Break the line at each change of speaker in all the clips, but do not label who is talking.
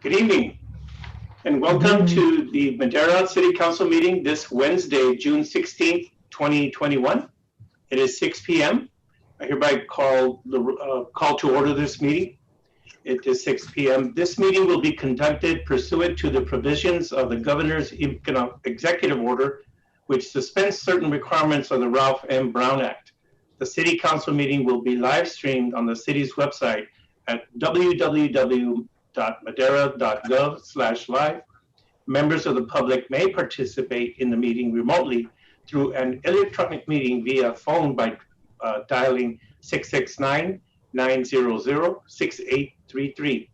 Good evening, and welcome to the Madera City Council meeting this Wednesday, June 16th, 2021. It is 6 p.m. I hereby call to order this meeting. It is 6 p.m. This meeting will be conducted pursuant to the provisions of the Governor's Executive Order, which suspends certain requirements of the Ralph M. Brown Act. The City Council meeting will be live streamed on the city's website at www.madera.gov/live. Members of the public may participate in the meeting remotely through an electronic meeting via phone by dialing 669-900-6833.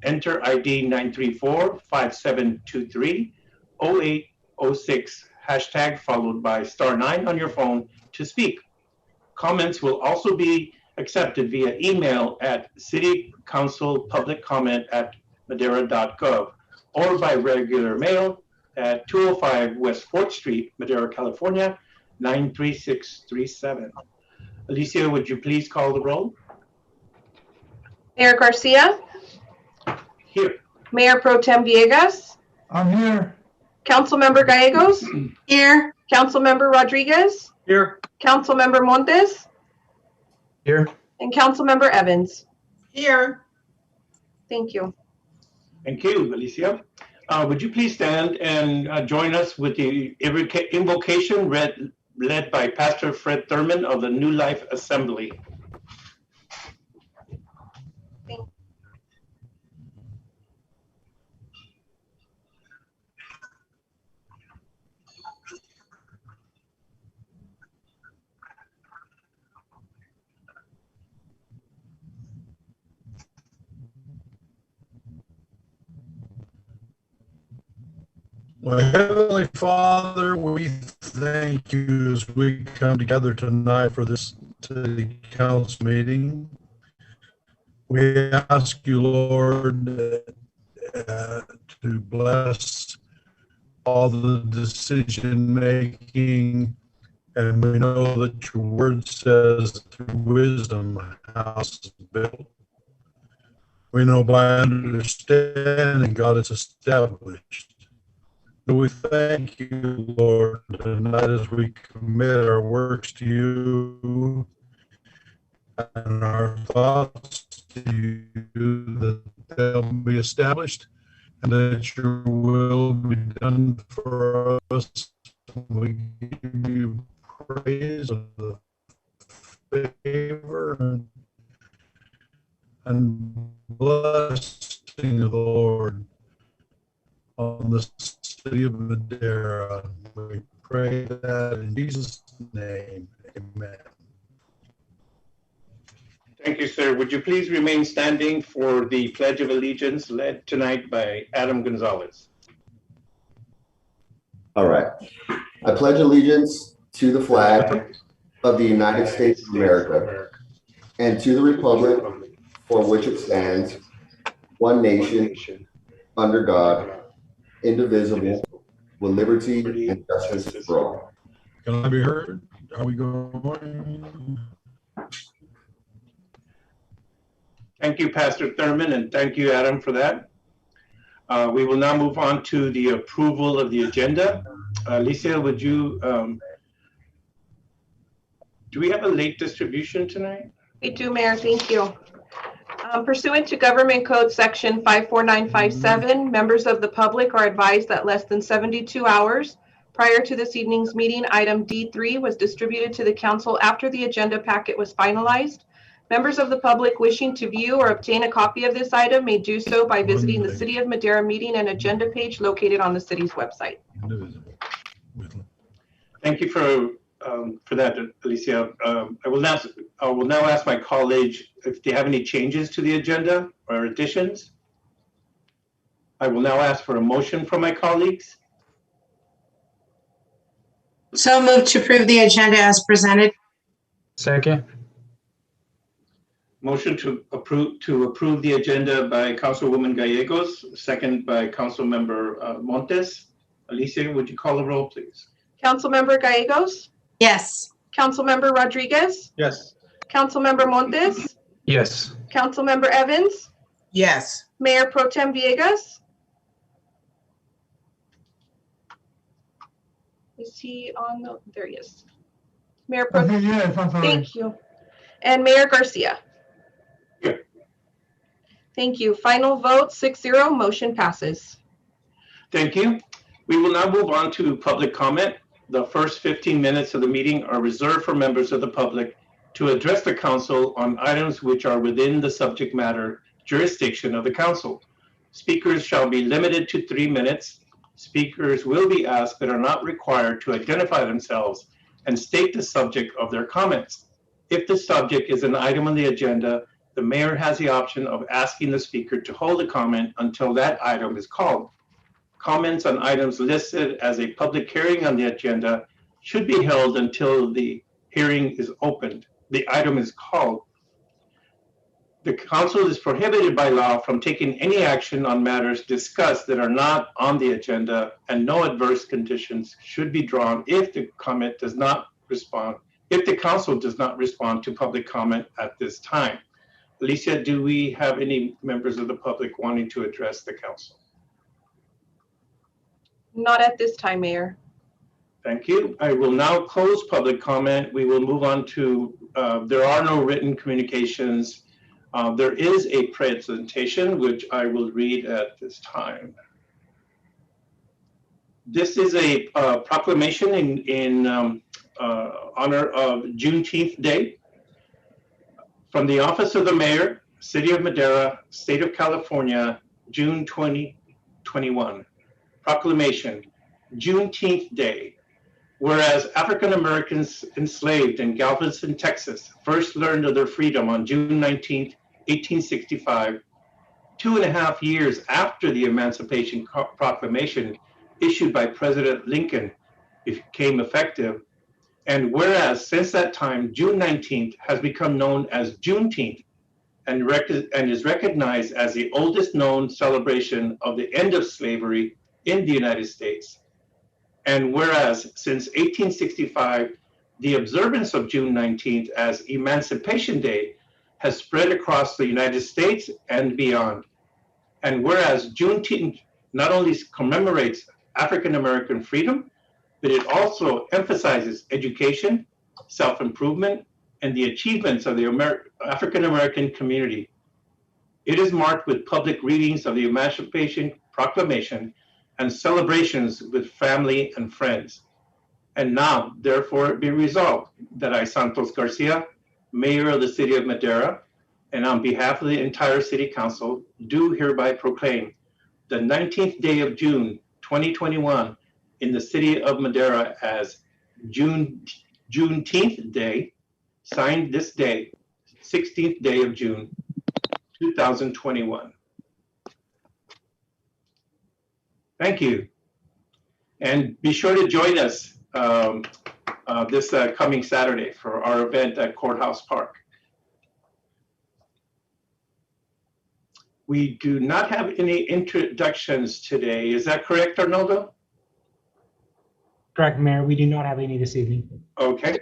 Enter ID 934-5723-0806, hashtag followed by *9 on your phone to speak. Comments will also be accepted via email at citycouncilpubliccomment@madera.gov or by regular mail at 205 West 4th Street, Madera, California, 93637. Alicia, would you please call the roll?
Mayor Garcia?
Here.
Mayor Pro Tem Villegas?
I'm here.
Councilmember Gallegos?
Here.
Councilmember Rodriguez?
Here.
Councilmember Montes?
Here.
And Councilmember Evans?
Here.
Thank you.
Thank you, Alicia. Would you please stand and join us with the invocation led by Pastor Fred Thurman of the New Life Assembly.
Well, Heavenly Father, we thank you as we come together tonight for this City Council meeting. We ask you, Lord, to bless all the decision making, and we know that your word says through wisdom, a house is built. We know by understanding, God is established. We thank you, Lord, tonight as we commit our works to you and our thoughts to you, that they'll be established and that your will be done for us. We give you praise of the favor and blessing of the Lord on the city of Madeira. We pray that in Jesus' name, amen.
Thank you, sir. Would you please remain standing for the Pledge of Allegiance led tonight by Adam Gonzalez?
All right. I pledge allegiance to the flag of the United States of America and to the republic for which it stands, one nation, under God, indivisible, with liberty and justice for all.
Can I be heard? Are we going?
Thank you, Pastor Thurman, and thank you, Adam, for that. We will now move on to the approval of the agenda. Alicia, would you, do we have a late distribution tonight?
We do, Mayor. Thank you. Pursuant to Government Code Section 54957, members of the public are advised that less than 72 hours prior to this evening's meeting, item D3 was distributed to the council after the agenda packet was finalized. Members of the public wishing to view or obtain a copy of this item may do so by visiting the City of Madera meeting and agenda page located on the city's website.
Thank you for that, Alicia. I will now ask my colleagues if they have any changes to the agenda or additions. I will now ask for a motion from my colleagues.
So moved to approve the agenda as presented.
Second.
Motion to approve the agenda by Councilwoman Gallegos, second by Councilmember Montes. Alicia, would you call the roll, please?
Councilmember Gallegos?
Yes.
Councilmember Rodriguez?
Yes.
Councilmember Montes?
Yes.
Councilmember Evans?
Yes.
Mayor Pro Tem Villegas? Is he on the, there he is. Mayor Pro,
Yes, I'm sorry.
thank you. And Mayor Garcia?
Here.
Thank you. Final vote, 6-0, motion passes.
Thank you. We will now move on to public comment. The first 15 minutes of the meeting are reserved for members of the public to address the council on items which are within the subject matter jurisdiction of the council. Speakers shall be limited to 3 minutes. Speakers will be asked but are not required to identify themselves and state the subject of their comments. If the subject is an item on the agenda, the mayor has the option of asking the speaker to hold a comment until that item is called. Comments on items listed as a public hearing on the agenda should be held until the hearing is opened. The item is called. The council is prohibited by law from taking any action on matters discussed that are not on the agenda, and no adverse conditions should be drawn if the comment does not respond, if the council does not respond to public comment at this time. Alicia, do we have any members of the public wanting to address the council?
Not at this time, Mayor.
Thank you. I will now close public comment. We will move on to, there are no written communications. There is a presentation which I will read at this time. This is a proclamation in honor of Juneteenth Day from the Office of the Mayor, City of Madeira, State of California, June 2021. Proclamation, Juneteenth Day. Whereas African Americans enslaved in Galveston, Texas, first learned of their freedom on June 19, 1865, 2.5 years after the Emancipation Proclamation issued by President Lincoln became effective, and whereas since that time, June 19th has become known as Juneteenth and is recognized as the oldest known celebration of the end of slavery in the United States. And whereas since 1865, the observance of June 19th as Emancipation Day has spread across the United States and beyond. And whereas Juneteenth not only commemorates African American freedom, but it also emphasizes education, self-improvement, and the achievements of the African American community. It is marked with public readings of the Emancipation Proclamation and celebrations with family and friends. And now, therefore, it be resolved that I, Santos Garcia, Mayor of the City of Madeira, and on behalf of the entire City Council, do hereby proclaim the 19th day of June, 2021, in the City of Madeira as Juneteenth Day, signed this day, 16th day of June, 2021. Thank you. And be sure to join us this coming Saturday for our event at Courthouse Park. We do not have any introductions today. Is that correct, Arnoldo?
Correct, Mayor. We do not have any this evening.
Okay.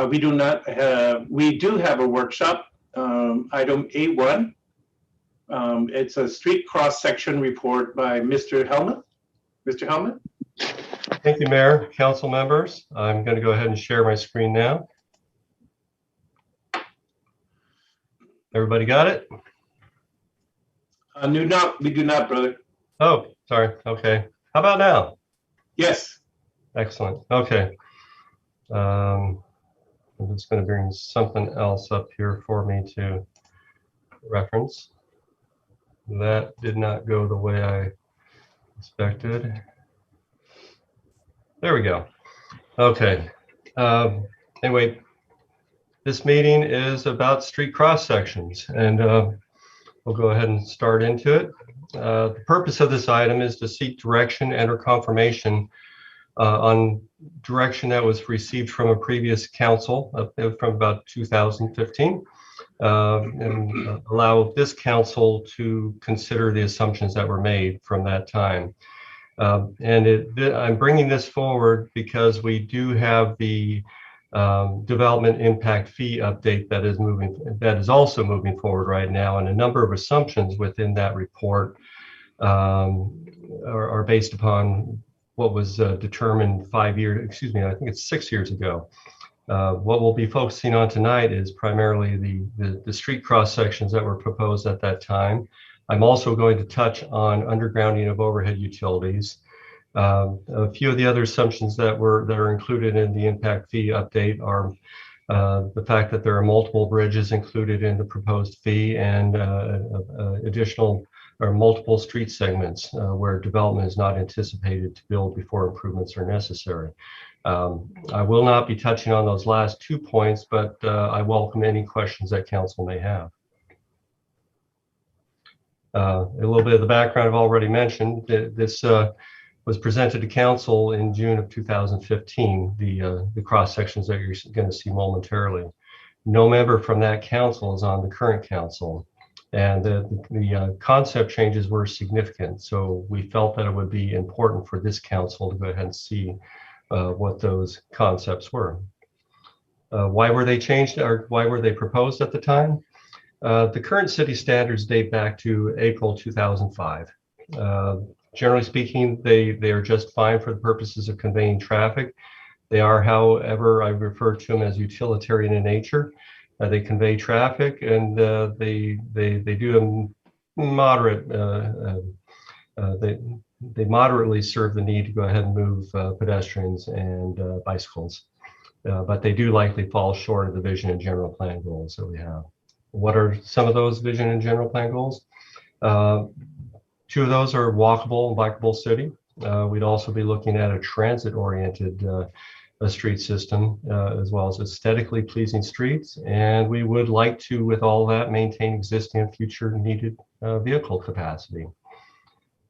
We do not have, we do have a workshop, item A1. It's a street cross-section report by Mr. Helmuth. Mr. Helmuth?
Thank you, Mayor, council members. I'm going to go ahead and share my screen now. Everybody got it?
We do not, brother.
Oh, sorry. Okay. How about now?
Yes.
Excellent. Okay. I'm just going to bring something else up here for me to reference. That did not go the way I expected. There we go. Okay. Anyway, this meeting is about street cross sections, and we'll go ahead and start into it. The purpose of this item is to seek direction and or confirmation on direction that was received from a previous council from about 2015, and allow this council to consider the assumptions that were made from that time. I'm bringing this forward because we do have the development impact fee update that is also moving forward right now, and a number of assumptions within that report are based upon what was determined I think it's 6 years ago. What we'll be focusing on tonight is primarily the street cross sections that were proposed at that time. I'm also going to touch on undergrounding of overhead utilities. A few of the other assumptions that are included in the impact fee update are the fact that there are multiple bridges included in the proposed fee, and additional or multiple street segments where development is not anticipated to build before improvements are necessary. I will not be touching on those last 2 points, but I welcome any questions that council may have. A little bit of the background I've already mentioned. This was presented to council in June of 2015, the cross sections that you're going to see momentarily. No member from that council is on the current council, and the concept changes were significant. So we felt that it would be important for this council to go ahead and see what those concepts were. Why were they changed, or why were they proposed at the time? The current city standards date back to April 2005. Generally speaking, they are just fine for the purposes of conveying traffic. They are, however, I refer to them as utilitarian in nature. They convey traffic, and they do a moderate. They moderately serve the need to go ahead and move pedestrians and bicycles, but they do likely fall short of the vision and general plan goals that we have. What are some of those vision and general plan goals? 2 of those are walkable and bikeable city. We'd also be looking at a transit-oriented street system, as well as aesthetically pleasing streets. And we would like to, with all that, maintain existing and future needed vehicle capacity.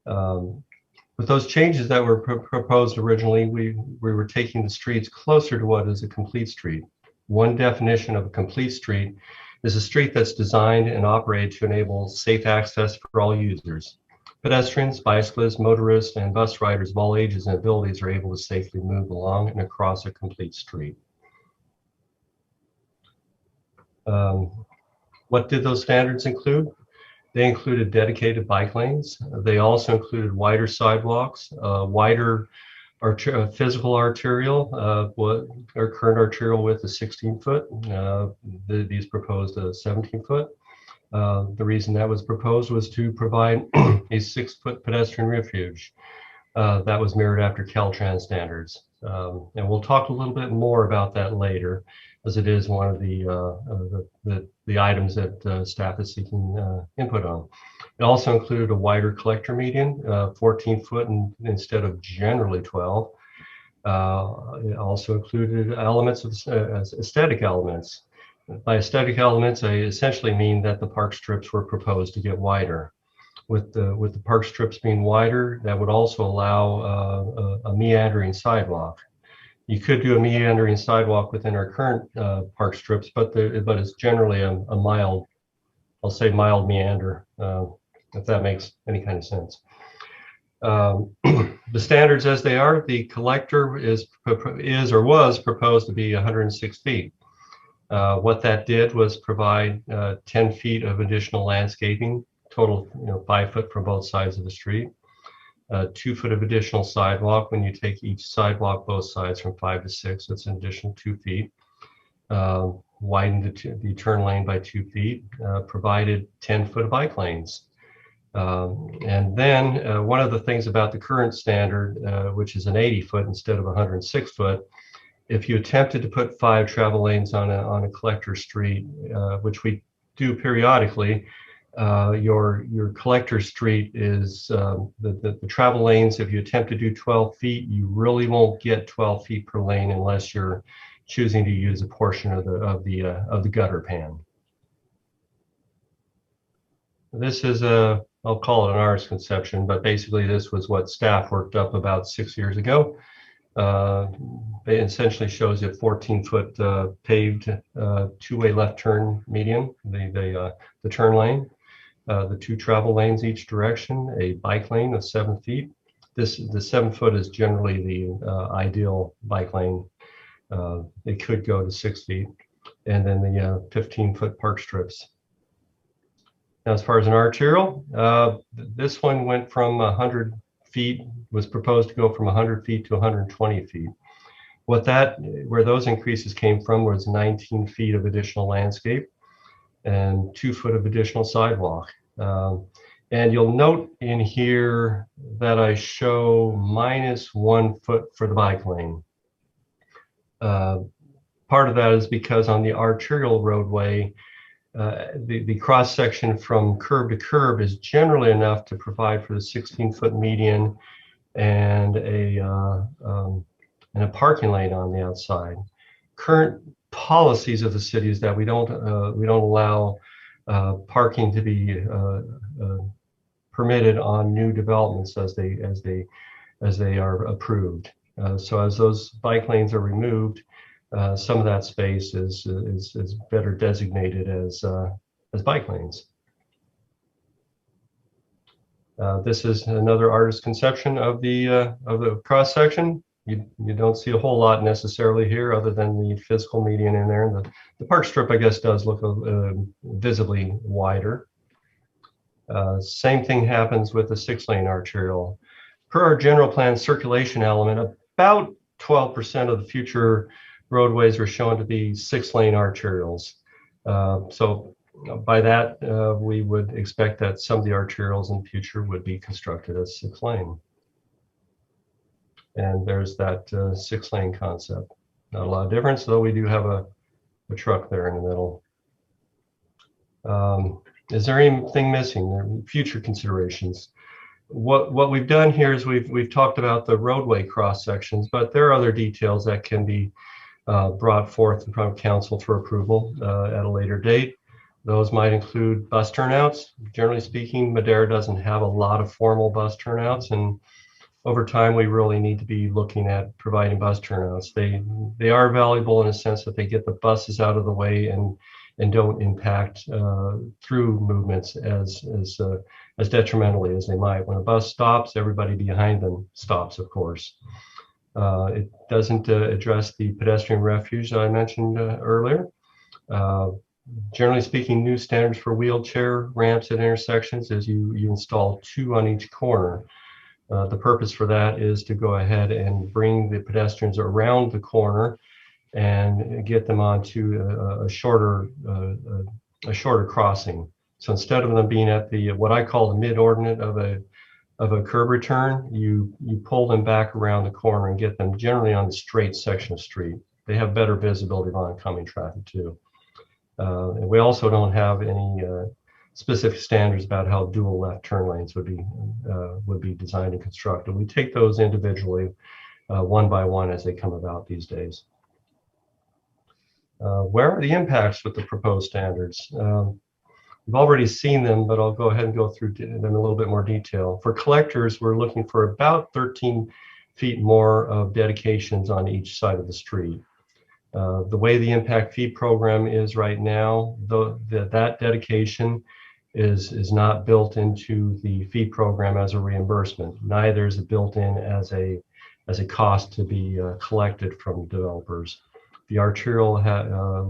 With those changes that were proposed originally, we were taking the streets closer to what is a complete street. One definition of a complete street is a street that's designed and operated to enable safe access for all users. Pedestrians, bicyclists, motorists, and bus riders of all ages and abilities are able to safely move along and across a complete street. What did those standards include? They included dedicated bike lanes. They also included wider sidewalks, wider physical arterial. Our current arterial width is 16 foot. These proposed a 17-foot. The reason that was proposed was to provide a 6-foot pedestrian refuge that was mirrored after Caltrans standards. And we'll talk a little bit more about that later, as it is one of the items that staff is seeking input on. It also included a wider collector median, 14 foot instead of generally 12. It also included elements of aesthetic elements. By aesthetic elements, I essentially mean that the park strips were proposed to get wider. With the park strips being wider, that would also allow a meandering sidewalk. You could do a meandering sidewalk within our current park strips, but it's generally a mild, I'll say mild meander, if that makes any kind of sense. The standards as they are, the collector is or was proposed to be 106 feet. What that did was provide 10 feet of additional landscaping, total 5 foot from both sides of the street. 2 foot of additional sidewalk when you take each sidewalk both sides from 5 to 6, that's an additional 2 feet. Widened the turn lane by 2 feet, provided 10 foot of bike lanes. And then one of the things about the current standard, which is an 80 foot instead of 106 foot, if you attempted to put 5 travel lanes on a collector street, which we do periodically, your collector street is the travel lanes. If you attempt to do 12 feet, you really won't get 12 feet per lane unless you're choosing to use a portion of the gutter pan. This is I'll call it an artist's conception, but basically this was what staff worked up about 6 years ago. It essentially shows you a 14-foot paved 2-way left turn median, the turn lane. The 2 travel lanes each direction, a bike lane of 7 feet. The 7 foot is generally the ideal bike lane. It could go to 6 feet, and then the 15-foot park strips. Now, as far as an arterial, this one went from 100 feet, was proposed to go from 100 feet to 120 feet. Where those increases came from was 19 feet of additional landscape and 2 foot of additional sidewalk. And you'll note in here that I show -1 foot for the bike lane. Part of that is because on the arterial roadway, the cross section from curb to curb is generally enough to provide for the 16-foot median and a parking lane on the outside. Current policies of the city is that we don't allow parking to be permitted on new developments as they are approved. So as those bike lanes are removed, some of that space is better designated as bike lanes. This is another artist's conception of the cross section. You don't see a whole lot necessarily here other than the physical median in there. And the park strip, I guess, does look visibly wider. Same thing happens with the 6-lane arterial. Per our general plan circulation element, about 12% of the future roadways are shown to be 6-lane arterials. So by that, we would expect that some of the arterials in the future would be constructed as 6-lane. And there's that 6-lane concept. Not a lot of difference, though we do have a truck there in the middle. Is there anything missing? Future considerations. What we've done here is we've talked about the roadway cross sections, but there are other details that can be brought forth in front of council for approval at a later date. Those might include bus turnouts. Generally speaking, Madeira doesn't have a lot of formal bus turnouts, and over time, we really need to be looking at providing bus turnouts. They are valuable in a sense that they get the buses out of the way and don't impact through movements as detrimentally as they might. When a bus stops, everybody behind them stops, of course. It doesn't address the pedestrian refuge that I mentioned earlier. Generally speaking, new standards for wheelchair ramps at intersections is you install 2 on each corner. The purpose for that is to go ahead and bring the pedestrians around the corner and get them onto a shorter crossing. So instead of them being at the what I call the mid-ordinate of a curb return, you pull them back around the corner and get them generally on the straight section of street. They have better visibility of oncoming traffic too. And we also don't have any specific standards about how dual left turn lanes would be designed and constructed. We take those individually, one by one, as they come about these days. Where are the impacts with the proposed standards? We've already seen them, but I'll go ahead and go through them in a little bit more detail. For collectors, we're looking for about 13 feet more of dedications on each side of the street. The way the impact fee program is right now, that dedication is not built into the fee program as a reimbursement. Neither is it built in as a cost to be collected from developers. The arterial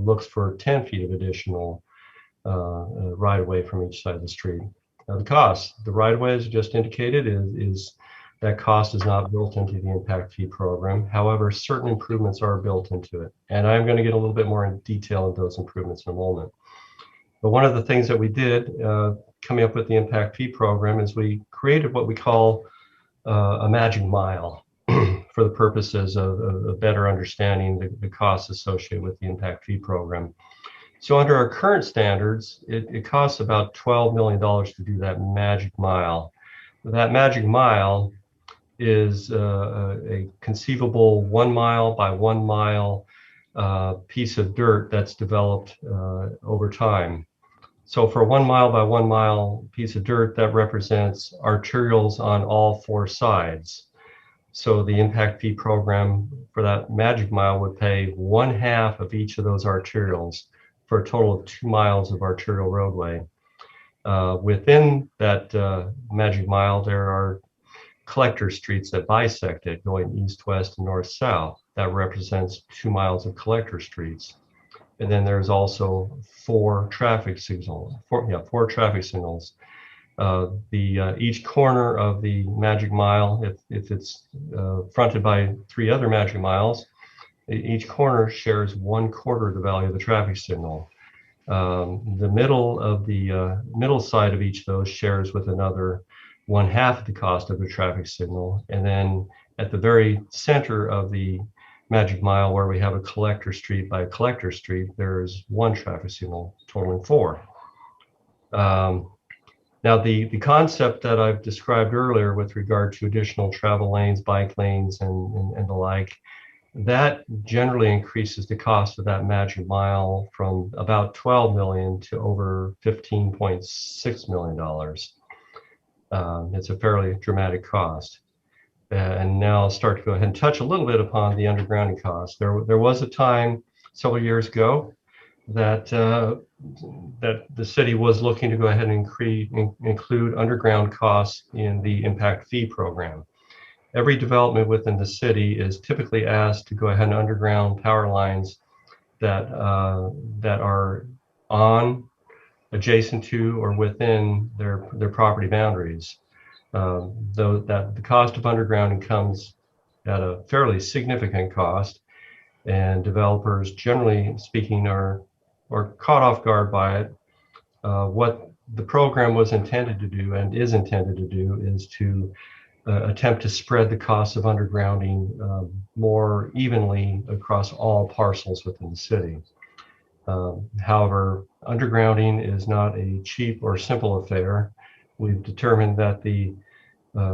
looks for 10 feet of additional right-of-way from each side of the street. Now the cost, the right-of-way, as just indicated, is that cost is not built into the impact fee program. However, certain improvements are built into it. And I'm going to get a little bit more in detail of those improvements in a moment. But one of the things that we did coming up with the impact fee program is we created what we call a magic mile for the purposes of better understanding the costs associated with the impact fee program. So under our current standards, it costs about $12 million to do that magic mile. That magic mile is a conceivable 1 mile by 1 mile piece of dirt that's developed over time. So for a 1 mile by 1 mile piece of dirt, that represents arterials on all 4 sides. So the impact fee program for that magic mile would pay 1/2 of each of those arterials for a total of 2 miles of arterial roadway. Within that magic mile, there are collector streets that bisect it, going east, west, and north, south. that represents 2 miles of collector streets. And then there's also 4 traffic signals. 4 traffic signals. Each corner of the Magic Mile, if it's fronted by 3 other Magic Miles, each corner shares 1/4 the value of the traffic signal. The middle side of each of those shares with another 1/2 the cost of the traffic signal. And then at the very center of the Magic Mile, where we have a collector street by a collector street, there's 1 traffic signal, totaling 4. Now, the concept that I've described earlier with regard to additional travel lanes, bike lanes, and the like, that generally increases the cost of that Magic Mile from about $12 million to over $15.6 million. It's a fairly dramatic cost. And now I'll start to go ahead and touch a little bit upon the undergrounding cost. There was a time several years ago that the city was looking to go ahead and include underground costs in the impact fee program. Every development within the city is typically asked to go ahead and underground power lines that are on, adjacent to, or within their property boundaries. Though that the cost of undergrounding comes at a fairly significant cost, and developers, generally speaking, are caught off guard by it. What the program was intended to do and is intended to do is to attempt to spread the cost of undergrounding more evenly across all parcels within the city. However, undergrounding is not a cheap or simple affair. We've determined that the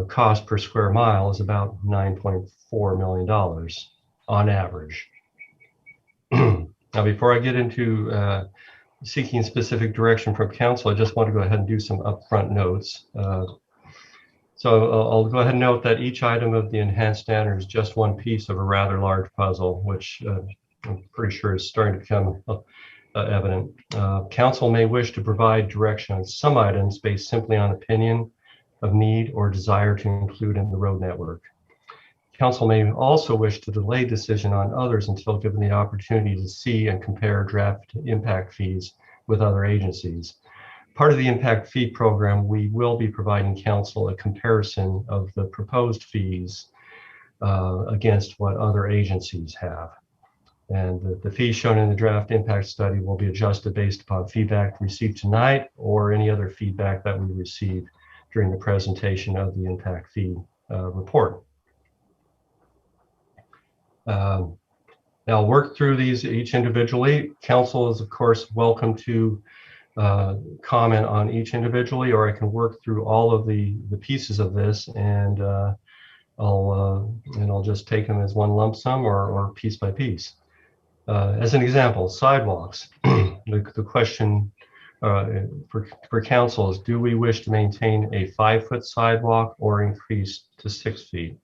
cost per square mile is about $9.4 million on average. Now, before I get into seeking specific direction from council, I just want to go ahead and do some upfront notes. So I'll go ahead and note that each item of the enhanced standard is just one piece of a rather large puzzle, which I'm pretty sure is starting to become evident. Council may wish to provide direction on some items based simply on opinion of need or desire to include in the road network. Council may also wish to delay decision on others until given the opportunity to see and compare draft impact fees with other agencies. Part of the impact fee program, we will be providing council a comparison of the proposed fees against what other agencies have. And the fees shown in the draft impact study will be adjusted based upon feedback received tonight or any other feedback that we receive during the presentation of the impact fee report. Now I'll work through these each individually. Council is, of course, welcome to comment on each individually, or I can work through all of the pieces of this, and I'll just take them as one lump sum or piece by piece. As an example, sidewalks. The question for council is, do we wish to maintain a 5-foot sidewalk or increase to 6 feet?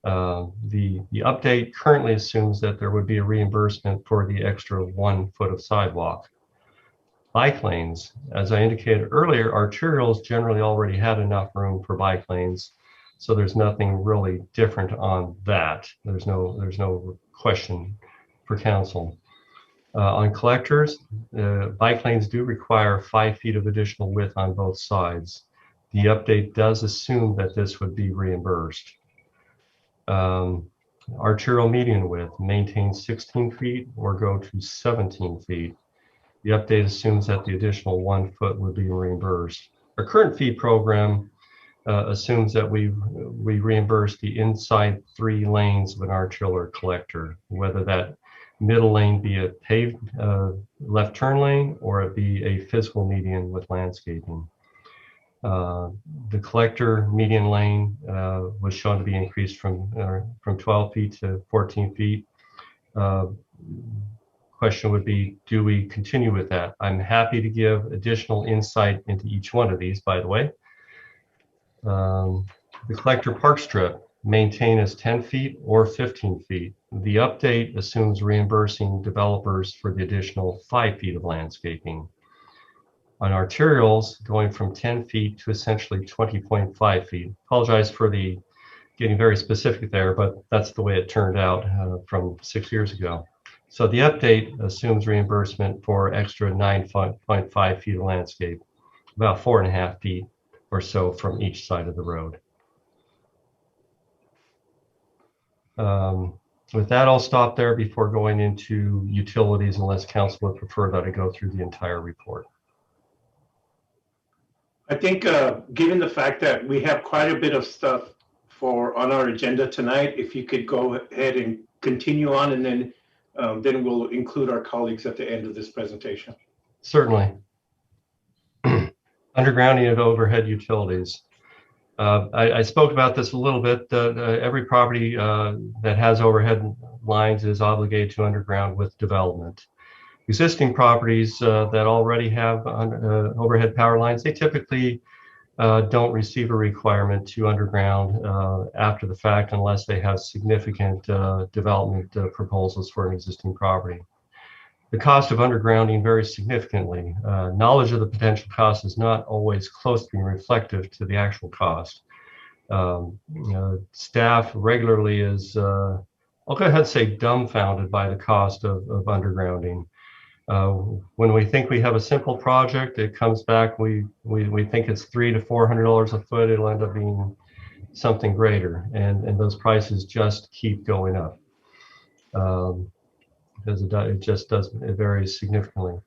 The update currently assumes that there would be a reimbursement for the extra 1 foot of sidewalk. Bike lanes, as I indicated earlier, arterials generally already had enough room for bike lanes, so there's nothing really different on that. There's no question for council. On collectors, bike lanes do require 5 feet of additional width on both sides. The update does assume that this would be reimbursed. Arterial median width, maintain 16 feet or go to 17 feet. The update assumes that the additional 1 foot would be reimbursed. Our current fee program assumes that we reimburse the inside 3 lanes of an arterial or collector, whether that middle lane be a paved left turn lane or it be a physical median with landscaping. The collector median lane was shown to be increased from 12 feet to 14 feet. Question would be, do we continue with that? I'm happy to give additional insight into each one of these, by the way. The collector park strip, maintain as 10 feet or 15 feet. The update assumes reimbursing developers for the additional 5 feet of landscaping. On arterials, going from 10 feet to essentially 20.5 feet. Apologize for the getting very specific there, but that's the way it turned out from 6 years ago. So the update assumes reimbursement for extra 9.5 feet of landscape, about 4.5 feet or so from each side of the road. With that, I'll stop there before going into utilities, unless council would prefer that I go through the entire report.
I think, given the fact that we have quite a bit of stuff on our agenda tonight, if you could go ahead and continue on, and then we'll include our colleagues at the end of this presentation.
Certainly. Undergrounding of overhead utilities. I spoke about this a little bit. Every property that has overhead lines is obligated to underground with development. Existing properties that already have overhead power lines, they typically don't receive a requirement to underground after the fact unless they have significant development proposals for an existing property. The cost of undergrounding varies significantly. Knowledge of the potential cost is not always closely reflective to the actual cost. Staff regularly is, I'll go ahead and say, dumbfounded by the cost of undergrounding. When we think we have a simple project, it comes back, we think it's $300 to $400 a foot, it'll end up being something greater. And those prices just keep going up. Because it varies significantly.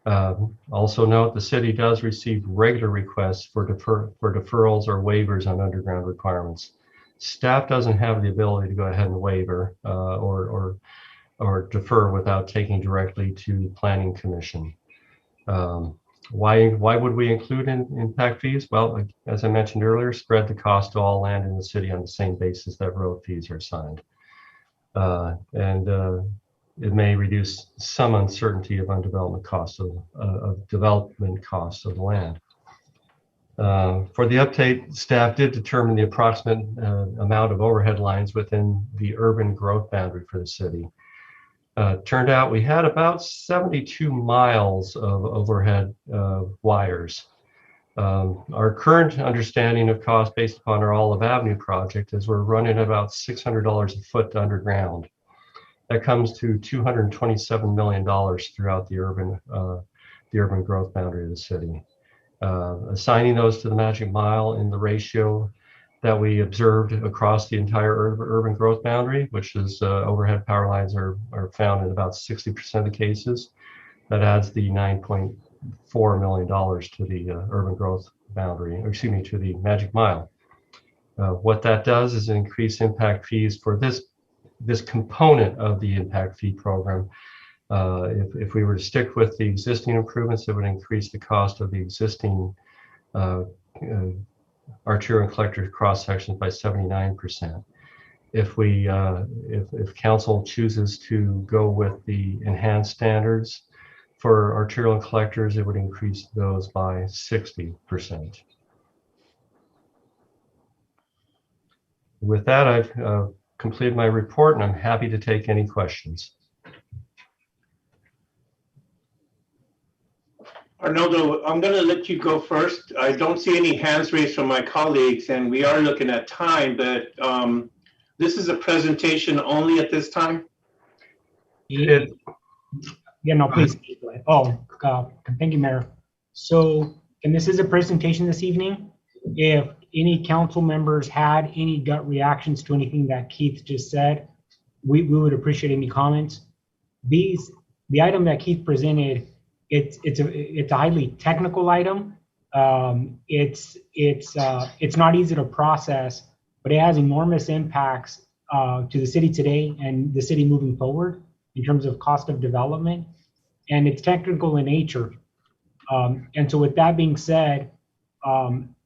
Also note, the city does receive regular requests for deferrals or waivers on underground requirements. Staff doesn't have the ability to go ahead and waiver or defer without taking directly to the Planning Commission. Why would we include impact fees? Well, as I mentioned earlier, spread the cost to all land in the city on the same basis that road fees are assigned. It may reduce some uncertainty of development costs of the land. For the update, staff did determine the approximate amount of overhead lines within the urban growth boundary for the city. Turned out we had about 72 miles of overhead wires. Our current understanding of cost based upon our Olive Avenue project is we're running about $600 a foot to underground. That comes to $227 million throughout the urban growth boundary of the city. Assigning those to the magic mile in the ratio that we observed across the entire urban growth boundary, which is overhead power lines are found in about 60% of the cases. That adds the $9.4 million to the urban growth boundary, or excuse me, to the magic mile. What that does is increase impact fees for this component of the impact fee program. If we were to stick with the existing improvements, it would increase the cost of the existing arterial and collector cross sections by 79%. If council chooses to go with the enhanced standards for arterial and collectors, it would increase those by 60%. With that, I've completed my report, and I'm happy to take any questions.
Arnoldo, I'm going to let you go first. I don't see any hands raised from my colleagues, and we are looking at time, but this is a presentation only at this time?
Yeah, no, please. Oh, thank you, Mayor. So, and this is a presentation this evening. If any council members had any gut reactions to anything that Keith just said, we would appreciate any comments. The item that Keith presented, it's a highly technical item. It's not easy to process, but it has enormous impacts to the city today and the city moving forward in terms of cost of development, and it's technical in nature. And so with that being said,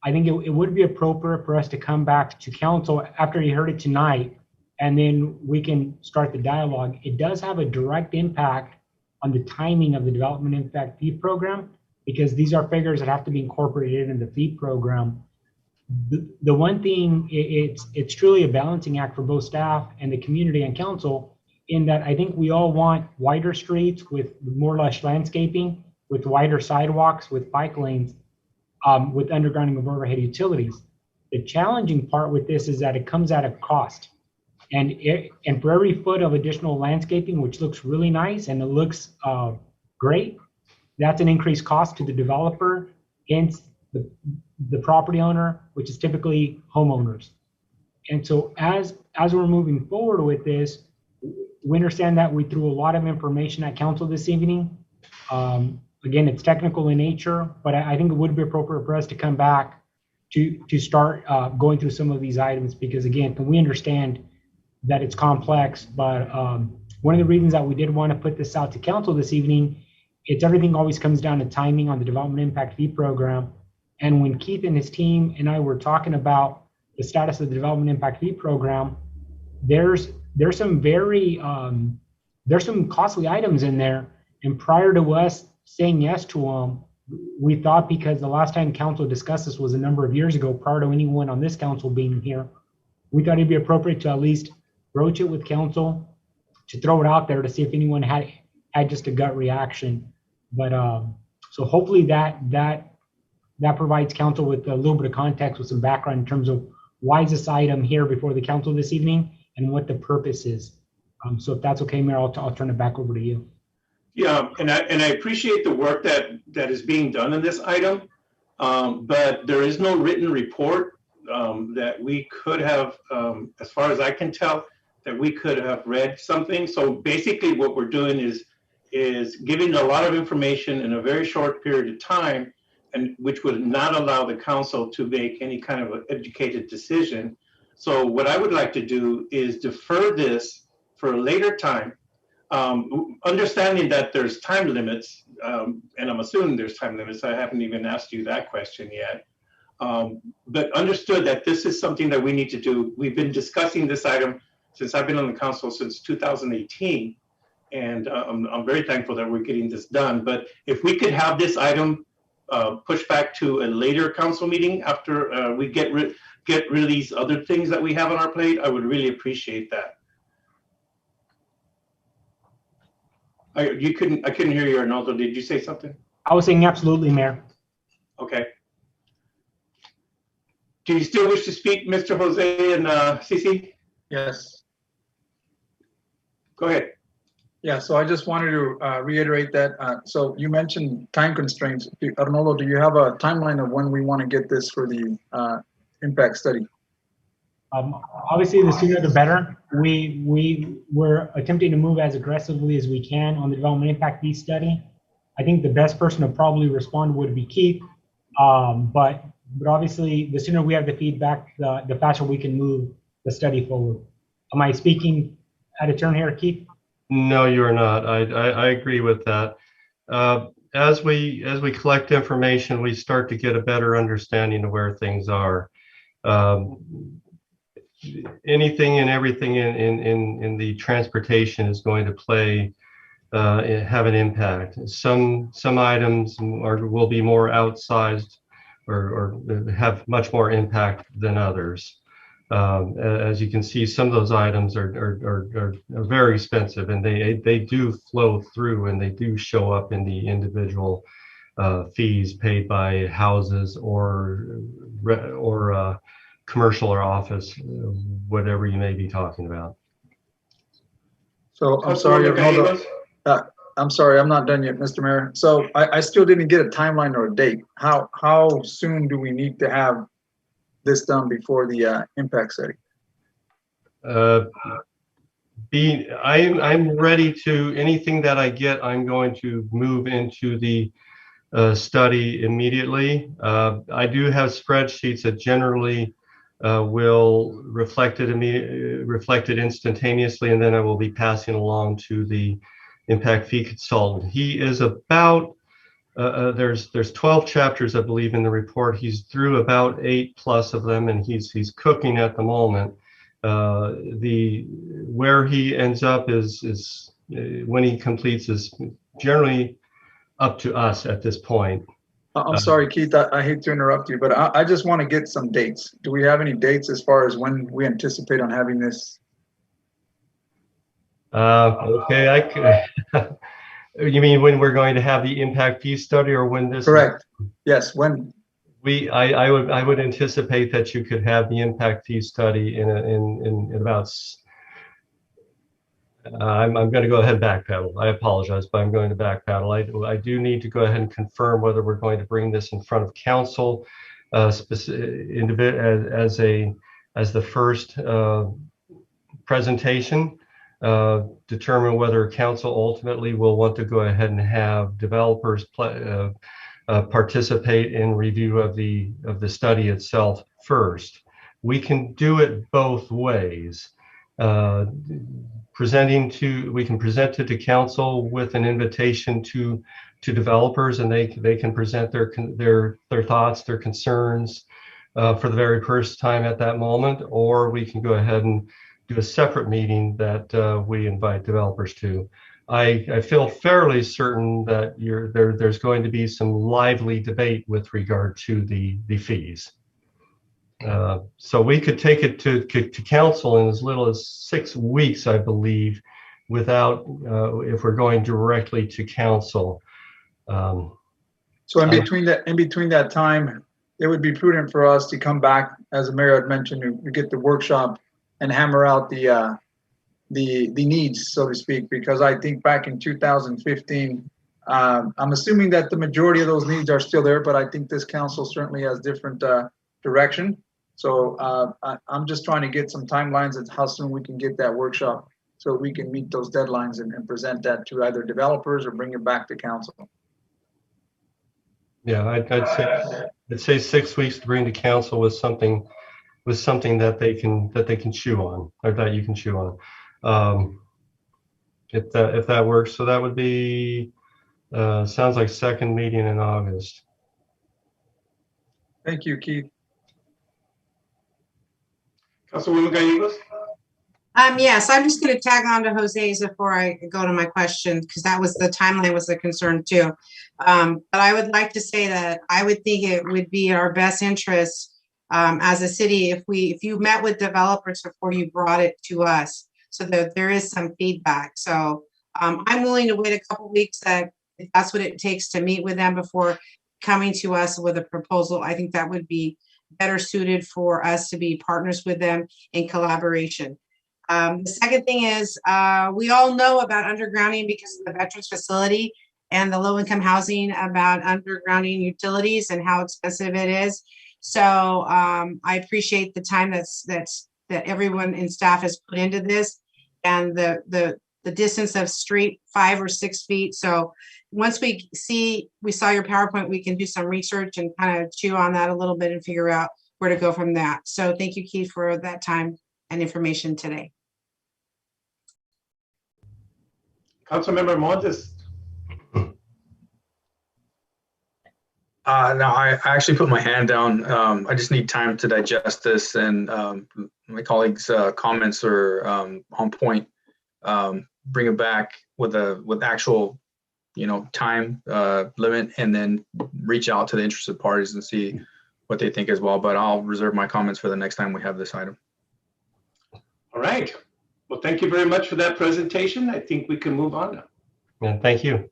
I think it would be appropriate for us to come back to council after you heard it tonight, and then we can start the dialogue. It does have a direct impact on the timing of the development impact fee program, because these are figures that have to be incorporated in the fee program. The one thing, it's truly a balancing act for both staff and the community and council, in that I think we all want wider streets with more lush landscaping, with wider sidewalks, with bike lanes, with undergrounding of overhead utilities. The challenging part with this is that it comes at a cost. And for every foot of additional landscaping, which looks really nice and it looks great, that's an increased cost to the developer, hence the property owner, which is typically homeowners. And so as we're moving forward with this, we understand that we threw a lot of information at council this evening. Again, it's technical in nature, but I think it would be appropriate for us to come back to start going through some of these items, because again, we understand that it's complex, but one of the reasons that we did want to put this out to council this evening, it's everything always comes down to timing on the development impact fee program. And when Keith and his team and I were talking about the status of the development impact fee program, there's some very there's some costly items in there. And prior to us saying yes to them, we thought, because the last time council discussed this was a number of years ago, prior to anyone on this council being here, we thought it'd be appropriate to at least broach it with council, to throw it out there to see if anyone had just a gut reaction. But so hopefully that provides council with a little bit of context, with some background in terms of why is this item here before the council this evening and what the purpose is. So if that's okay, Mayor, I'll turn it back over to you.
Yeah, and I appreciate the work that is being done in this item, but there is no written report that we could have, as far as I can tell, that we could have read something. So basically what we're doing is giving a lot of information in a very short period of time, and which would not allow the council to make any kind of an educated decision. So what I would like to do is defer this for a later time, understanding that there's time limits, and I'm assuming there's time limits. I haven't even asked you that question yet. But understood that this is something that we need to do. We've been discussing this item since I've been on the council since 2018. And I'm very thankful that we're getting this done. But if we could have this item pushed back to a later council meeting after we get rid of these other things that we have on our plate, I would really appreciate that. I couldn't hear you, Arnoldo. Did you say something?
I was saying absolutely, Mayor.
Okay. Do you still wish to speak, Mr. Jose and Cici?
Yes.
Go ahead.
Yeah, so I just wanted to reiterate that. So you mentioned time constraints. Arnoldo, do you have a timeline of when we want to get this for the impact study?
Obviously, the sooner the better. We're attempting to move as aggressively as we can on the development impact fee study. I think the best person to probably respond would be Keith, but obviously, the sooner we have the feedback, the faster we can move the study forward. Am I speaking out of turn here, Keith?
No, you are not. I agree with that. As we collect information, we start to get a better understanding of where things are. Anything and everything in the transportation is going to have an impact. Some items will be more outsized or have much more impact than others. As you can see, some of those items are very expensive, and they do flow through, and they do show up in the individual fees paid by houses or commercial or office, whatever you may be talking about.
So I'm sorry, Arnoldo. I'm sorry, I'm not done yet, Mr. Mayor. So I still didn't get a timeline or a date. How soon do we need to have this done before the impact study?
I'm ready to, anything that I get, I'm going to move into the study immediately. I do have spreadsheets that generally will reflect it instantaneously, and then I will be passing along to the impact fee consultant. He is about there's 12 chapters, I believe, in the report. He's through about 8+ of them, and he's cooking at the moment. Where he ends up is when he completes is generally up to us at this point.
I'm sorry, Keith, I hate to interrupt you, but I just want to get some dates. Do we have any dates as far as when we anticipate on having this?
Okay, you mean when we're going to have the impact fee study, or when this?
Correct. Yes, when?
I would anticipate that you could have the impact fee study in about. I'm going to go ahead and backpedal. I apologize, but I'm going to backpedal. I do need to go ahead and confirm whether we're going to bring this in front of council as the first presentation. Determine whether council ultimately will want to go ahead and have developers participate in review of the study itself first. We can do it both ways. We can present it to council with an invitation to developers, and they can present their thoughts, their concerns for the very first time at that moment, or we can go ahead and do a separate meeting that we invite developers to. I feel fairly certain that there's going to be some lively debate with regard to the fees. So we could take it to council in as little as 6 weeks, I believe, without if we're going directly to council.
So in between that time, it would be prudent for us to come back, as the mayor had mentioned, to get the workshop and hammer out the needs, so to speak, because I think back in 2015, I'm assuming that the majority of those needs are still there, but I think this council certainly has different direction. So I'm just trying to get some timelines of how soon we can get that workshop so we can meet those deadlines and present that to either developers or bring it back to council.
Yeah, I'd say 6 weeks to bring to council with something that they can chew on, or that you can chew on. If that works. So that would be sounds like second meeting in August.
Thank you, Keith.
Councilwoman Gallegos?
Yes, I'm just going to tag on to Jose's before I go to my question, because that was the timeline was a concern too. But I would like to say that I would think it would be in our best interest as a city if you met with developers before you brought it to us, so that there is some feedback. So I'm willing to wait a couple weeks if that's what it takes to meet with them before coming to us with a proposal. I think that would be better suited for us to be partners with them in collaboration. The second thing is we all know about undergrounding because of the veterans facility and the low-income housing, about undergrounding utilities and how expensive it is. So I appreciate the time that everyone in staff has put into this, and the distance of street 5 or 6 feet. So once we saw your PowerPoint, we can do some research and kind of chew on that a little bit and figure out where to go from that. So thank you, Keith, for that time and information today.
Councilmember Montes.
No, I actually put my hand down. I just need time to digest this, and my colleagues' comments are on point. Bring it back with actual, time limit, and then reach out to the interested parties and see what they think as well. But I'll reserve my comments for the next time we have this item.
All right. Well, thank you very much for that presentation. I think we can move on now.
Yeah, thank you.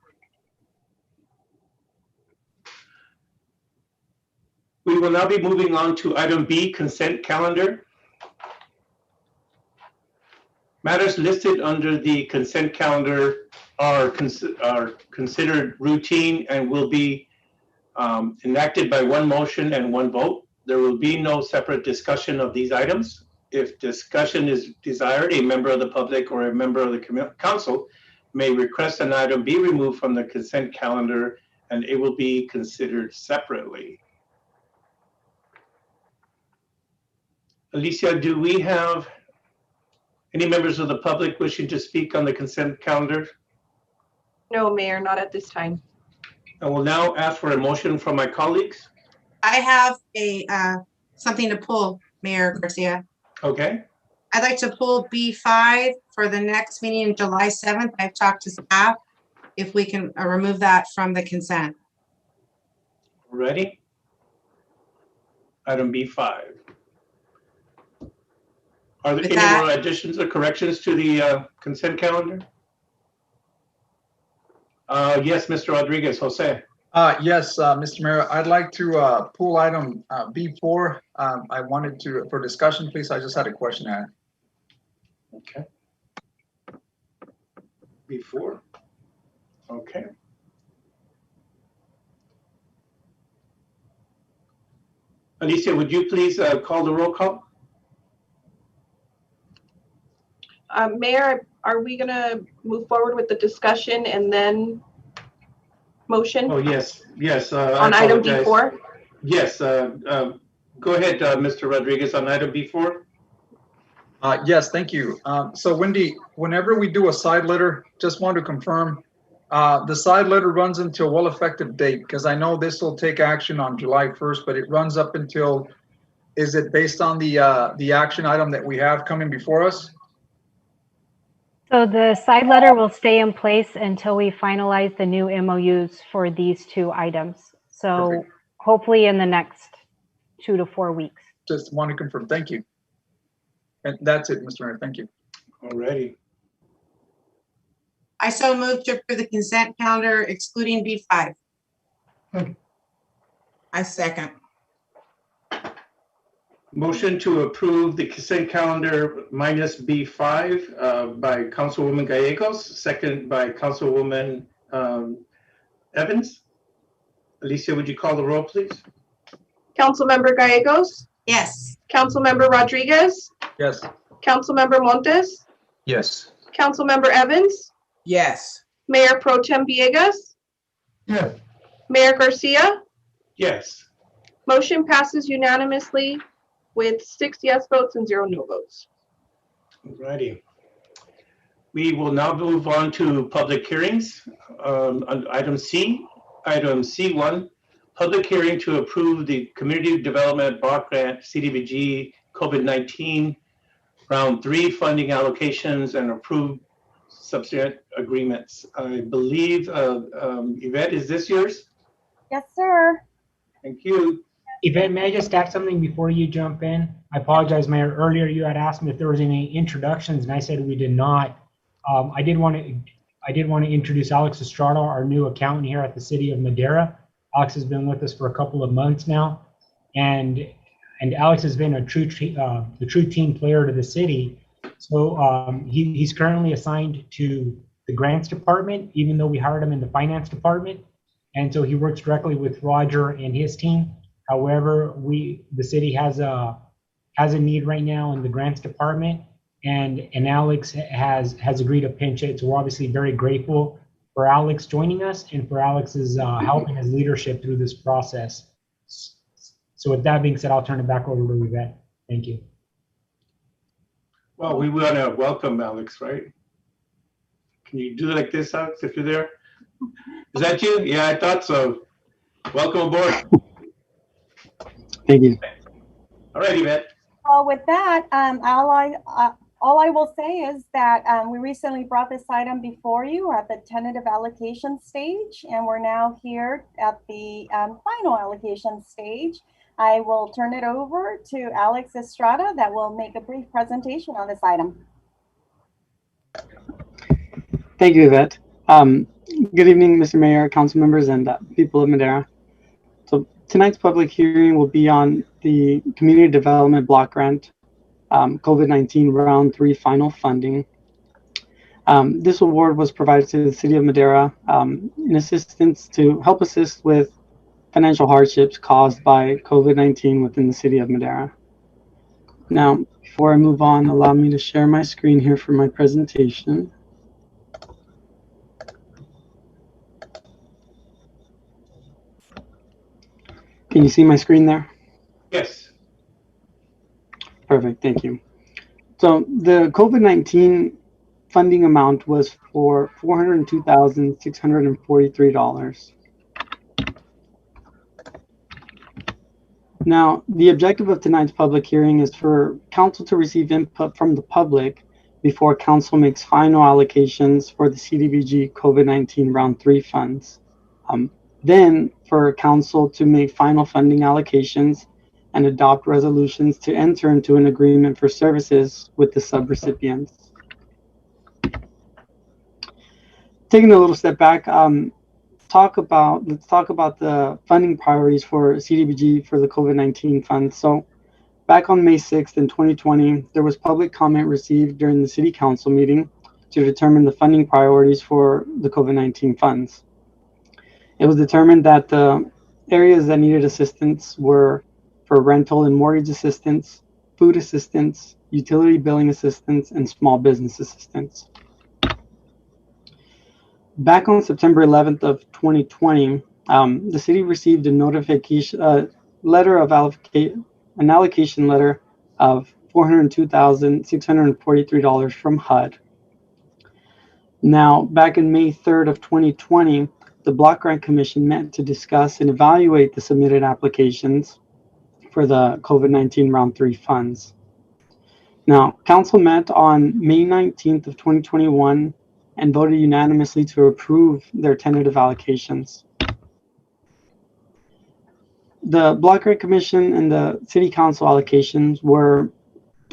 We will now be moving on to item B, consent calendar. Matters listed under the consent calendar are considered routine and will be enacted by one motion and one vote. There will be no separate discussion of these items. If discussion is desired, a member of the public or a member of the council may request an item be removed from the consent calendar, and it will be considered separately. Alicia, do we have any members of the public wishing to speak on the consent calendar?
No, Mayor, not at this time.
I will now ask for a motion from my colleagues.
I have something to pull, Mayor Garcia.
Okay.
I'd like to pull B5 for the next meeting, July 7th. I've talked to staff if we can remove that from the consent.
Ready? Item B5. Are there any more additions or corrections to the consent calendar? Yes, Mr. Rodriguez, Jose.
Yes, Mr. Mayor, I'd like to pull item B4. I wanted to, for discussion, please. I just had a question to add.
Okay. Before. Okay. Alicia, would you please call the roll call?
Mayor, are we gonna move forward with the discussion and then motion
Oh, yes, yes.
on
I
item
apologize.
B4?
Yes, go ahead, Mr. Rodriguez, on item B4.
Yes, thank you. So Wendy, whenever we do a side letter, just want to confirm, the side letter runs into a well-effective date, because I know this will take action on July 1st, but it runs up until, is it based on the action item that we have coming before us?
So the side letter will stay in place until we finalize the new MOUs for these two items. So
Perfect.
hopefully in the next 2 to 4 weeks.
Just want to confirm. Thank you. And that's it, Mr. Mayor. Thank you.
Alrighty.
I so move to approve the consent calendar excluding B5. I second.
Motion to approve the consent calendar minus B5 by Councilwoman Gallegos, second by Councilwoman Evans. Alicia, would you call the roll, please?
Councilmember Gallegos,
Yes.
Councilmember Rodriguez,
Yes.
Councilmember Montes,
Yes.
Councilmember Evans,
Yes.
Mayor Pro Tem Villegas,
Yes.
Mayor Garcia.
Yes.
Motion passes unanimously with 6 yes votes and 0 no votes.
Alrighty. We will now move on to public hearings. On item C, item C1, public hearing to approve the Community Development Block Grant CDBG COVID-19 Round 3 funding allocations and approve subsequent agreements. I believe, Yvette, is this yours?
Yes, sir.
Thank you.
Yvette, may I just add something before you jump in? I apologize, Mayor. Earlier, you had asked me if there was any introductions, and I said we did not. I did want to introduce Alex Estrada, our new accountant here at the City of Madeira. Alex has been with us for a couple of months now, and Alex has been the true team player to the city. So he's currently assigned to the grants department, even though we hired him in the finance department, and so he works directly with Roger and his team. However, the city has a need right now in the grants department, and Alex has agreed to pinch it. So we're obviously very grateful for Alex joining us and for Alex's help and his leadership through this process. So with that being said, I'll turn it back over to Yvette. Thank you.
Well, we want to welcome Alex, right? Can you do it like this, Alex, if you're there? Is that you? Yeah, I thought so. Welcome aboard.
Thank you.
All right, Yvette.
Well, with that, all I will say is that we recently brought this item before you. We're at the tentative allocation stage, and we're now here at the final allocation stage. I will turn it over to Alex Estrada that will make a brief presentation on this item.
Thank you, Yvette. Good evening, Mr. Mayor, council members, and people of Madeira. So tonight's public hearing will be on the Community Development Block Grant COVID-19 Round 3 final funding. This award was provided to the City of Madeira in assistance to help assist with financial hardships caused by COVID-19 within the City of Madeira. Now, before I move on, allow me to share my screen here for my presentation. Can you see my screen there?
Yes.
Perfect, thank you. So the COVID-19 funding amount was for $402,643. Now, the objective of tonight's public hearing is for council to receive input from the public before council makes final allocations for the CDBG COVID-19 Round 3 funds. Then for council to make final funding allocations and adopt resolutions to enter into an agreement for services with the subrecipients. Taking a little step back, talk about the funding priorities for CDBG for the COVID-19 funds. So back on May 6th in 2020, there was public comment received during the City Council meeting to determine the funding priorities for the COVID-19 funds. It was determined that the areas that needed assistance were for rental and mortgage assistance, food assistance, utility billing assistance, and small business assistance. Back on September 11th of 2020, the city received a notification, letter of allocation, an allocation letter of $402,643 from HUD. Now, back in May 3rd of 2020, the Block Grant Commission met to discuss and evaluate the submitted applications for the COVID-19 Round 3 funds. Now, Council met on May 19th of 2021 and voted unanimously to approve their tentative allocations. The Block Grant Commission and the City Council allocations were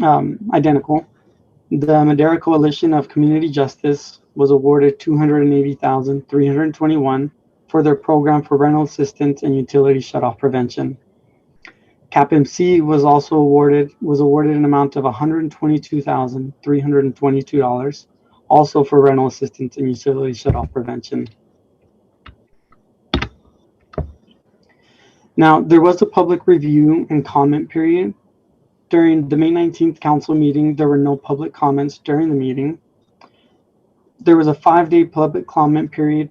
identical. The Madeira Coalition of Community Justice was awarded $280,321 for their program for rental assistance and utility shutoff prevention. CAPMC was also awarded an amount of $122,322, also for rental assistance and utility shutoff prevention. Now, there was a public review and comment period. During the May 19th council meeting, there were no public comments during the meeting. There was a 5-day public comment period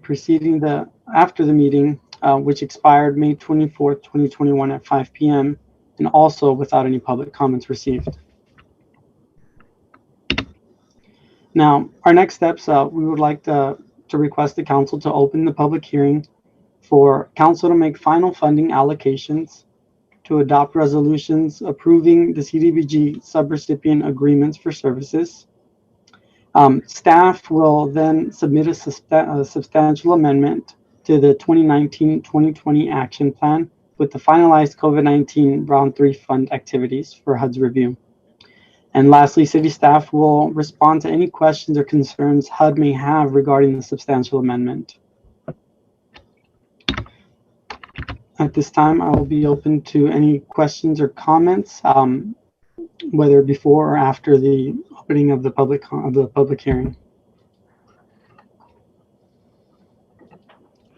after the meeting, which expired May 24th, 2021 at 5 p.m. and also without any public comments received. Now, our next steps, we would like to request the council to open the public hearing for council to make final funding allocations, to adopt resolutions approving the CDBG subrecipient agreements for services. Staff will then submit a substantial amendment to the 2019-2020 action plan with the finalized COVID-19 Round 3 fund activities for HUD's review. And lastly, city staff will respond to any questions or concerns HUD may have regarding the substantial amendment. At this time, I will be open to any questions or comments, whether before or after the opening of the public hearing.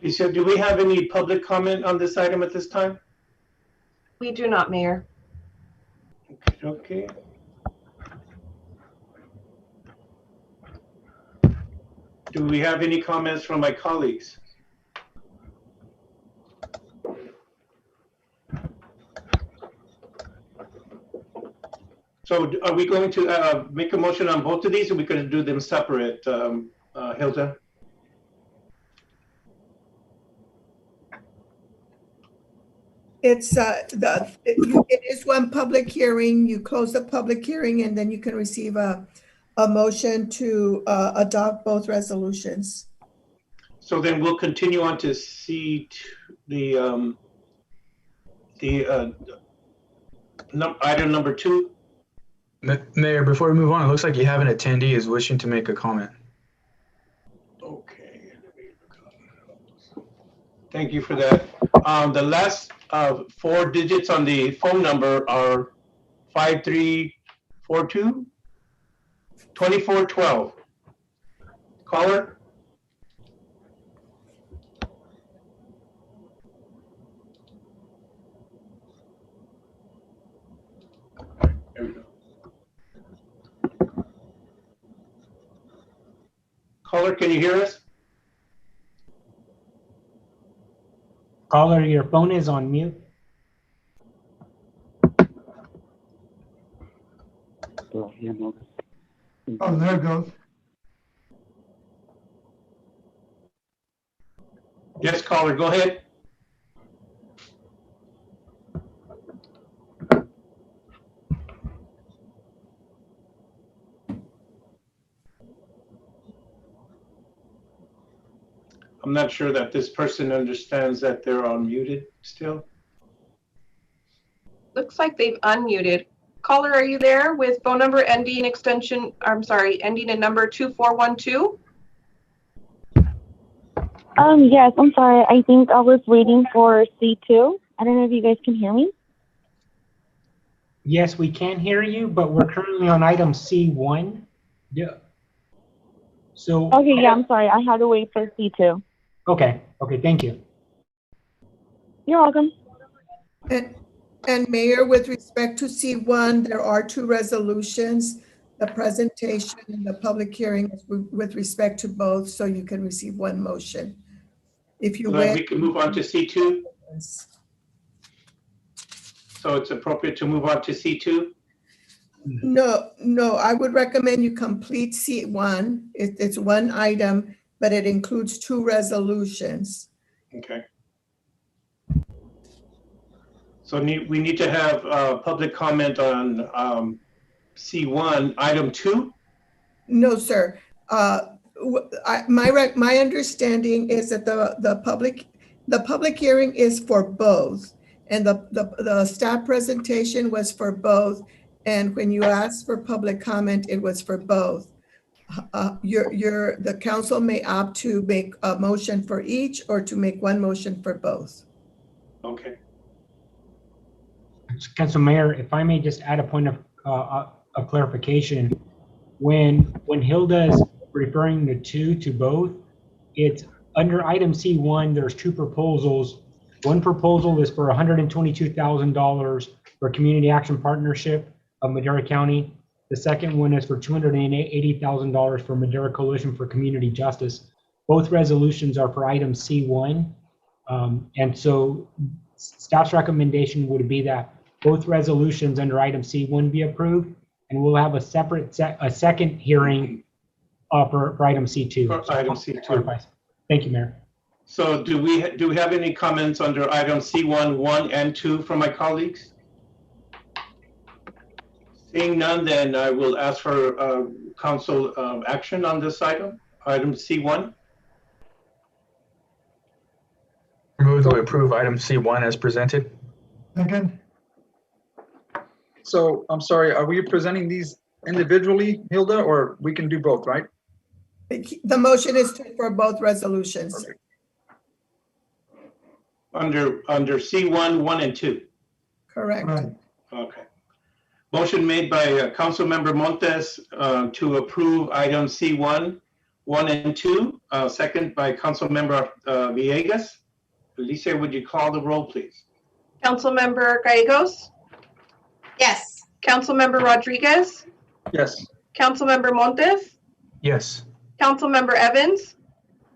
Lisa, do we have any public comment on this item at this time?
We do not, Mayor.
Okay. Do we have any comments from my colleagues? So are we going to make a motion on both of these, or are we going to do them separate, Hilda?
It is one public hearing. You close the public hearing and then you can receive a motion to adopt both resolutions.
So then we'll continue on to see item number 2.
Mayor, before we move on, it looks like you have an attendee is wishing to make a comment.
Okay. Thank you for that. The last 4 digits on the phone number are 5342 2412. Caller? There we go. Caller, can you hear us?
Caller, your phone is on mute.
Oh,
there it goes.
Yes, caller, go ahead. I'm not sure that this person understands that they're unmuted still.
Looks like they've unmuted. Caller, are you there with phone number ending in number 2412?
Yes, I'm sorry. I think I was waiting for C2. I don't know if you guys can hear me.
Yes, we can hear you, but we're currently on item C1. Yeah. So.
Okay, yeah, I'm sorry. I had to wait for C2.
Okay, thank you.
You're welcome.
And Mayor, with respect to C1, there are two resolutions, the presentation and the public hearing with respect to both, so you can receive one motion. If you wish.
We can move on to C2. So it's appropriate to move on to C2?
No, I would recommend you complete C1. It's one item, but it includes two resolutions.
Okay. So we need to have public comment on C1, item 2?
No, sir. My understanding is that the public hearing is for both, and the staff presentation was for both. And when you asked for public comment, it was for both. The council may opt to make a motion for each or to make one motion for both.
Okay.
Council Mayor, if I may just add a point of clarification. When Hilda is referring the two to both, it's under item C1, there's two proposals. One proposal is for $122,000 for Community Action Partnership of Madera County. The second one is for $280,000 for Madeira Coalition for Community Justice. Both resolutions are for item C1. And so staff's recommendation would be that both resolutions under item C1 be approved, and we'll have a separate second hearing for item C2.
For item C2.
Thank you, Mayor.
So do we have any comments under item C1, 1, and 2 from my colleagues? Seeing none, then I will ask for council action on this item C1.
Move to approve item C1 as presented.
Second. So I'm sorry, are we presenting these individually, Hilda, or we can do both, right?
The motion is for both resolutions.
Perfect.
Under C1, 1, and 2.
Correct.
Right.
Okay. Motion made by Councilmember Montes to approve item C1, 1, and 2. Second by Councilmember Villegas. Alicia, would you call the roll, please?
Councilmember Gallegos?
Yes.
Councilmember Rodriguez?
Yes.
Councilmember Montes?
Yes.
Councilmember Evans?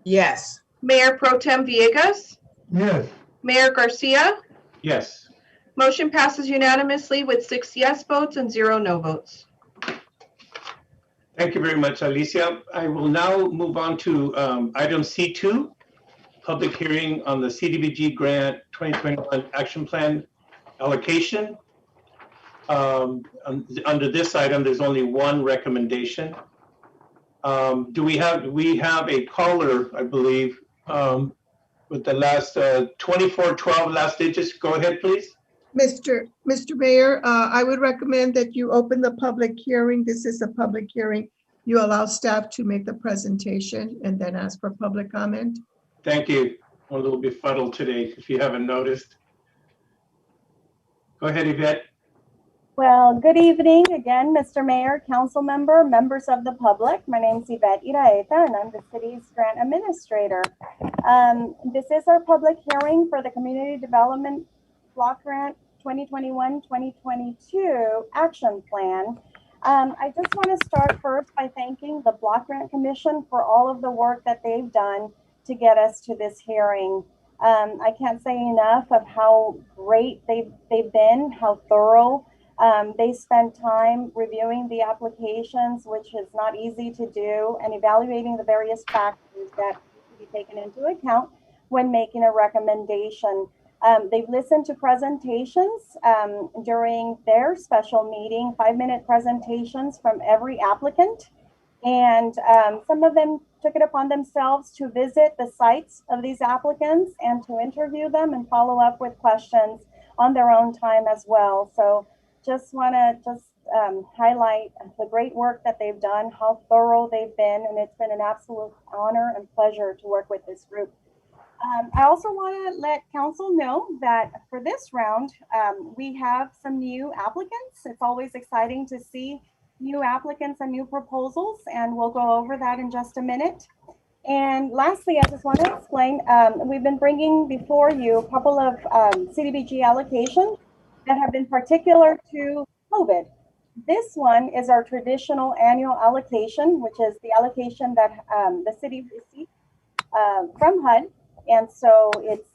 Yes.
Mayor Pro Tem Villegas?
Yes.
Mayor Garcia?
Yes.
Motion passes unanimously with 6 yes votes and 0 no votes.
Thank you very much, Alicia. I will now move on to item C2, public hearing on the Cdbg Grant 2021 Action Plan allocation. Under this item, there's only one recommendation. We have a caller, I believe, with the last 2412 last digits. Go ahead, please.
Mr. Mayor, I would recommend that you open the public hearing. This is a public hearing. You allow staff to make the presentation and then ask for public comment.
Thank you. I'm a little befuddled today, if you haven't noticed. Go ahead, Yvette.
Well, good evening again, Mr. Mayor, council member, members of the public. My name is Yvette Iraeta, and I'm the city's grant administrator. This is our public hearing for the Community Development Block Grant 2021-2022 Action Plan. I just want to start first by thanking the Block Grant Commission for all of the work that they've done to get us to this hearing. I can't say enough of how great they've been, how thorough. They spent time reviewing the applications, which is not easy to do, and evaluating the various factors that need to be taken into account when making a recommendation. They've listened to presentations during their special meeting, 5-minute presentations from every applicant. And some of them took it upon themselves to visit the sites of these applicants and to interview them and follow up with questions on their own time as well. So just want to highlight the great work that they've done, how thorough they've been, and it's been an absolute honor and pleasure to work with this group I also want to let council know that for this round, we have some new applicants. It's always exciting to see new applicants and new proposals, and we'll go over that in just a minute. And lastly, I just want to explain, we've been bringing before you a couple of Cdbg allocations that have been particular to COVID. This one is our traditional annual allocation, which is the allocation that the city received from HUD. And so it's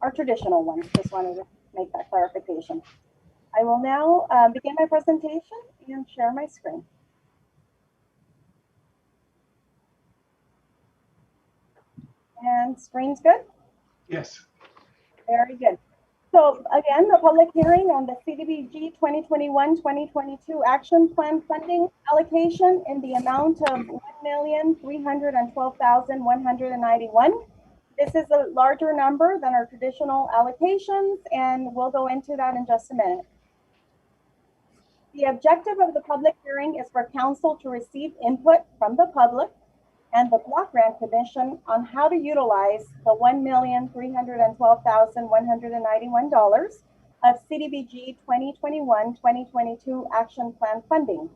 our traditional one. Just wanted to make that clarification. I will now begin my presentation and share my screen. And screen's good?
Yes.
Very good. So again, the public hearing on the Cdbg 2021-2022 action plan funding allocation in the amount of $1,312,191. This is a larger number than our traditional allocations, and we'll go into that in just a minute. The objective of the public hearing is for council to receive input from the public and the Block Grant Commission on how to utilize the $1,312,191 of Cdbg 2021-2022 action plan funding,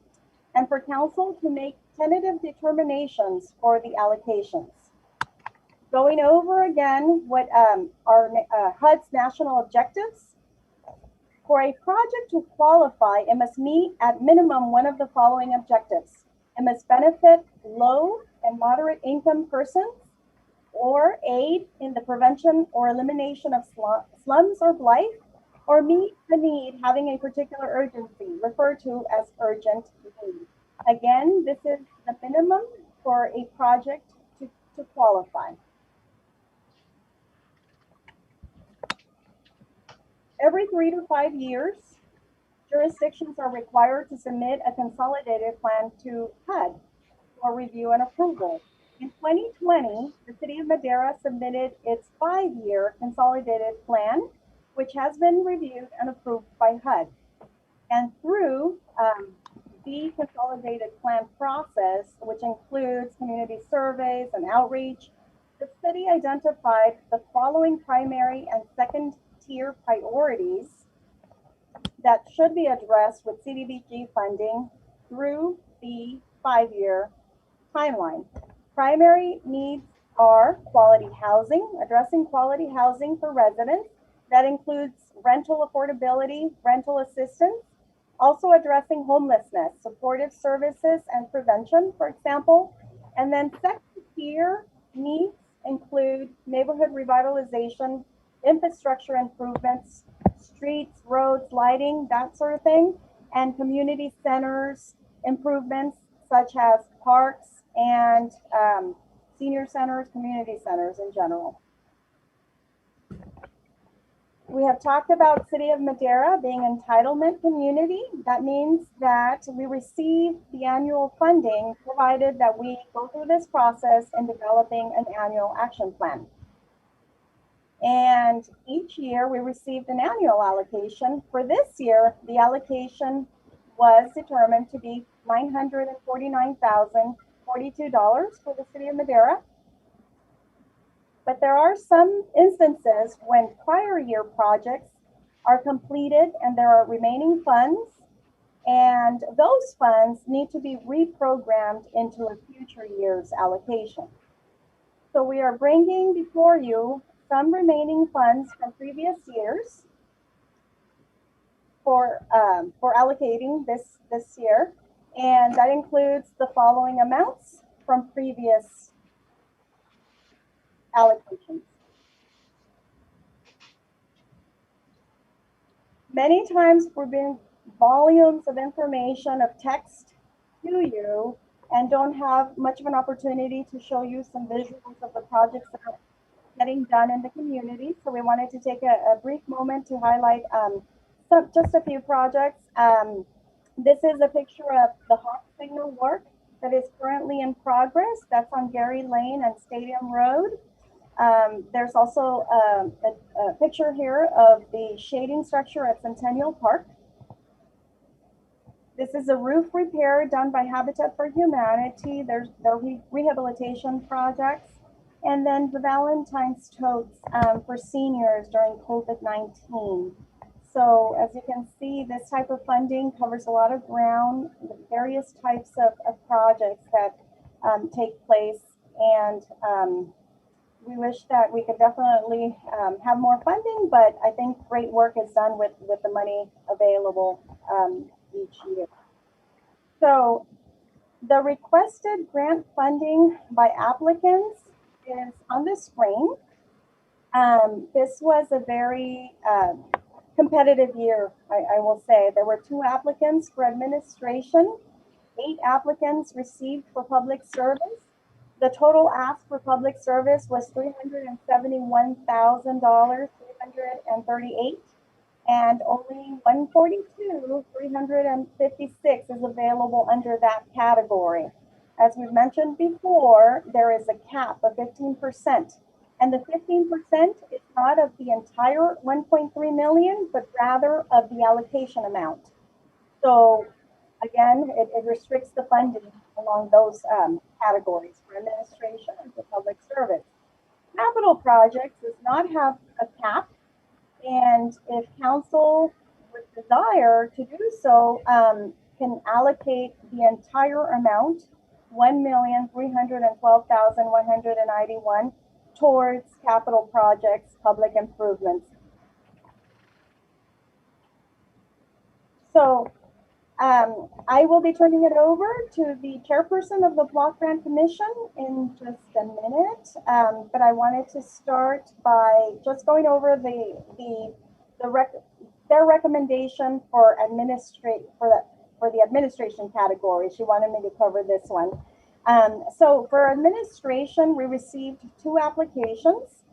and for council to make tentative determinations for the allocations. Going over again what our HUD's national objectives. For a project to qualify, it must meet at minimum one of the following objectives. It must benefit low and moderate income persons, or aid in the prevention or elimination of slums or blight, or meet the need having a particular urgency, referred to as urgent need. Again, this is the minimum for a project to qualify. Every 3 to 5 years, jurisdictions are required to submit a consolidated plan to HUD for review and approval. In 2020, the City of Madeira submitted its 5-year consolidated plan, which has been reviewed and approved by HUD. And through the consolidated plan process, which includes community surveys and outreach, the city identified the following primary and second-tier priorities that should be addressed with Cdbg funding through the 5-year timeline. Primary needs are quality housing, addressing quality housing for residents. That includes rental affordability, rental assistance, also addressing homelessness, supportive services and prevention, for example. And then second tier needs include neighborhood revitalization, infrastructure improvements, streets, roads, lighting, that sort of thing, and community centers improvements such as parks and senior centers, community centers in general. We have talked about City of Madeira being entitlement community. That means that we receive the annual funding provided that we go through this process in developing an annual action plan. And each year we received an annual allocation. For this year, the allocation was determined to be $949,042 for the City of Madeira. But there are some instances when prior year projects are completed and there are remaining funds, and those funds need to be reprogrammed into a future year's allocation. So we are bringing before you some remaining funds from previous years for allocating this year, and that includes the following amounts from previous allocations. Many times we're being volumes of information of text to you and don't have much of an opportunity to show you some visuals of the projects that are getting done in the community. So we wanted to take a brief moment to highlight just a few projects. This is a picture of the hawk signal work that is currently in progress. That's on Gary Lane and Stadium Road. There's also a picture here of the shading structure at Centennial Park. This is a roof repair done by Habitat for Humanity. There's rehabilitation projects. And then the Valentine's totes for seniors during COVID-19. So as you can see, this type of funding covers a lot of ground, various types of projects that take place. And we wish that we could definitely have more funding, but I think great work is done with the money available each year. So the requested grant funding by applicants is on the screen. This was a very competitive year, I will say. There were 2 applicants for administration, 8 applicants received for public service. The total ask for public service was $371,338, and only 142,356 is available under that category. As we've mentioned before, there is a cap of 15%, and the 15% is not of the entire 1.3 million, but rather of the allocation amount. So again, it restricts the funding along those categories for administration and for public service. Capital projects does not have a cap, and if council would desire to do so, can allocate the entire amount, 1,312,191, towards capital projects, public improvements. So I will be turning it over to the chairperson of the Block Grant Commission in just a minute, but I wanted to start by just going over their recommendation for the administration category. She wanted me to cover this one. So for administration, we received 2 applications.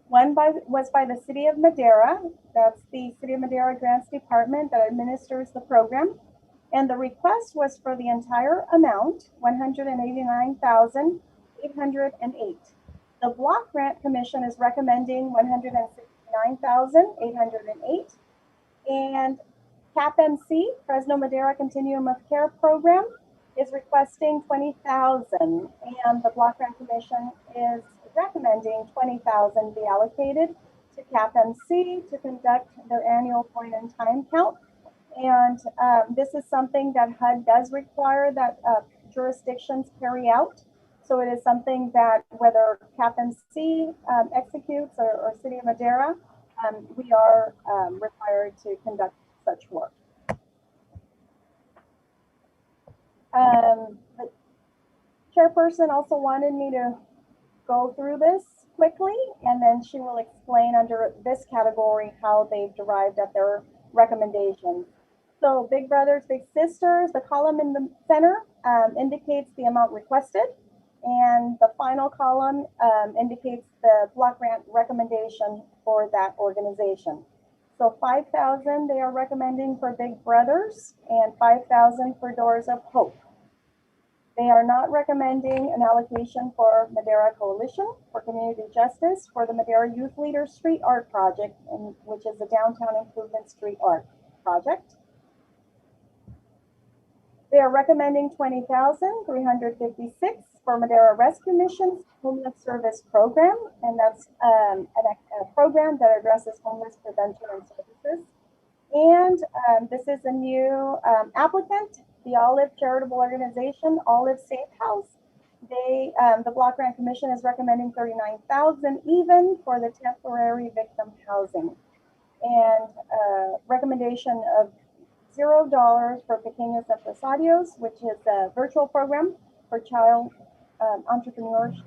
One was by the City of Madeira. That's the City of Madeira Grants Department that administers the program. And the request was for the entire amount, $189,808. The Block Grant Commission is recommending $169,808. And CAPMC, Fresno Madeira Continuum of Care Program, is requesting $20,000. And the Block Grant Commission is recommending $20,000 be allocated to CAPMC to conduct their annual point in time count. And this is something that HUD does require that jurisdictions carry out. So it is something that whether CAPMC executes or City of Madeira, we are required to conduct such work. The chairperson also wanted me to go through this quickly, and then she will explain under this category how they've derived at their recommendations. So Big Brothers, Big Sisters, the column in the center indicates the amount requested, and the final column indicates the block grant recommendation for that organization. So $5,000 they are recommending for Big Brothers and $5,000 for Doors of Hope. They are not recommending an allocation for Madeira Coalition for Community Justice for the Madeira Youth Leaders Street Art Project, which is a downtown improvement street art project. They are recommending $20,356 for Madeira Rescue Mission's Homeless Service Program, and that's a program that addresses homeless prevention and services. And this is a new applicant, the Olive Charitable Organization, Olive Safe House. They, the Block Grant Commission is recommending $39,000 even for the temporary victim housing, and recommendation of $0 for Pequeños Empresarios, which is a virtual program for child entrepreneurship.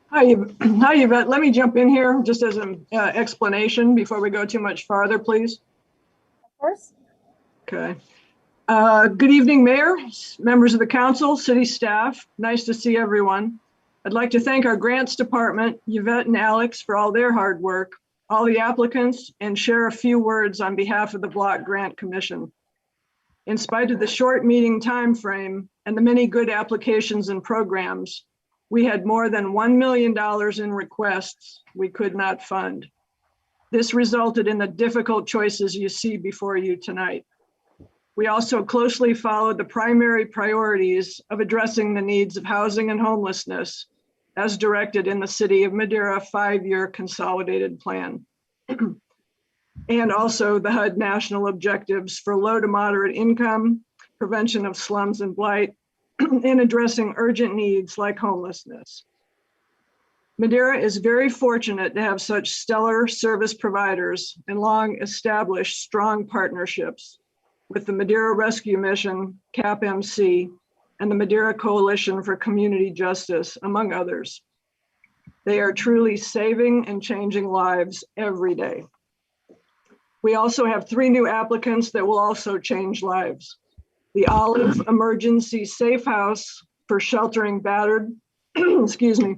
Hi, Yvette. Let me jump in here just as an explanation before we go too much farther, please.
Of course.
Okay. Good evening, Mayor, members of the council, city staff. Nice to see everyone. I'd like to thank our grants department, Yvette and Alex, for all their hard work, all the applicants, and share a few words on behalf of the Block Grant Commission. In spite of the short meeting time frame and the many good applications and programs, we had more than $1 million in requests we could not fund. This resulted in the difficult choices you see before you tonight. We also closely followed the primary priorities of addressing the needs of housing and homelessness as directed in the City of Madeira 5-year consolidated plan. And also the HUD national objectives for low to moderate income, prevention of slums and blight, and addressing urgent needs like homelessness. Madeira is very fortunate to have such stellar service providers and long established strong partnerships with the Madeira Rescue Mission, CAPMC, and the Madeira Coalition for Community Justice, among others. They are truly saving and changing lives every day. We also have 3 new applicants that will also change lives. The Olive Emergency Safe House for sheltering battered, excuse me,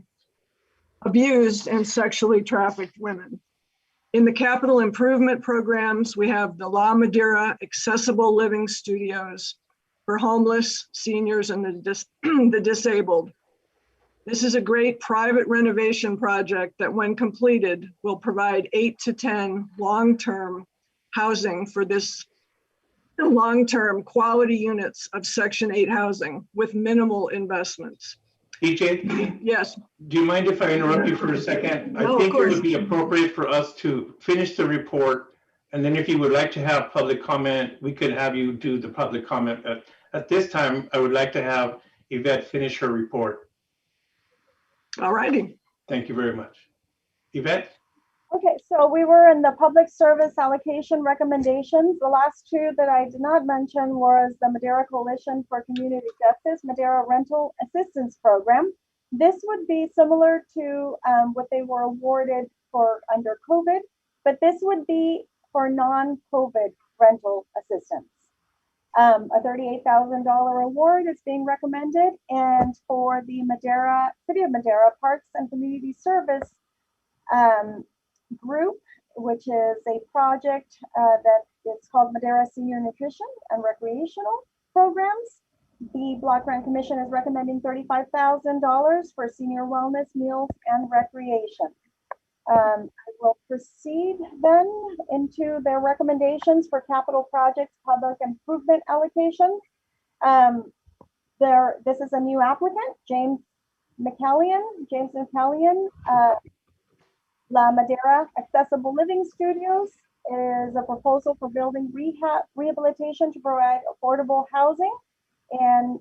abused and sexually trafficked women. In the capital improvement programs, we have the La Madeira Accessible Living Studios for homeless, seniors, and the disabled. This is a great private renovation project that when completed will provide 8 to 10 long-term housing for this long-term quality units of Section 8 housing with minimal investments.
DJ?
Yes.
Do you mind if I interrupt you for a second?
No,
I think
of course.
it would be appropriate for us to finish the report, and then if you would like to have public comment, we could have you do the public comment. At this time, I would like to have Yvette finish her report.
All righty.
Thank you very much. Yvette?
Okay, so we were in the public service allocation recommendations. The last 2 that I did not mention was the Madeira Coalition for Community Justice, Madeira Rental Assistance Program. This would be similar to what they were awarded for under COVID, but this would be for non-COVID rental assistance. A $38,000 award is being recommended, and for the City of Madeira Parks and Community Service group, which is a project that is called Madeira Senior Nutrition and Recreational Programs. The Block Grant Commission is recommending $35,000 for senior wellness, meals, and recreation. I will proceed then into their recommendations for capital projects, public improvement allocation. This is a new applicant, James McCallion. La Madeira Accessible Living Studios is a proposal for building rehabilitation to provide affordable housing. And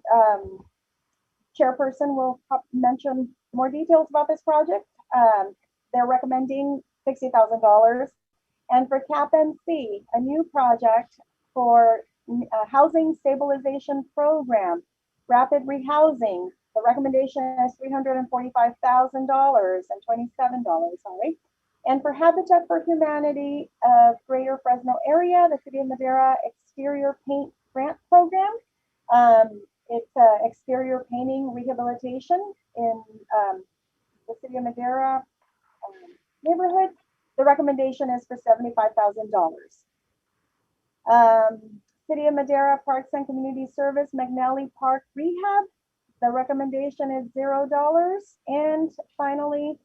chairperson will mention more details about this project. They're recommending $60,000. And for CAPMC, a new project for a housing stabilization program, rapid rehousing. The recommendation is $345,000 and $27, sorry. And for Habitat for Humanity of Greater Fresno Area, the City of Madeira Exterior Paint Grant Program. It's exterior painting rehabilitation in the City of Madeira neighborhood. The recommendation is for $75,000. City of Madeira Parks and Community Service, McNally Park Rehab. The recommendation is $0. And finally,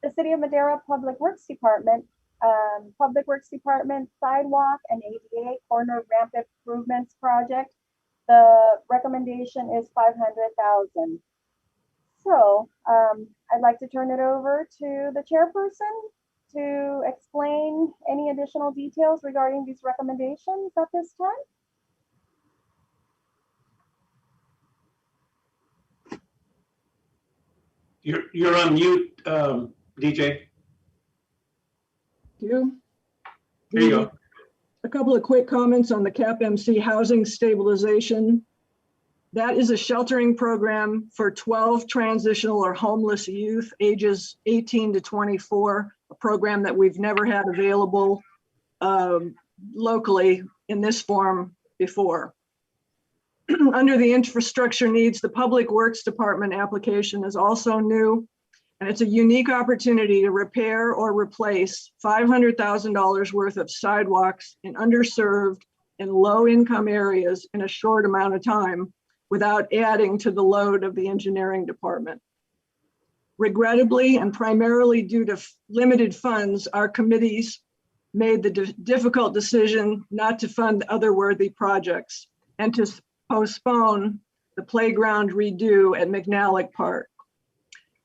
the City of Madeira Public Works Department, Sidewalk and ADA Corner Ramp Improvements Project. The recommendation is $500,000. So I'd like to turn it over to the chairperson to explain any additional details regarding these recommendations at this time.
You're on mute, DJ.
Thank you.
There you go.
A couple of quick comments on the CAPMC housing stabilization. That is a sheltering program for 12 transitional or homeless youth ages 18 to 24, a program that we've never had available locally in this form before. Under the infrastructure needs, the Public Works Department application is also new, and it's a unique opportunity to repair or replace $500,000 worth of sidewalks in underserved and low-income areas in a short amount of time without adding to the load of the engineering department. Regrettably, and primarily due to limited funds, our committees made the difficult decision not to fund other worthy projects. and to postpone the playground redo at McNallick Park,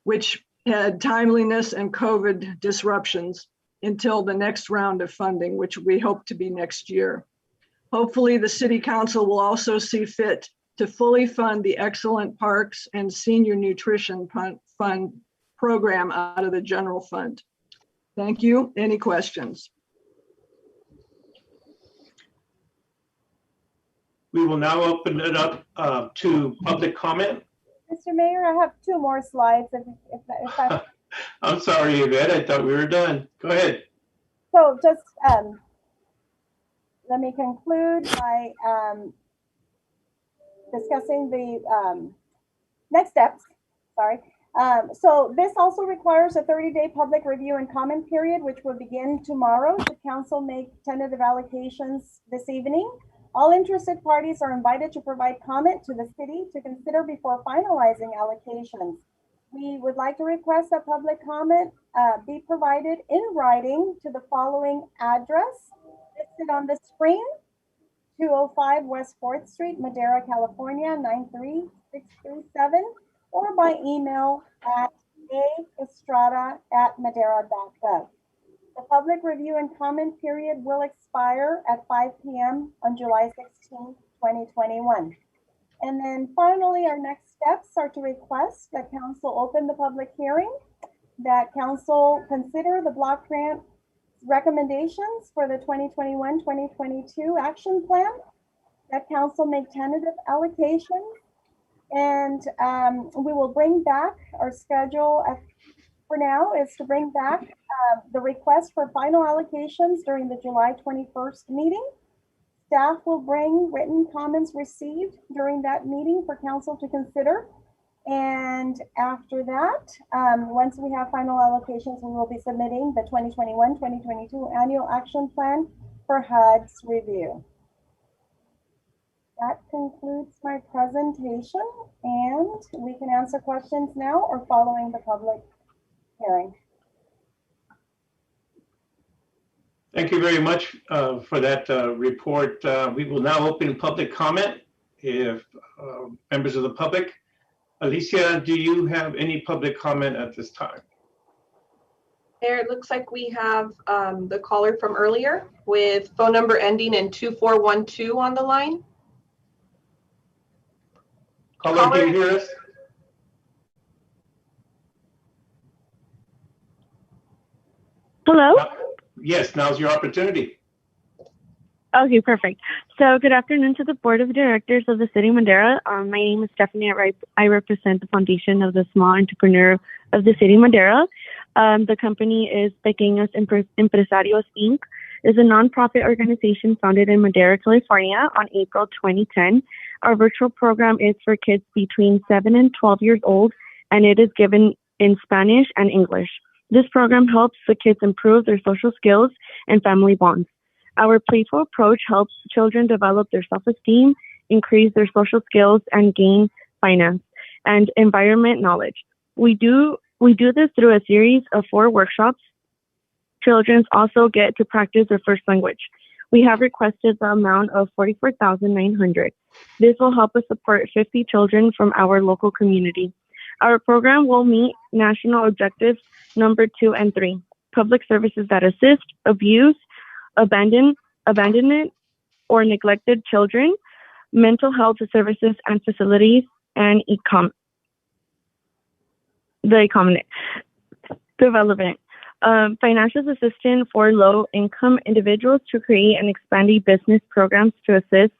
which had timeliness and COVID disruptions until the next round of funding, which we hope to be next year. Hopefully, the City Council will also see fit to fully fund the excellent parks and senior nutrition fund program out of the general fund. Thank you. Any questions?
We will now open it up to public comment.
Mr. Mayor, I have 2 more slides. If I...
I'm sorry, Yvette. I thought we were done. Go ahead.
So just let me conclude by discussing the next steps. Sorry. So this also requires a 30-day public review and comment period, which will begin tomorrow. The council make tentative allocations this evening. All interested parties are invited to provide comment to the city to consider before finalizing allocations. We would like to request that public comment be provided in writing to the following address listed on the screen: 205 West 4th Street, Madera, California, 93637, or by email at estrada@madera.gov. The public review and comment period will expire at 5 p.m. on July 16, 2021. And then finally, our next steps are to request that council open the public hearing, that council consider the block grant recommendations for the 2021-2022 action plan, that council make tentative allocations, and we will bring back our schedule for now is to bring back the request for final allocations during the July 21st meeting. Staff will bring written comments received during that meeting for council to consider. And after that, once we have final allocations, we will be submitting the 2021-2022 annual action plan for HUD's review. That concludes my presentation, and we can answer questions now or following the public hearing.
Thank you very much for that report. We will now open public comment. If members of the public, Alicia, do you have any public comment at this time?
There, it looks like we have the caller from earlier with phone number ending in 2412 on the line.
Caller, can you hear us?
Hello?
Yes, now's your opportunity.
Okay, perfect. So good afternoon to the Board of Directors of the City of Madeira. My name is Stephanie. I represent the Foundation of the Small Entrepreneur of the City of Madeira. The company is Pequeños Empresarios, Inc. It's a nonprofit organization founded in Madeira, California on April 2010. Our virtual program is for kids between 7 and 12 years old, and it is given in Spanish and English. This program helps the kids improve their social skills and family bonds. Our playful approach helps children develop their self-esteem, increase their social skills, and gain finance and environment knowledge. We do this through a series of 4 workshops. Children also get to practice their first language. We have requested the amount of $44,900. This will help us support 50 children from our local community. Our program will meet national objectives number 2 and 3, public services that assist, abuse, abandonment, or neglected children, mental health services and facilities, and the economic development. Financial assistance for low-income individuals to create and expand business programs to assist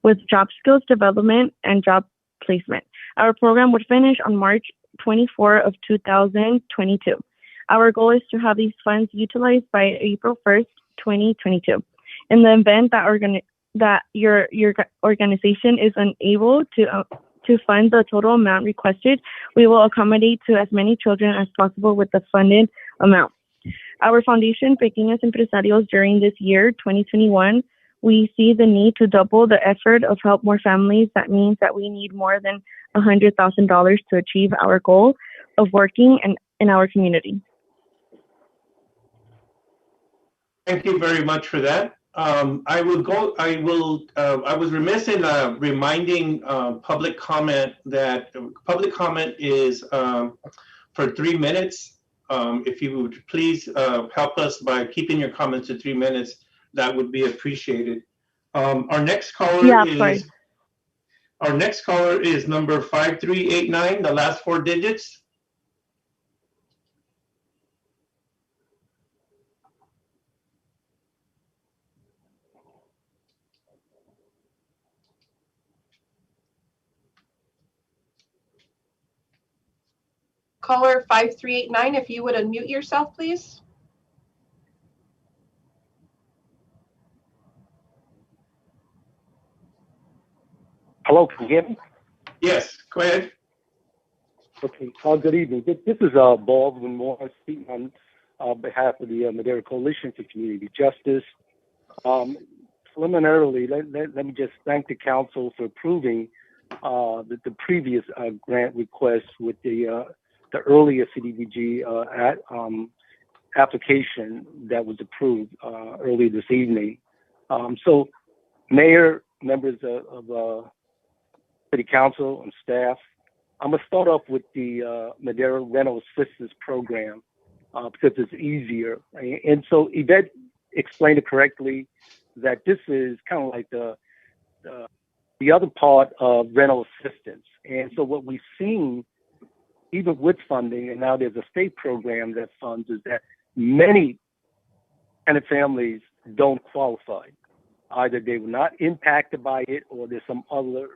with job skills development and job placement. Our program would finish on March 24 of 2022. Our goal is to have these funds utilized by April 1st, 2022. In the event that your organization is unable to fund the total amount requested, we will accommodate to as many children as possible with the funded amount. Our foundation, Pequeños Empresarios, during this year, 2021, we see the need to double the effort of help more families. That means that we need more than $100,000 to achieve our goal of working in our community.
Thank you very much for that. I was remiss in reminding public comment that public comment is for 3 minutes. If you would please help us by keeping your comments to 3 minutes, that would be appreciated. Our next caller is number 5389, the last 4 digits.
Caller 5389, if you would unmute yourself, please.
Hello, can you hear me?
Yes, go ahead.
Okay, good evening. This is Baldwin Moore speaking on behalf of the Madeira Coalition for Community Justice. Preliminarily, let me just thank the council for approving the previous grant request with the earlier Cdbg application that was approved earlier this evening. So, Mayor, members of City Council and staff, I'm gonna start off with the Madeira Rental Assistance Program because it's easier. And so Yvette explained it correctly that this is kind of like the other part of rental assistance. And so what we've seen, even with funding, and now there's a state program that funds, is that many tenant families don't qualify. Either they were not impacted by it or there's some other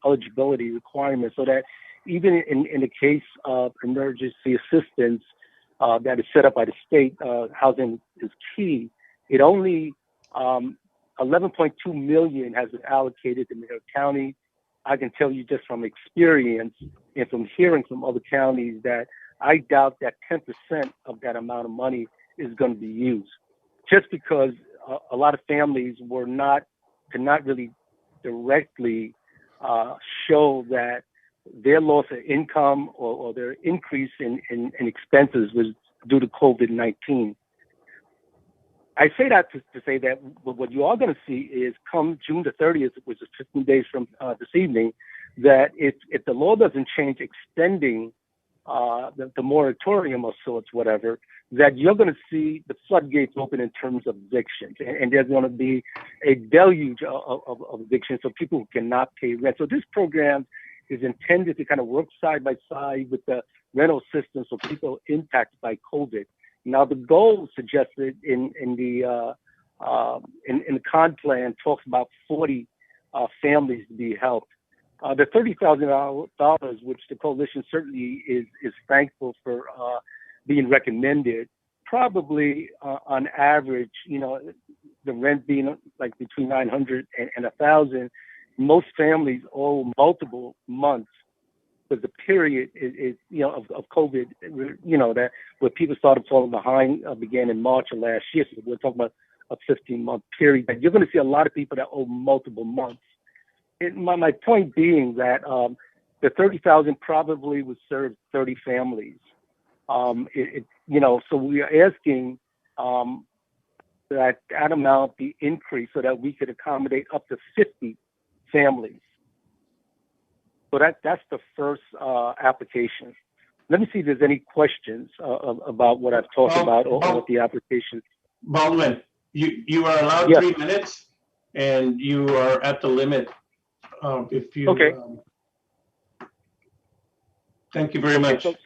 eligibility requirements, so that even in the case of emergency assistance that is set up by the state, housing is key. It only 11.2 million has been allocated to Madeira County. I can tell you just from experience and from hearing from other counties that I doubt that 10% of that amount of money is going to be used, just because a lot of families could not really directly show that their loss of income or their increase in expenses was due to COVID-19. I say that to say that what you are going to see is come June the 30th, which is 15 days from this evening, that if the law doesn't change extending the moratorium of sorts, whatever, that you're going to see the floodgates open in terms of evictions. And there's going to be a deluge of evictions, so people who cannot pay rent. So this program is intended to kind of work side by side with the rental assistance of people impacted by COVID. Now, the goal suggested in the con plan talks about 40 families to be helped. The $30,000, which the coalition certainly is thankful for being recommended, probably on average, the rent being like between $900 and $1,000, most families owe multiple months. But the period is of COVID, that where people started falling behind began in March of last year. So we're talking about a 15-month period. But you're going to see a lot of people that owe multiple months. My point being that the 30,000 probably would serve 30 families. So we are asking that amount be increased so that we could accommodate up to 50 families. So that's the first application. Let me see if there's any questions about what I've talked about or what the application.
Baldwin, you are allowed 3 minutes, and you are at the limit. If you
okay.
Thank you very much.
So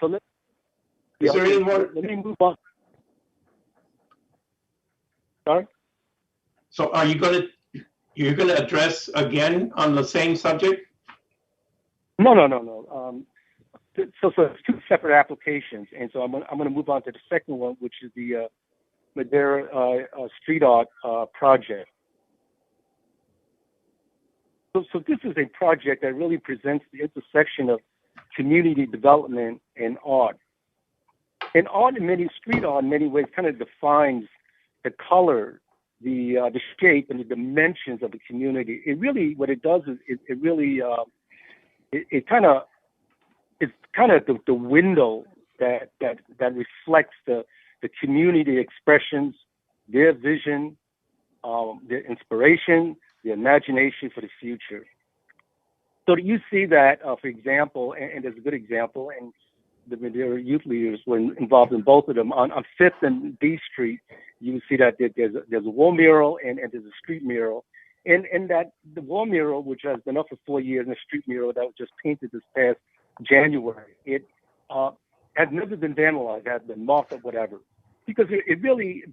is there any more?
Let me move on. Sorry.
So are you going to address again on the same subject?
No. So it's two separate applications, and so I'm going to move on to the second one, which is the Madeira Street Art project. So this is a project that really presents the intersection of community development and art. And art, street art in many ways kind of defines the color, the shape, and the dimensions of the community. It really, what it does is it really it's kind of the window that reflects the community expressions, their vision, their inspiration, their imagination for the future. So you see that, for example, and there's a good example, and the Madeira youth leaders were involved in both of them. On 5th and B Street, you see that there's a wall mural and there's a street mural. And that the wall mural, which has been up for 4 years, and the street mural that was just painted this past January, it has never been vandalized, has been marked or whatever. Because it really,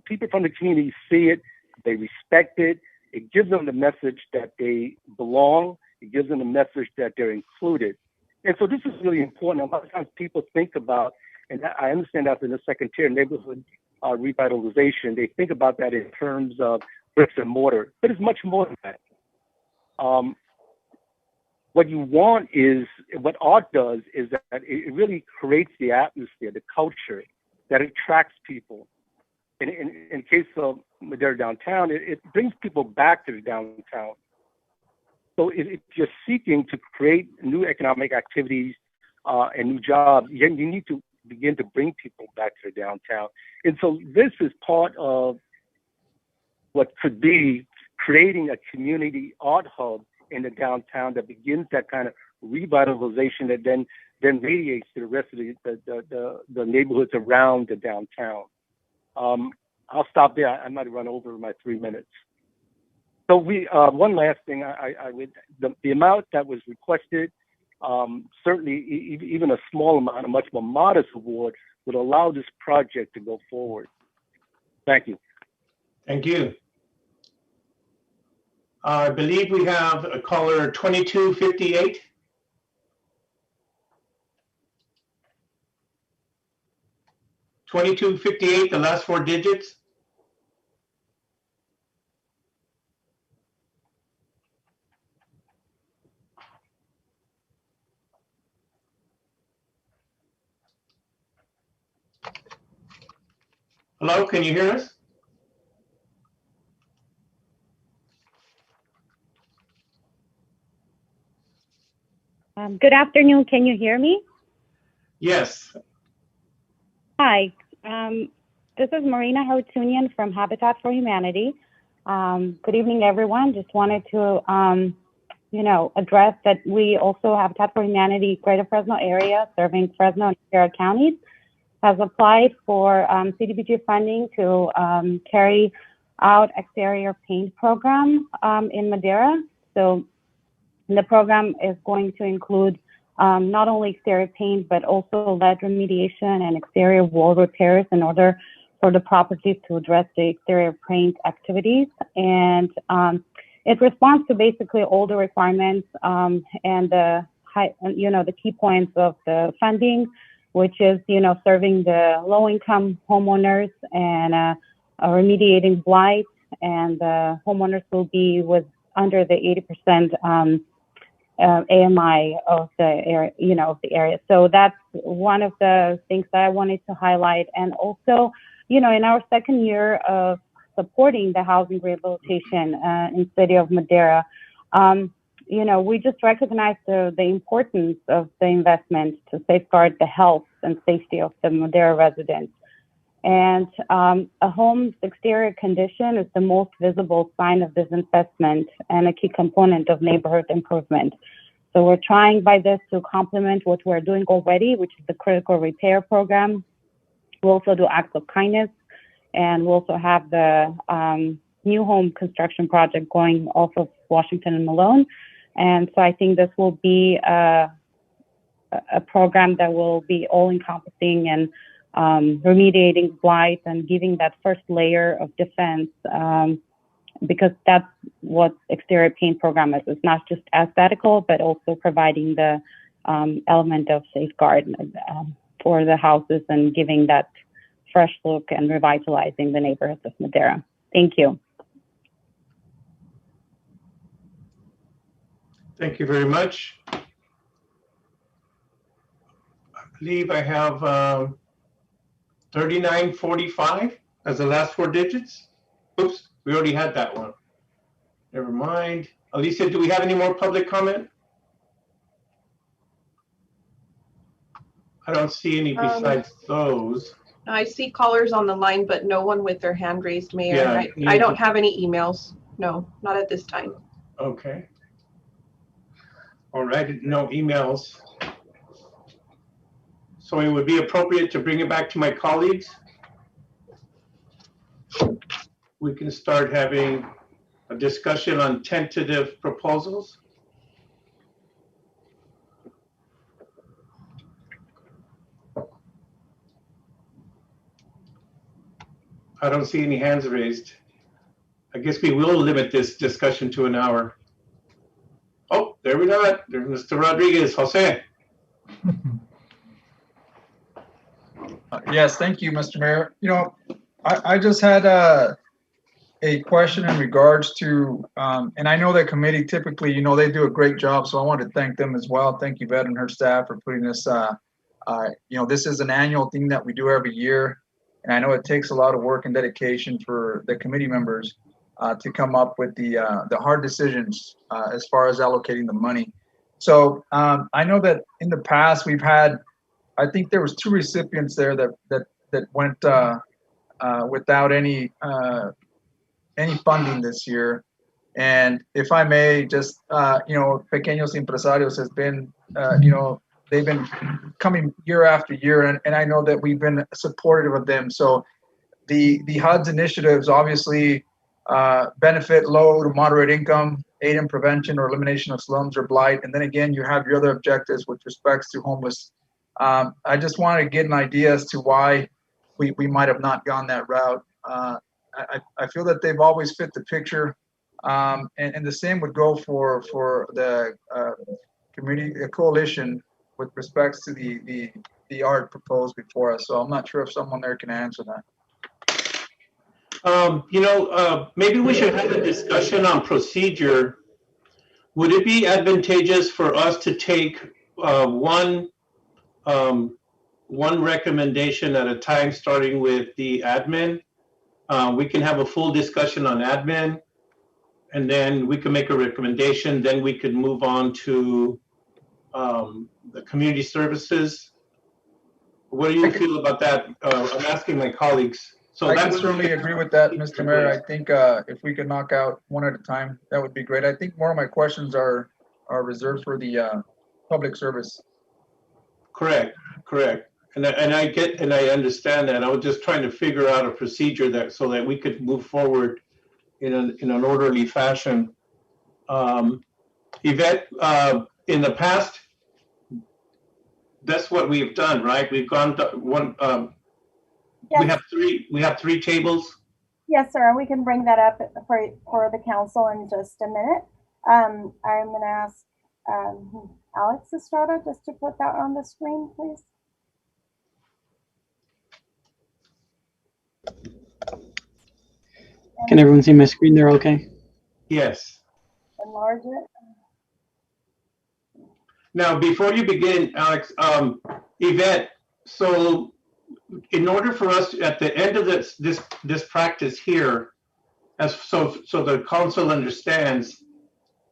people from the community see it, they respect it, it gives them the message that they belong, it gives them the message that they're included. And so this is really important. A lot of times people think about, and I understand that in the second tier neighborhood revitalization, they think about that in terms of bricks and mortar, but it's much more than that. What you want is, what art does is that it really creates the atmosphere, the culture that attracts people. In case of Madeira downtown, it brings people back to the downtown. So if you're seeking to create new economic activities and new jobs, you need to begin to bring people back to the downtown. And so this is part of what could be creating a community art hub in the downtown that begins that kind of revitalization that then radiates to the rest of the neighborhoods around the downtown. I'll stop there. I might run over my 3 minutes. So one last thing, I would, the amount that was requested, certainly even a small amount, a much more modest award, would allow this project to go forward. Thank you.
Thank you. I believe we have a caller 2258. The last 4 digits. Hello, can you hear us?
Good afternoon. Can you hear me?
Yes.
Hi. This is Marina Hartunian from Habitat for Humanity. Good evening, everyone. Just wanted to, address that we also, Habitat for Humanity, Greater Fresno area, serving Fresno and Sierra counties, has applied for Cdbg funding to carry out exterior paint program in Madeira. So the program is going to include not only exterior paint, but also lead remediation and exterior wall repairs in order for the properties to address the exterior paint activities. And it responds to basically all the requirements and the key points of the funding, which is, serving the low-income homeowners and remediating blight, and the homeowners will be under the 80% AMI of the area, of the area. So that's one of the things that I wanted to highlight. And also, in our second year of supporting the housing rehabilitation in the city of Madeira, we just recognize the importance of the investment to safeguard the health and safety of the Madeira residents. And a home's exterior condition is the most visible sign of this investment and a key component of neighborhood improvement. So we're trying by this to complement what we're doing already, which is the critical repair program. We also do acts of kindness, and we also have the new home construction project going off of Washington and Malone. And so I think this will be a program that will be all-encompassing and remediating blight and giving that first layer of defense, because that's what exterior paint program is. It's not just aesthetical, but also providing the element of safeguard for the houses and giving that fresh look and revitalizing the neighborhoods of Madeira. Thank you.
Thank you very much. I believe I have 3945 as the last 4 digits. Oops, we already had that one. Never mind. Alicia, do we have any more public comment? I don't see any besides those.
I see callers on the line, but no one with their hand raised, Mayor.
Yeah,
I don't have any emails. No, not at this time.
Okay. All right, no emails. So it would be appropriate to bring it back to my colleagues. We can start having a discussion on tentative proposals. I don't see any hands raised. I guess we will limit this discussion to an hour. Oh, there we go. There's Mr. Rodriguez. Jose.
Yes, thank you, Mr. Mayor. You know, I just had a question in regards to, and I know that committee typically, you know, they do a great job, so I want to thank them as well. Thank you, Yvette and her staff, for putting this, you know, this is an annual thing that we do every year. And I know it takes a lot of work and dedication for the committee members to come up with the hard decisions as far as allocating the money. So I know that in the past we've had, I think there was 2 recipients there that went without any funding this year. And if I may, just you know, Pequeños Empresarios has been, you know, they've been coming year after year, and I know that we've been supportive of them. So the HUD's initiatives obviously benefit low to moderate income, aid in prevention or elimination of slums or blight. And then again, you have your other objectives with respects to homeless. I just want to get an idea as to why we might have not gone that route. I feel that they've always fit the picture. And the same would go for the community coalition with respects to the art proposed before us. So I'm not sure if someone there can answer that.
You know, maybe we should have a discussion on procedure. Would it be advantageous for us to take one recommendation at a time, starting with the admin? We can have a full discussion on admin, and then we can make a recommendation. Then we could move on to the community services. What do you feel about that? I'm asking my colleagues. So
I can certainly agree with that, Mr. Mayor. I think if we could knock out one at a time, that would be great. I think more of my questions are reserved for the public service.
Correct. And I understand that. I was just trying to figure out a procedure that so that we could move forward in an orderly fashion. Yvette, in the past, that's what we've done, right? We've gone to one.
Yes.
We have 3 tables.
Yes, sir. We can bring that up for the council in just a minute. I'm going to ask Alex Estrada just to put that on the screen, please.
Can everyone see my screen there okay?
Yes.
Enlarge it.
Now, before you begin, Alex, Yvette, so in order for us at the end of this practice here, so the council understands,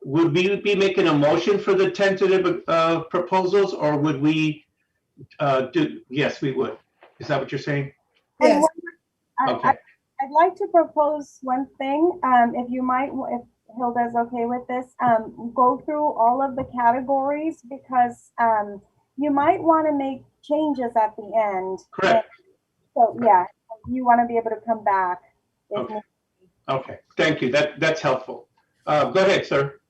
would we be making a motion for the tentative proposals, or would we do? Yes, we would. Is that what you're saying?
Yes.
Okay.
I'd like to propose one thing. If Hilda's okay with this, go through all of the categories, because you might want to make changes at the end.
Correct.
So yeah, you want to be able to come back.
Okay. Thank you. That's helpful. Go ahead, sir.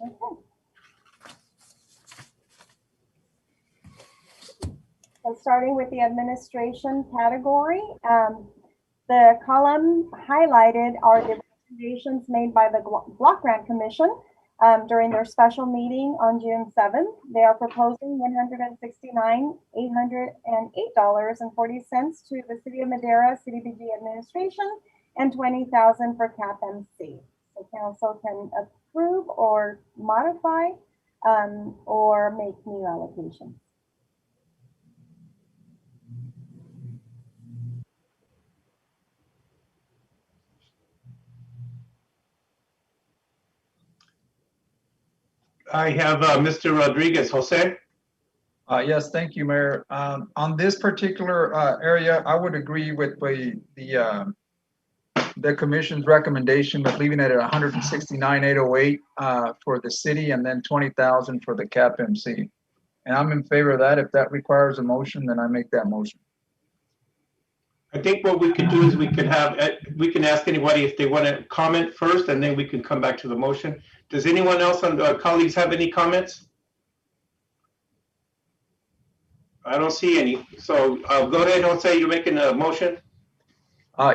Okay. So starting with the administration category, the column highlighted are the recommendations made by the Block Grant Commission during their special meeting on June 7th. They are proposing $169,808.40 to the City of Madeira Cdbg administration and $20,000 for CAPMC. So council can approve or modify or make new allocations.
I have Mr. Rodriguez. Jose?
Yes, thank you, Mayor. On this particular area, I would agree with the commission's recommendation of leaving it at 169,808 for the city and then 20,000 for the CAP-MC. And I'm in favor of that. If that requires a motion, then I make that motion.
I think what we could do is we can ask anybody if they want to comment first, and then we can come back to the motion. Does anyone else on the colleagues have any comments? I don't see any. So go ahead, Jose, you're making a motion?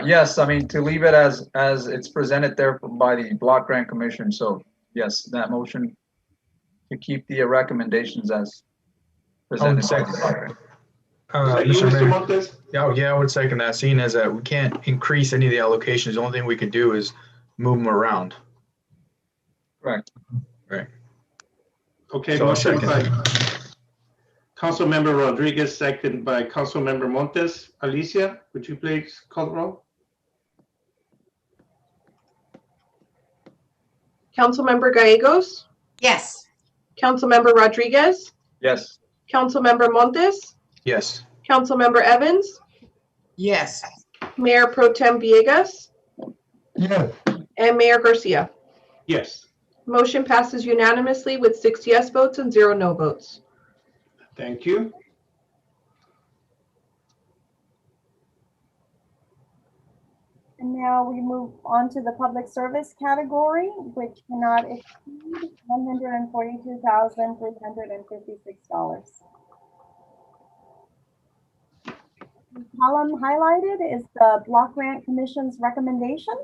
Yes, I mean, to leave it as it's presented there by the Block Grant Commission. So yes, that motion to keep the recommendations as presented.
Mr. Mayor. Yeah, I would second that. Seeing as that we can't increase any of the allocations, the only thing we could do is move them around.
Correct.
Right.
Okay,
So
motion by Councilmember Rodriguez, second by Councilmember Montes. Alicia, would you please call the roll?
Councilmember Gallegos?
Yes.
Councilmember Rodriguez?
Yes.
Councilmember Montes?
Yes.
Councilmember Evans?
Yes.
Mayor Pro Tem Villegas?
Yes.
And Mayor Garcia.
Yes.
Motion passes unanimously with 6 yes votes and 0 no votes.
Thank you.
And now we move on to the public service category, which cannot exceed $142,356. The column highlighted is the Block Grant Commission's recommendation,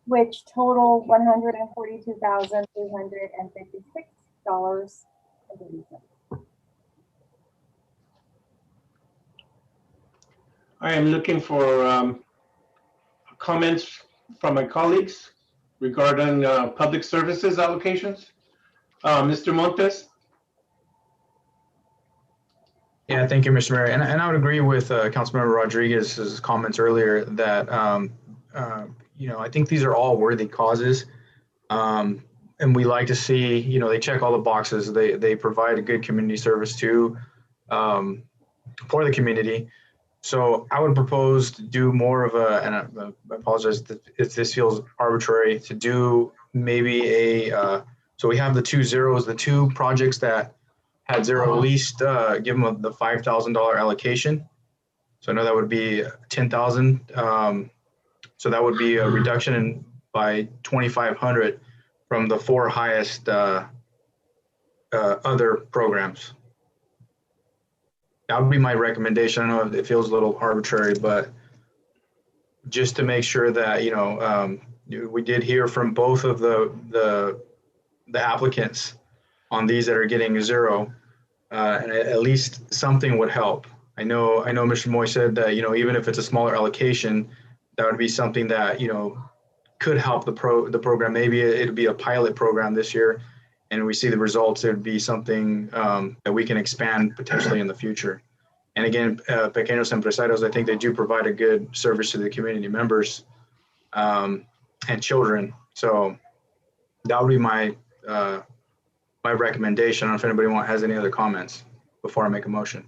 which total $142,356.
I am looking for comments from my colleagues regarding public services allocations. Mr. Montes?
Yeah, thank you, Mr. Mayor. And I would agree with Councilmember Rodriguez's comments earlier that, I think these are all worthy causes. And we like to see, they check all the boxes. They provide a good community service too for the community. So I would propose to do more of and I apologize if this feels arbitrary, to do maybe so we have the 2 zeros, the 2 projects that had 0 at least, give them the $5,000 allocation. So I know that would be 10,000. So that would be a reduction by 2,500 from the 4 highest other programs. That would be my recommendation. I know it feels a little arbitrary, but just to make sure that, we did hear from both of the applicants on these that are getting 0, and at least something would help. I know Mr. Moy said that, even if it's a smaller allocation, that would be something that, could help the program. Maybe it'd be a pilot program this year, and we see the results, it would be something that we can expand potentially in the future. And again, Pequeños Empresarios, I think they do provide a good service to the community members and children. So that would be my recommendation. I don't know if anybody has any other comments before I make a motion.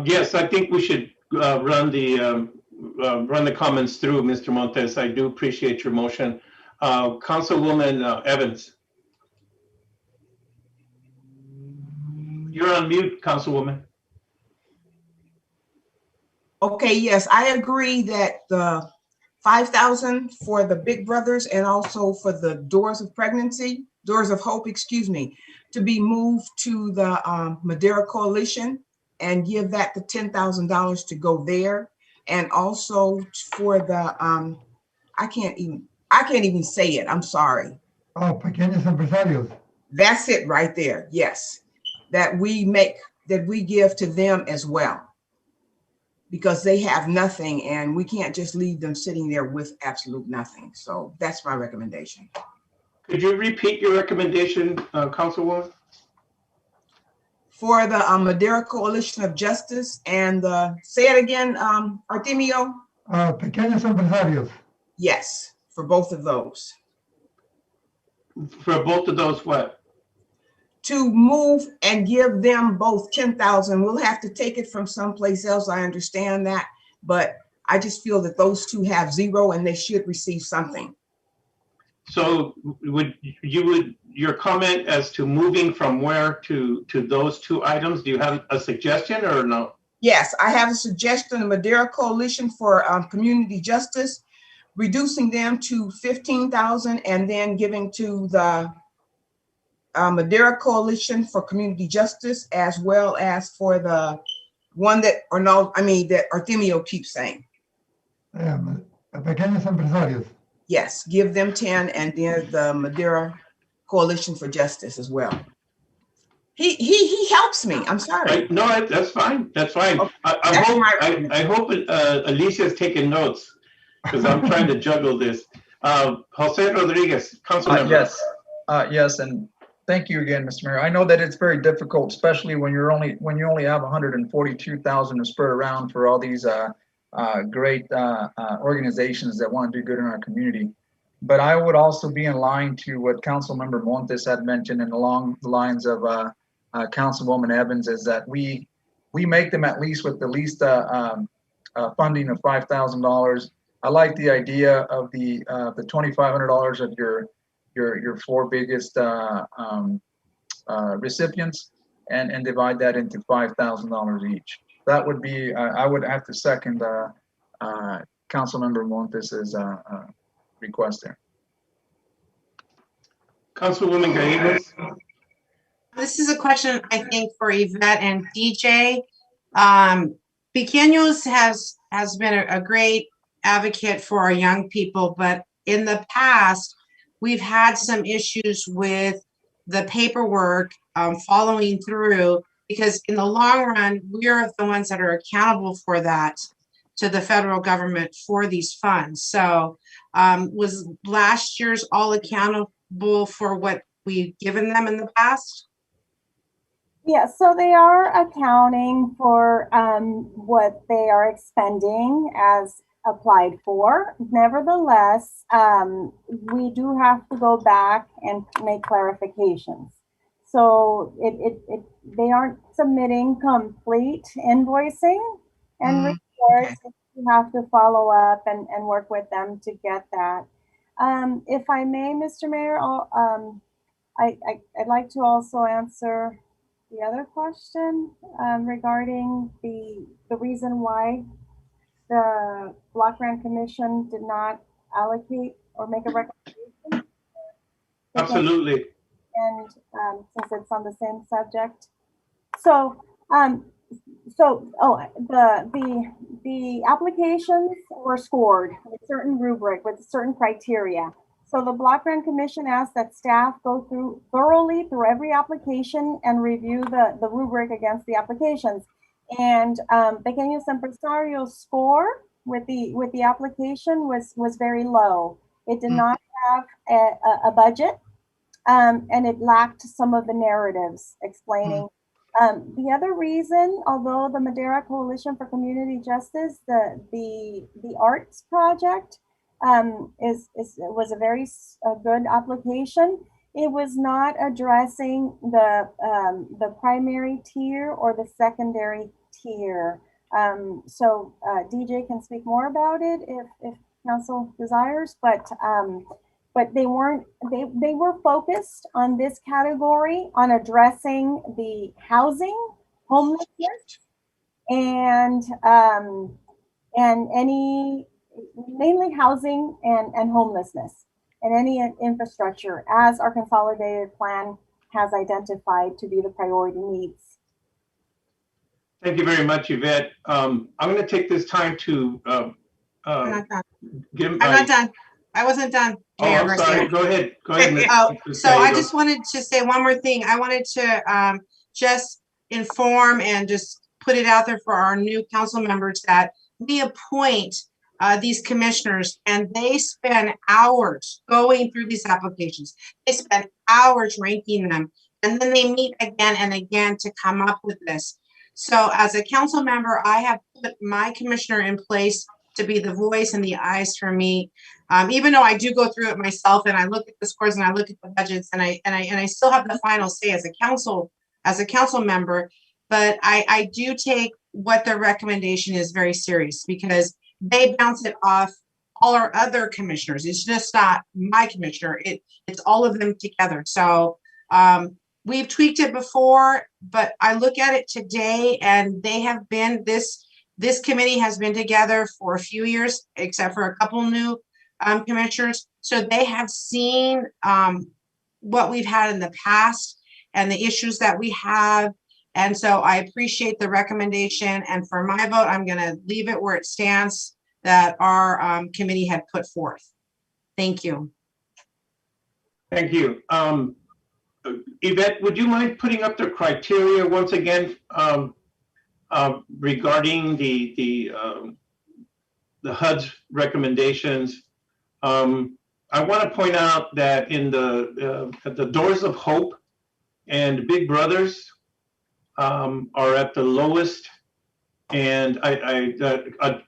Yes, I think we should run the comments through, Mr. Montes. I do appreciate your motion. Councilwoman Evans. You're on mute, Councilwoman.
Okay, yes, I agree that the 5,000 for the Big Brothers and also for the Doors of Hope, to be moved to the Madera Coalition and give that the $10,000 to go there. And also for the, I can't even say it, I'm sorry.
Oh, Pequeños Empresarios.
That's it right there, yes. That we give to them as well. Because they have nothing and we can't just leave them sitting there with absolute nothing. So that's my recommendation.
Could you repeat your recommendation, Councilwoman?
For the Madera Coalition of Justice and say it again, Artemio?
Pequeños Empresarios.
Yes, for both of those.
For both of those what?
to move and give them both 10,000. We'll have to take it from someplace else. I understand that, but I just feel that those two have zero and they should receive something.
So your comment as to moving from where to those two items, do you have a suggestion or no?
Yes, I have a suggestion, the Madeira Coalition for Community Justice, reducing them to 15,000 and then giving to the Madeira Coalition for Community Justice, as well as for the one that that Artemio keeps saying.
Pequeños empresarios.
Yes, give them 10 and then the Madeira Coalition for Justice as well. He helps me. I'm sorry.
No, that's fine. That's fine.
Okay.
I hope Alicia's taking notes because I'm trying to juggle this. Jose Rodriguez, council member.
Yes, yes, and thank you again, Mr. Mayor. I know that it's very difficult, especially when you only have 142,000 to spread around for all these great organizations that want to do good in our community. But I would also be in line to what Councilmember Montes had mentioned, and along the lines of Councilwoman Evans, is that we make them at least with the least funding of $5,000. I like the idea of the $2,500 of your four biggest recipients, and divide that into $5,000 each. That would be, I would have to second Councilmember Montes's request there.
Councilwoman Gallegos.
This is a question, I think, for Yvette and DJ. Pequeños has been a great advocate for our young people, but in the past, we've had some issues with the paperwork following through, because in the long run, we're the ones that are accountable for that to the federal government for these funds. So was last year's all accountable for what we've given them in the past?
Yeah, so they are accounting for what they are expending as applied for. Nevertheless, we do have to go back and make clarifications. So they aren't submitting complete invoicing and reports. You have to follow up and work with them to get that. If I may, Mr. Mayor, I'd like to also answer the other question regarding the reason why the Block Grant Commission did not allocate or make a recommendation.
Absolutely.
And since it's on the same subject, so the applications were scored with a certain rubric, with certain criteria. So the Block Grant Commission asked that staff go thoroughly through every application and review the rubric against the applications. And Pequeños Empresarios score with the application was very low. It did not have a budget, and it lacked some of the narratives explaining. The other reason, although the Madeira Coalition for Community Justice, the arts project was a very good application, it was not addressing the primary tier or the secondary tier. So DJ can speak more about it if council desires, but they weren't. They were focused on this category on addressing the housing, homelessness, and any mainly housing and homelessness, and any infrastructure, as our consolidated plan has identified to be the priority needs.
Thank you very much, Yvette. I'm going to take this time to
I'm not done.
give.
I'm not done. I wasn't done.
Oh, I'm sorry. Go ahead. Go ahead.
So I just wanted to say one more thing. I wanted to just inform and just put it out there for our new council members that we appoint these commissioners, and they spend hours going through these applications. They spend hours ranking them, and then they meet again and again to come up with this. So as a council member, I have put my commissioner in place to be the voice and the eyes for me. Even though I do go through it myself and I look at the scores and I look at the budgets and I still have the final say as a council member, but I do take what their recommendation is very serious because they bounce it off all our other commissioners. It's just not my commissioner. It's all of them together. So we've tweaked it before, but I look at it today and they have been, this committee has been together for a few years, except for a couple new commissioners. So they have seen what we've had in the past and the issues that we have. And so I appreciate the recommendation. And for my vote, I'm going to leave it where it stands that our committee had put forth. Thank you.
Thank you. Yvette, would you mind putting up the criteria once again regarding the HUD's recommendations? I want to point out that in the Doors of Hope and Big Brothers are at the lowest, and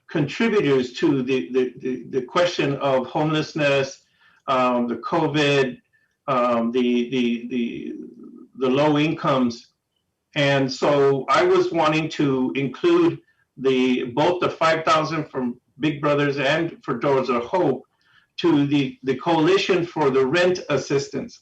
contributors to the question of homelessness, the COVID, the low incomes. And so I was wanting to include both the 5,000 from Big Brothers and for Doors of Hope to the coalition for the rent assistance.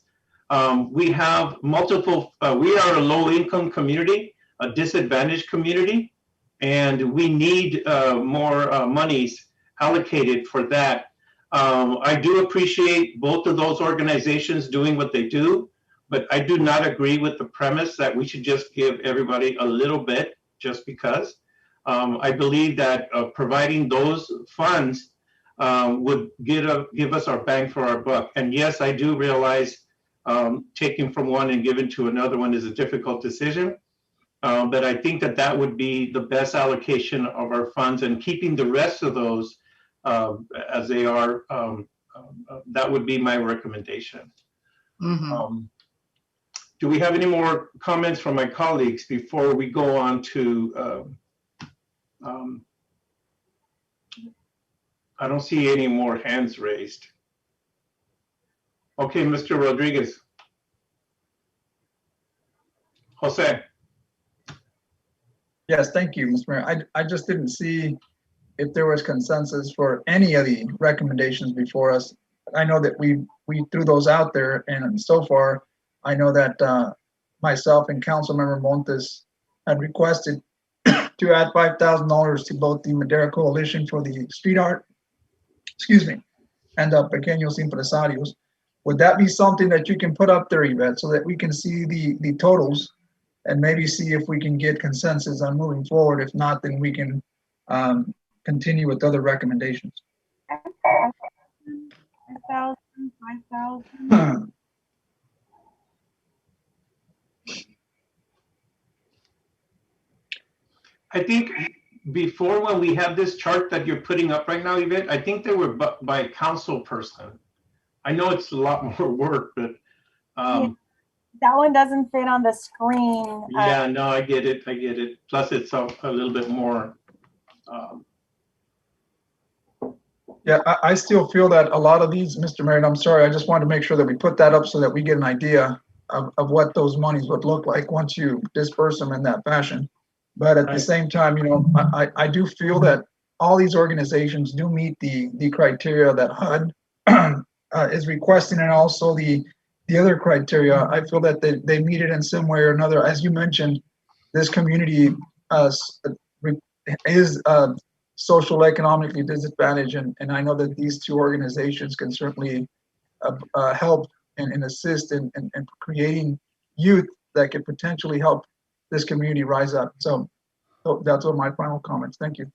We have multiple, we are a low income community, a disadvantaged community, and we need more monies allocated for that. I do appreciate both of those organizations doing what they do, but I do not agree with the premise that we should just give everybody a little bit just because. I believe that providing those funds would give us our bang for our buck. And yes, I do realize taking from one and giving to another one is a difficult decision. But I think that would be the best allocation of our funds, and keeping the rest of those as they are, that would be my recommendation.
Mm-hmm.
Do we have any more comments from my colleagues before we go on to, I don't see any more hands raised. Okay, Mr. Rodriguez. Jose.
Yes, thank you, Mr. Mayor. I just didn't see if there was consensus for any of the recommendations before us. I know that we threw those out there, and so far, I know that myself and Councilmember Montes had requested to add $5,000 to both the Madera Coalition for the street art, and Pequeños Empresarios. Would that be something that you can put up there, Yvette, so that we can see the totals and maybe see if we can get consensus on moving forward? If not, then we can continue with other recommendations.
5,000.
I think before, when we have this chart that you're putting up right now, Yvette, I think they were by council person. I know it's a lot more work, but
Yeah, that one doesn't fit on the screen.
yeah, no, I get it. Plus, it's a little bit more.
Yeah, I still feel that a lot of these, Mr. Mayor, and I'm sorry, I just wanted to make sure that we put that up so that we get an idea of what those monies would look like once you disperse them in that fashion. But at the same time, you know, I do feel that all these organizations do meet the criteria that HUD is requesting, and also the other criteria. I feel that they meet it in some way or another. As you mentioned, this community is social economically disadvantaged, and I know that these two organizations can certainly help and assist in creating youth that could potentially help this community rise up. So that's what my final comments. Thank you.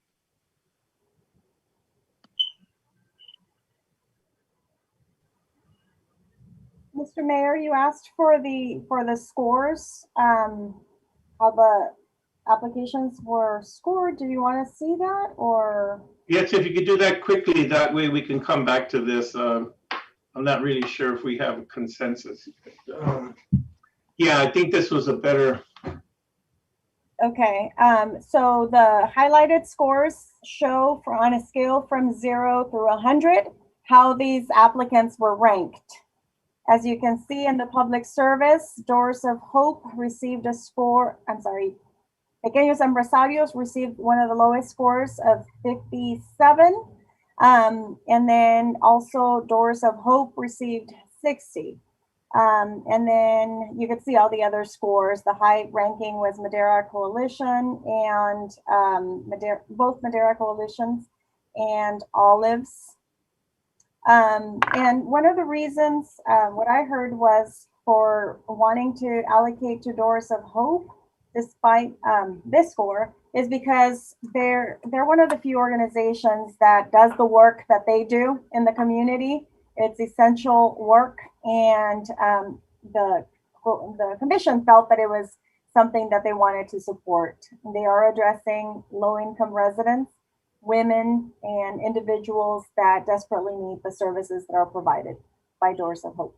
Mr. Mayor, you asked for the scores, how the applications were scored. Do you want to see that, or?
Yes, if you could do that quickly, that way we can come back to this. I'm not really sure if we have a consensus. Yeah, I think this was a better.
Okay, so the highlighted scores show on a scale from 0 through 100 how these applicants were ranked. As you can see in the public service, Doors of Hope received a score, Pequeños Empresarios received one of the lowest scores of 57. And then also Doors of Hope received 60. And then you can see all the other scores. The high ranking was Madeira Coalition and both Madeira Coalitions and Olives. And one of the reasons, what I heard was for wanting to allocate to Doors of Hope, despite this score, is because they're one of the few organizations that does the work that they do in the community. It's essential work, and the commission felt that it was something that they wanted to support. They are addressing low-income residents, women, and individuals that desperately need the services that are provided by Doors of Hope.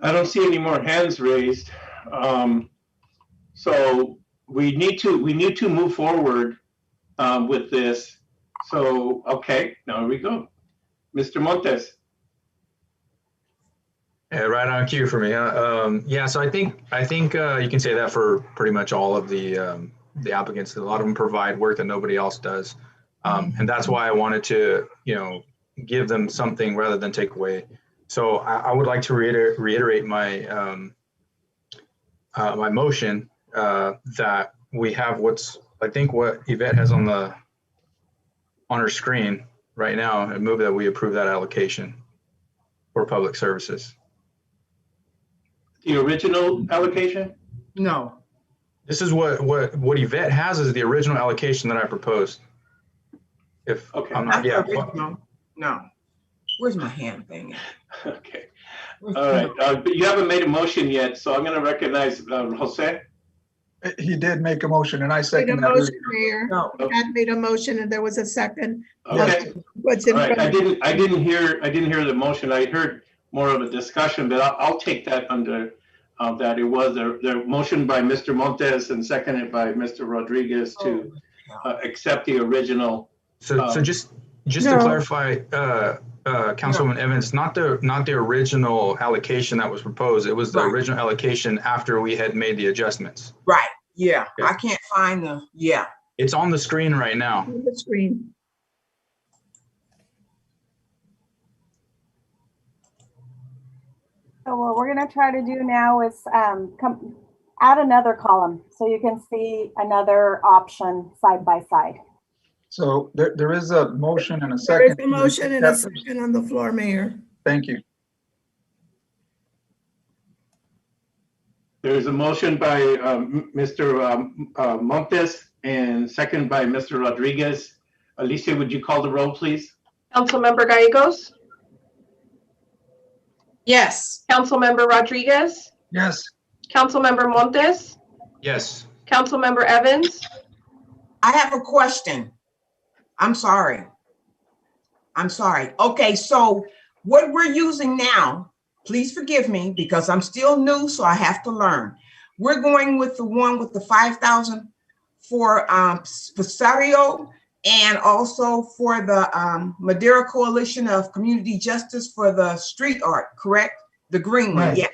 I don't see any more hands raised. So we need to move forward with this. So, okay, now we go. Mr. Montes.
Yeah, right on cue for me. Yeah, so I think you can say that for pretty much all of the applicants. A lot of them provide work that nobody else does, and that's why I wanted to, give them something rather than take away. So I would like to reiterate my my motion that we have what Yvette has on her screen right now, and move that we approve that allocation for public services.
The original allocation?
No.
This is what Yvette has is the original allocation that I proposed. If
okay.
I'm not, yeah.
No. Where's my hand thing?
Okay. All right. But you haven't made a motion yet, so I'm going to recognize Jose.
He did make a motion, and I second that.
Motion, Mayor. Had made a motion, and there was a second.
Okay.
What's in
All right.
front
I didn't hear the motion. I heard more of a discussion, but I'll take that under that it was the motion by Mr. Montes and seconded by Mr. Rodriguez to accept the original.
So just to clarify, Councilwoman Evans, not the original allocation that was proposed. It was the original allocation after we had made the adjustments.
Right. Yeah. I can't find the. Yeah.
It's on the screen right now.
On the screen.
So what we're going to try to do now is add another column so you can see another option side by side.
So there is a motion and a
There
second.
is a motion and a second on the floor, Mayor.
Thank you.
There is a motion by Mr. Montes and second by Mr. Rodriguez. Alicia, would you call the roll, please?
Councilmember Gallegos?
Yes.
Councilmember Rodriguez?
Yes.
Councilmember Montes?
Yes.
Councilmember Evans?
I have a question. I'm sorry. Okay, so what we're using now, please forgive me because I'm still new, so I have to learn. We're going with the one with the 5,000 for Presario and also for the Madeira Coalition of Community Justice for the street art, correct? The green one, yes.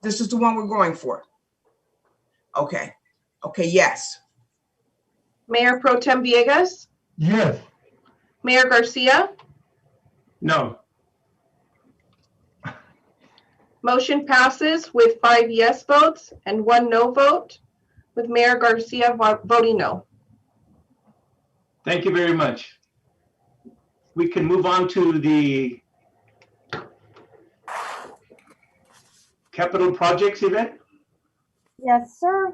This is the one we're going for. Okay, yes.
Mayor Pro Tem Villegas?
Yes.
Mayor Garcia?
No.
Motion passes with 5 yes votes and 1 no vote, with Mayor Garcia voting no.
Thank you very much. We can move on to the capital projects event.
Yes, sir.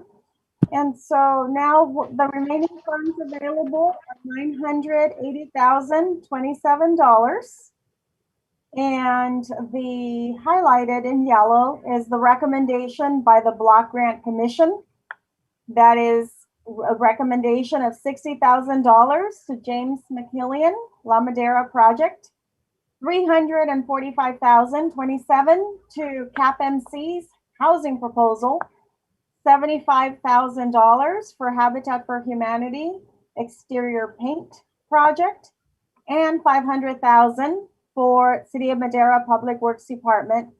And so now the remaining funds available are $980,027. And the highlighted in yellow is the recommendation by the Block Grant Commission. That is a recommendation of $60,000 to James McKillian, La Madeira Project, $345,027 to CAPMC's housing proposal, $75,000 for Habitat for Humanity exterior paint project, and $500,000 for City of Madera Public Works Department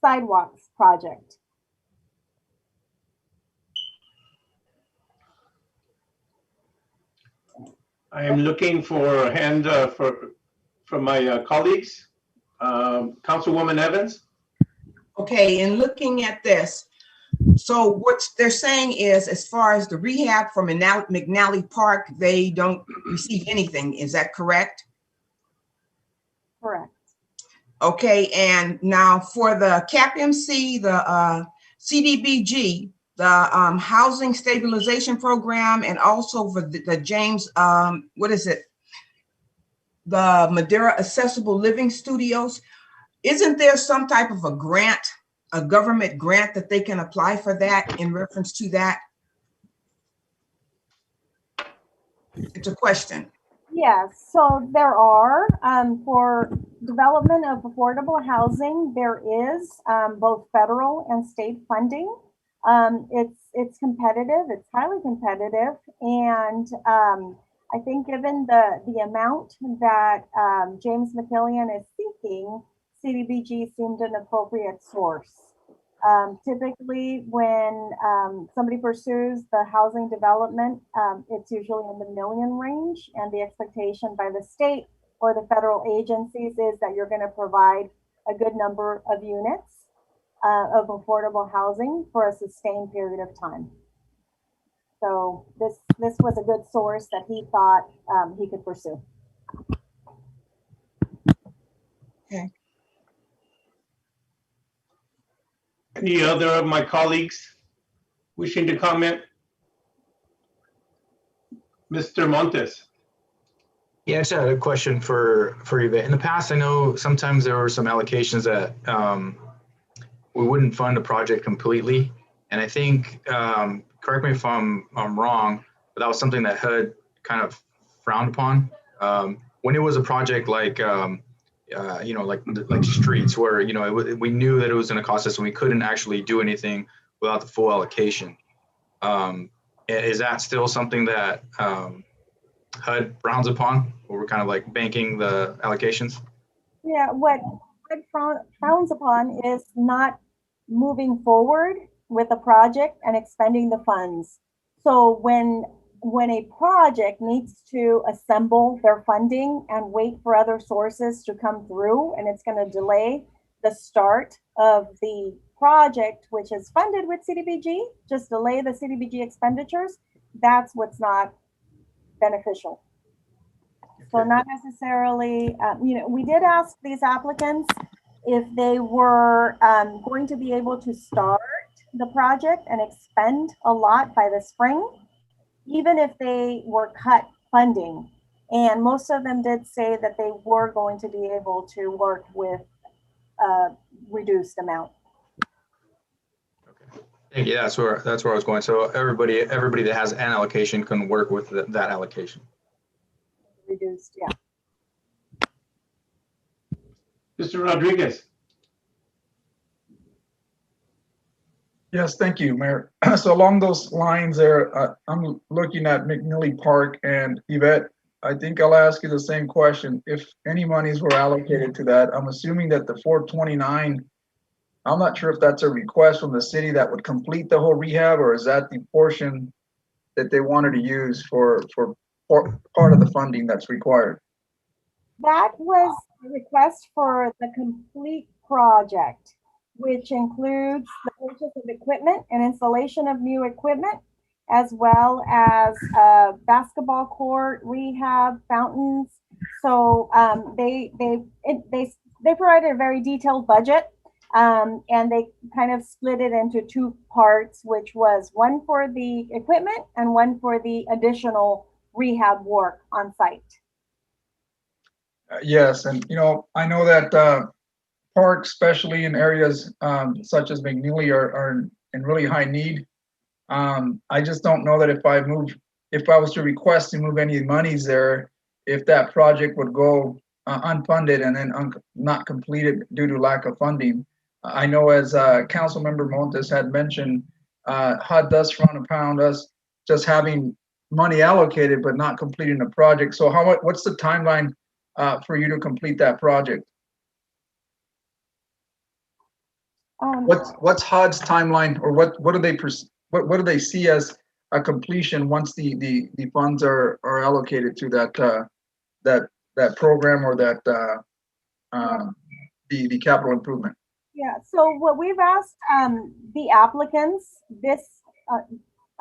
sidewalks project.
I am looking for a hand from my colleagues. Councilwoman Evans?
Okay, and looking at this, so what they're saying is, as far as the rehab from McNally Park, they don't receive anything. Is that correct?
Correct.
Okay, and now for the CAPMC, the CDBG, the Housing Stabilization Program, and also for the James, what is it? The Madeira Accessible Living Studios. Isn't there some type of a grant, a government grant that they can apply for that in reference to that? It's a question.
Yes, so there are, for development of affordable housing, there is both federal and state funding. It's competitive, it's highly competitive, and I think given the amount that James McKillian is seeking, CDBG seemed an appropriate source. Typically, when somebody pursues the housing development, it's usually in the million range, and the expectation by the state or the federal agencies is that you're going to provide a good number of units of affordable housing for a sustained period of time. So this was a good source that he thought he could pursue.
Okay.
Any other of my colleagues wishing to comment? Mr. Montes.
Yeah, I just had a question for Yvette. In the past, I know sometimes there were some allocations that we wouldn't fund a project completely. And I think, correct me if I'm wrong, but that was something that HUD kind of frowned upon. When it was a project like, you know, like streets where, you know, we knew that it was going to cost us and we couldn't actually do anything without the full allocation. Is that still something that HUD frowns upon, or we're kind of like banking the allocations?
Yeah, what HUD frowns upon is not moving forward with a project and expending the funds. So when a project needs to assemble their funding and wait for other sources to come through, and it's going to delay the start of the project, which is funded with CDBG, just delay the CDBG expenditures, that's what's not beneficial. So not necessarily, you know, we did ask these applicants if they were going to be able to start the project and expend a lot by the spring, even if they were cut funding. And most of them did say that they were going to be able to work with a reduced amount.
Thank you. That's where I was going. So everybody that has an allocation can work with that allocation.
Reduced, yeah.
Mr. Rodriguez.
Yes, thank you, Mayor. So along those lines there, I'm looking at McNally Park, and Yvette, I think I'll ask you the same question. If any monies were allocated to that, I'm assuming that the 429, I'm not sure if that's a request from the city that would complete the whole rehab, or is that the portion that they wanted to use for part of the funding that's required?
That was a request for the complete project, which includes the purchase of equipment and installation of new equipment, as well as basketball court, rehab, fountains. So they provided a very detailed budget, and they kind of split it into two parts, which was one for the equipment and one for the additional rehab work on site.
Yes, and you know, I know that parks, especially in areas such as McNally, are in really high need. I just don't know that if I was to request to move any monies there, if that project would go unfunded and then not completed due to lack of funding. I know, as Councilmember Montes had mentioned, HUD does frown upon us just having money allocated but not completing the project. So what's the timeline for you to complete that project? What's HUD's timeline, or what do they see as a completion once the funds are allocated to that program or that the capital improvement?
Yeah, so what we've asked the applicants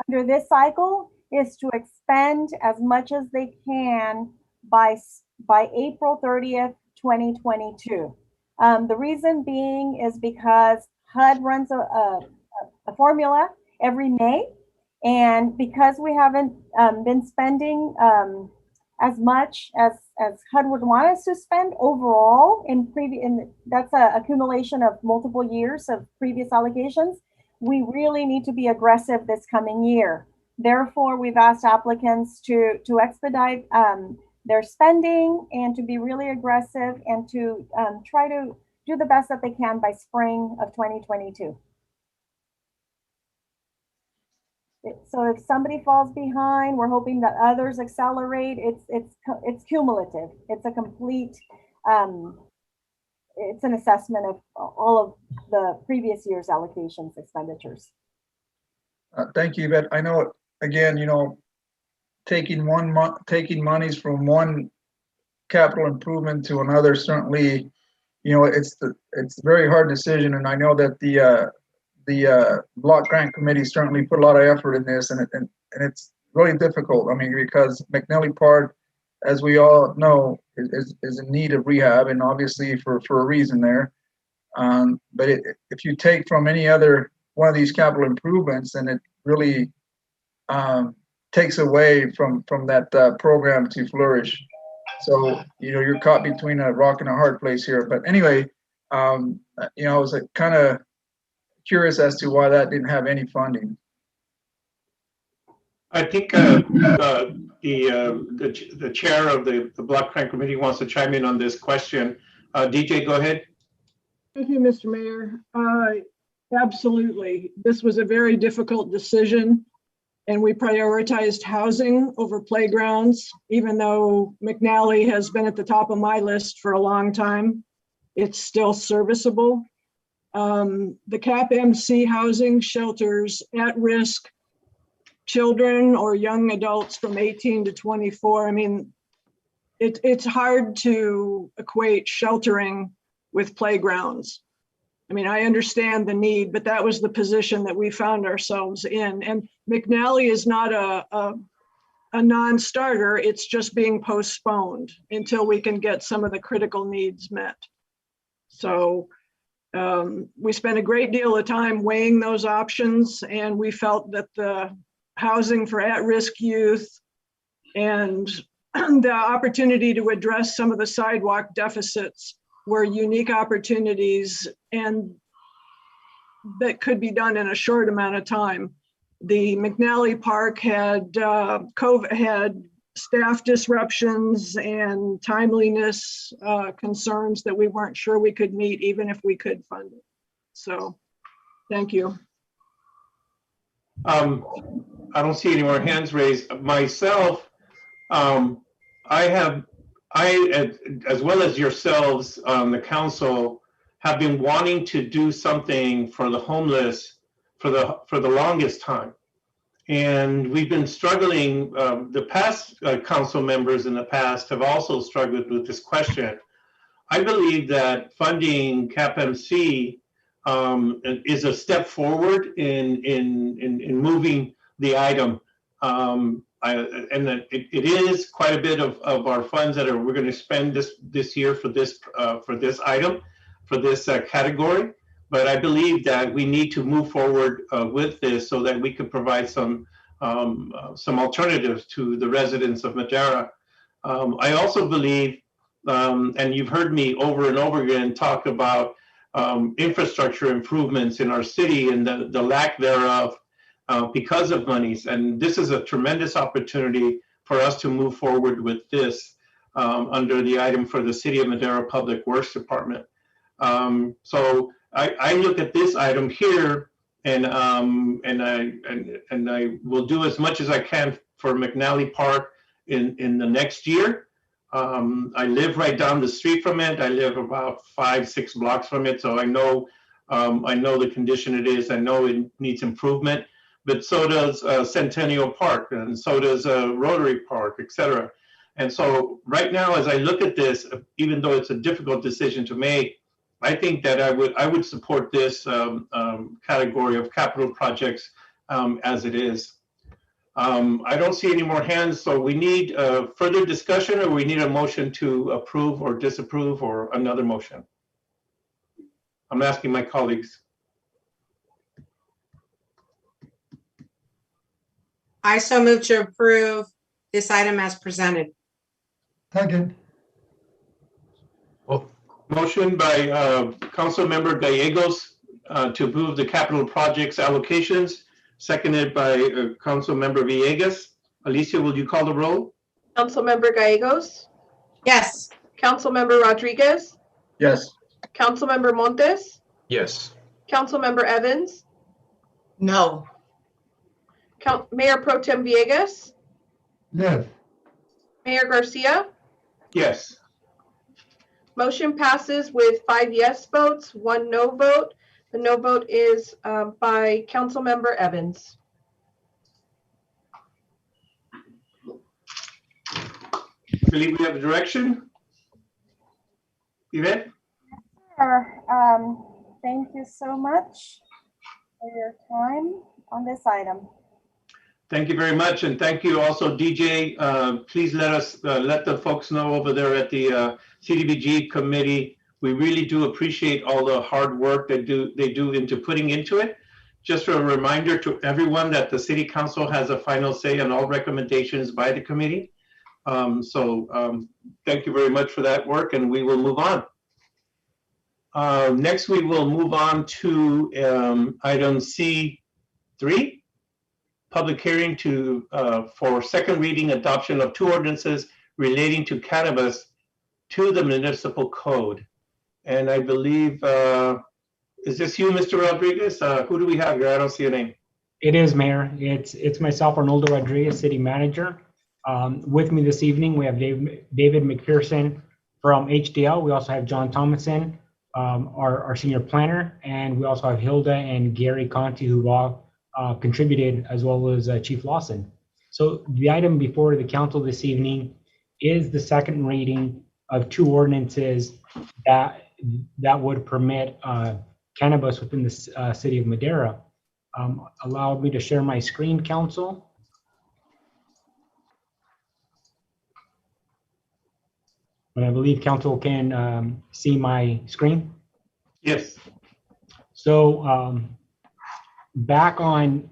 under this cycle is to expend as much as they can by April 30th, 2022. The reason being is because HUD runs a formula every May, and because we haven't been spending as much as HUD would want us to spend overall that's an accumulation of multiple years of previous allocations, we really need to be aggressive this coming year. Therefore, we've asked applicants to expedite their spending and to be really aggressive and to try to do the best that they can by spring of 2022. So if somebody falls behind, we're hoping that others accelerate. It's cumulative. It's a complete, it's an assessment of all of the previous year's allocations expenditures.
Thank you, Yvette. I know, again, taking monies from one capital improvement to another, certainly, it's a very hard decision. And I know that the block grant committee certainly put a lot of effort in this, and it's really difficult. I mean, because McNally Park, as we all know, is in need of rehab, and obviously for a reason there. But if you take from any other one of these capital improvements, then it really takes away from that program to flourish. So you're caught between a rock and a hard place here. But anyway, I was kind of curious as to why that didn't have any funding.
I think the chair of the block grant committee wants to chime in on this question. DJ, go ahead.
Thank you, Mr. Mayor. Absolutely. This was a very difficult decision, and we prioritized housing over playgrounds, even though McNally has been at the top of my list for a long time. It's still serviceable. The CAP-MC housing shelters at-risk children or young adults from 18 to 24. I mean, it's hard to equate sheltering with playgrounds. I mean, I understand the need, but that was the position that we found ourselves in. And McNally is not a non-starter. It's just being postponed until we can get some of the critical needs met. So we spent a great deal of time weighing those options, and we felt that the housing for at-risk youth and the opportunity to address some of the sidewalk deficits were unique opportunities, and that could be done in a short amount of time. The McNally Park had had staff disruptions and timeliness concerns that we weren't sure we could meet, even if we could fund it. So, thank you.
I don't see any more hands raised. Myself, I, as well as yourselves on the council, have been wanting to do something for the homeless for the longest time. And we've been struggling, the past council members in the past have also struggled with this question. I believe that funding CAP-MC is a step forward in moving the item. And that it is quite a bit of our funds that we're going to spend this year for this item, for this category. But I believe that we need to move forward with this so that we can provide some alternatives to the residents of Madeira. I also believe, and you've heard me over and over again talk about infrastructure improvements in our city and the lack thereof because of monies. And this is a tremendous opportunity for us to move forward with this under the item for the City of Madeira Public Works Department. So I look at this item here and I will do as much as I can for McNally Park in the next year. I live right down the street from it. I live about 5-6 blocks from it, so I know the condition it is. I know it needs improvement, but so does Centennial Park, and so does Rotary Park, etc. And so right now, as I look at this, even though it's a difficult decision to make, I think that I would support this category of capital projects as it is. I don't see any more hands, so we need further discussion, or we need a motion to approve or disapprove, or another motion. I'm asking my colleagues.
I so move to approve this item as presented.
Second.
Motion by Councilmember Gallegos to approve the capital projects allocations, seconded by Councilmember Villegas. Alicia, will you call the roll?
Councilmember Gallegos,
Yes.
Councilmember Rodriguez,
Yes.
Councilmember Montes,
Yes.
Councilmember Evans,
No.
Mayor Pro Tem Villegas,
Yes.
Mayor Garcia.
Yes.
Motion passes with 5 yes votes, 1 no vote. The no vote is by Councilmember Evans.
I believe we have a direction. Yvette?
Sure. Thank you so much for your time on this item.
Thank you very much, and thank you also, DJ. Please let the folks know over there at the Cdbg committee. We really do appreciate all the hard work they do into putting into it. Just a reminder to everyone that the City Council has a final say on all recommendations by the committee. Thank you very much for that work, and we will move on. Next, we will move on to item C3. Public hearing for second reading adoption of 2 ordinances relating to cannabis to the municipal code. And I believe, is this you, Mr. Rodriguez? Who do we have here? I don't see a name.
It is, Mayor. It's myself, Arnoldo Rodriguez, City Manager. With me this evening, we have David McPherson from HDL. We also have John Thomason, our Senior Planner, and we also have Hilda and Gary Conti, who all contributed, as well as Chief Lawson. So the item before the council this evening is the second reading of 2 ordinances that would permit cannabis within the city of Madeira. Allow me to share my screen, council. And I believe council can see my screen.
Yes.
So back on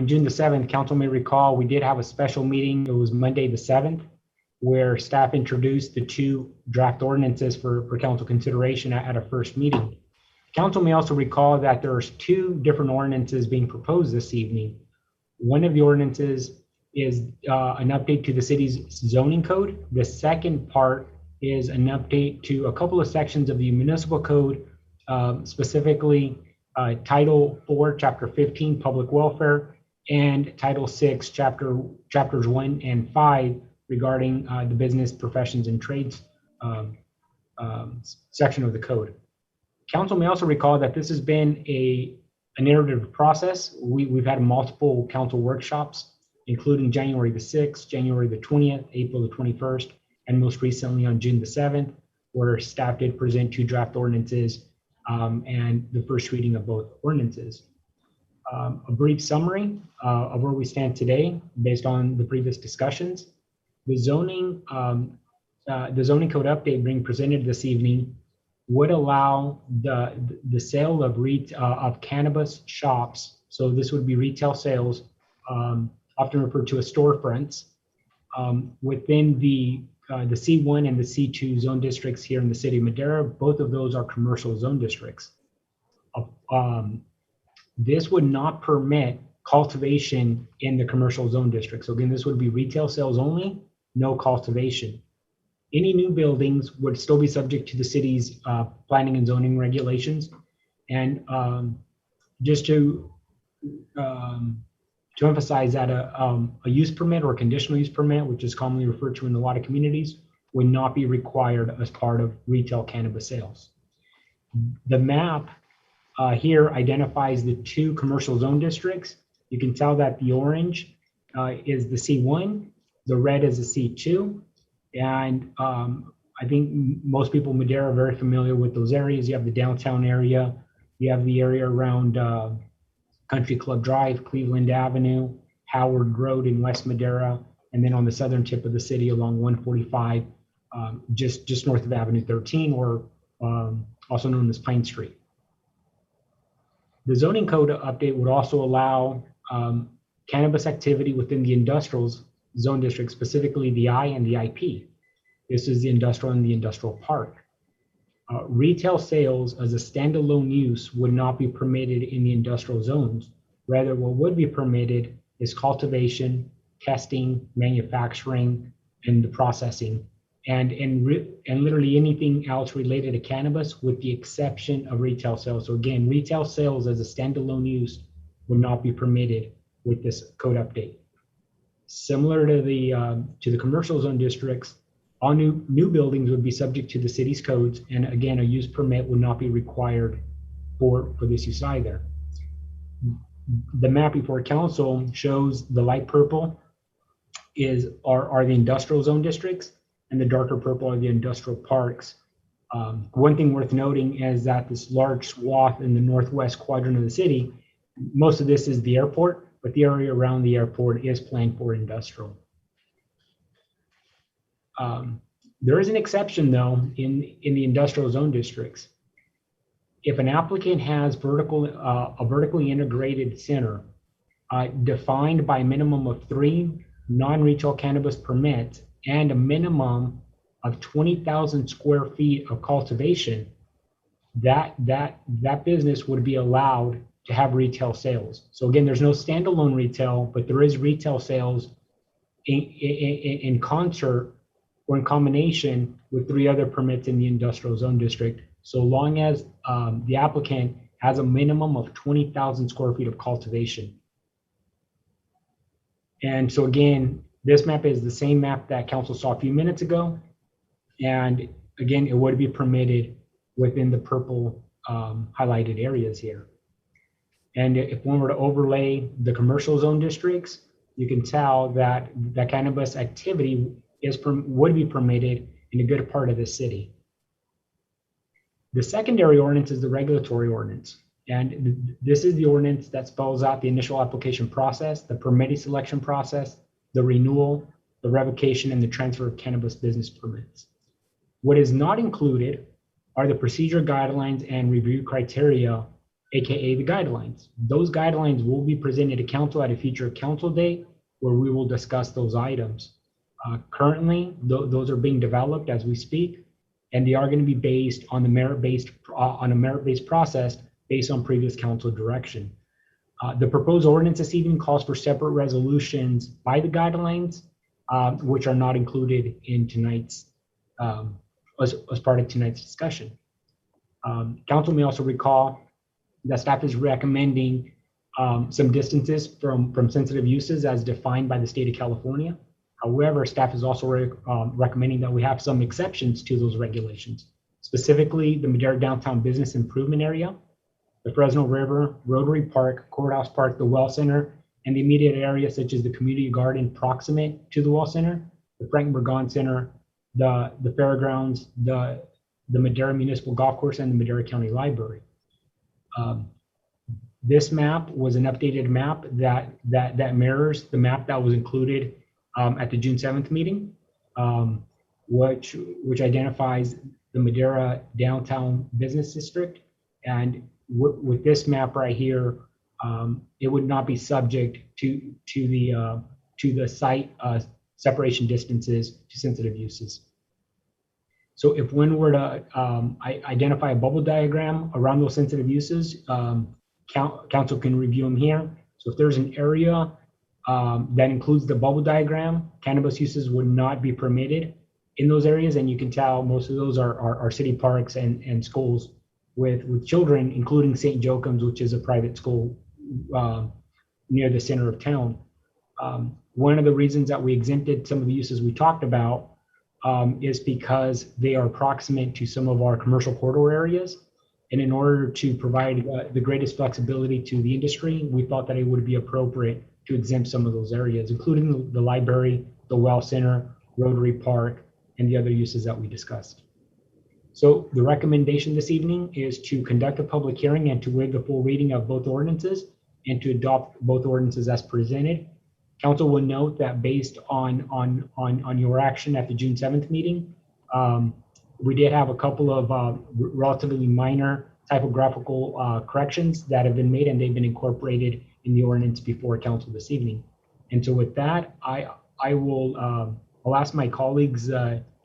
June the 7th, council may recall, we did have a special meeting. It was Monday the 7th, where staff introduced the 2 draft ordinances for council consideration at a first meeting. Council may also recall that there's 2 different ordinances being proposed this evening. One of the ordinances is an update to the city's zoning code. The second part is an update to a couple of sections of the municipal code, specifically Title 4, Chapter 15, Public Welfare, and Title 6, Chapters 1 and 5, regarding the business, professions, and trades section of the code. Council may also recall that this has been an iterative process. We've had multiple council workshops, including January the 6th, January the 20th, April the 21st, and most recently on June the 7th, where staff did present 2 draft ordinances and the first reading of both ordinances. A brief summary of where we stand today based on the previous discussions. The zoning code update being presented this evening would allow the sale of cannabis shops. So this would be retail sales, often referred to as storefronts, within the C1 and the C2 zone districts here in the city of Madeira. Both of those are commercial zone districts. This would not permit cultivation in the commercial zone district. So again, this would be retail sales only, no cultivation. Any new buildings would still be subject to the city's planning and zoning regulations. And just to to emphasize that a use permit or a conditional use permit, which is commonly referred to in a lot of communities, would not be required as part of retail cannabis sales. The map here identifies the 2 commercial zone districts. You can tell that the orange is the C1, the red is the C2, and I think most people in Madeira are very familiar with those areas. You have the downtown area, you have the area around Country Club Drive, Cleveland Avenue, Howard Road in West Madeira, and then on the southern tip of the city along 145, just north of Avenue 13, or also known as Pine Street. The zoning code update would also allow cannabis activity within the industrial zone district, specifically the I and the IP. This is the industrial and the industrial park. Retail sales as a standalone use would not be permitted in the industrial zones. Rather, what would be permitted is cultivation, testing, manufacturing, and the processing, and literally anything else related to cannabis, with the exception of retail sales. So again, retail sales as a standalone use would not be permitted with this code update. Similar to the commercial zone districts, all new buildings would be subject to the city's codes, and again, a use permit would not be required for this use either. The map before council shows the light purple are the industrial zone districts, and the darker purple are the industrial parks. One thing worth noting is that this large swath in the northwest quadrant of the city, most of this is the airport, but the area around the airport is planned for industrial. There is an exception though in the industrial zone districts. If an applicant has a vertically integrated center defined by a minimum of 3 non-retail cannabis permits and a minimum of 20,000 square feet of cultivation, that business would be allowed to have retail sales. So again, there's no standalone retail, but there is retail sales in concert or in combination with 3 other permits in the industrial zone district, so long as the applicant has a minimum of 20,000 square feet of cultivation. And so again, this map is the same map that council saw a few minutes ago. And again, it would be permitted within the purple highlighted areas here. And if one were to overlay the commercial zone districts, you can tell that cannabis activity would be permitted in a good part of the city. The secondary ordinance is the regulatory ordinance. And this is the ordinance that spells out the initial application process, the permitting selection process, the renewal, the revocation, and the transfer of cannabis business permits. What is not included are the procedure guidelines and review criteria, AKA the guidelines. Those guidelines will be presented to council at a future council date where we will discuss those items. Currently, those are being developed as we speak, and they are going to be based on the merit-based process based on previous council direction. The proposed ordinance this evening calls for separate resolutions by the guidelines, which are not included in tonight's as part of tonight's discussion. Council may also recall that staff is recommending some distances from sensitive uses as defined by the state of California. However, staff is also recommending that we have some exceptions to those regulations, specifically the Madeira Downtown Business Improvement Area, the Fresno River, Rotary Park, Courthouse Park, the Well Center, and the immediate area such as the community garden proximate to the Well Center, the Frank Burgon Center, the fairgrounds, the Madeira Municipal Golf Course, and the Madeira County Library. This map was an updated map that mirrors the map that was included at the June 7th meeting, which identifies the Madeira Downtown Business District. And with this map right here, it would not be subject to the site separation distances to sensitive uses. So if one were to identify a bubble diagram around those sensitive uses, council can review them here. So if there's an area that includes the bubble diagram, cannabis uses would not be permitted in those areas. And you can tell most of those are city parks and schools with children, including St. Joachim's, which is a private school near the center of town. One of the reasons that we exempted some of the uses we talked about is because they are proximate to some of our commercial corridor areas. And in order to provide the greatest flexibility to the industry, we thought that it would be appropriate to exempt some of those areas, including the library, the well center, Rotary Park, and the other uses that we discussed. So the recommendation this evening is to conduct a public hearing and to waive the full reading of both ordinances and to adopt both ordinances as presented. Council will note that based on your action at the June 7th meeting, we did have a couple of relatively minor typographical corrections that have been made, and they've been incorporated in the ordinance before council this evening. And so with that, I'll ask my colleagues,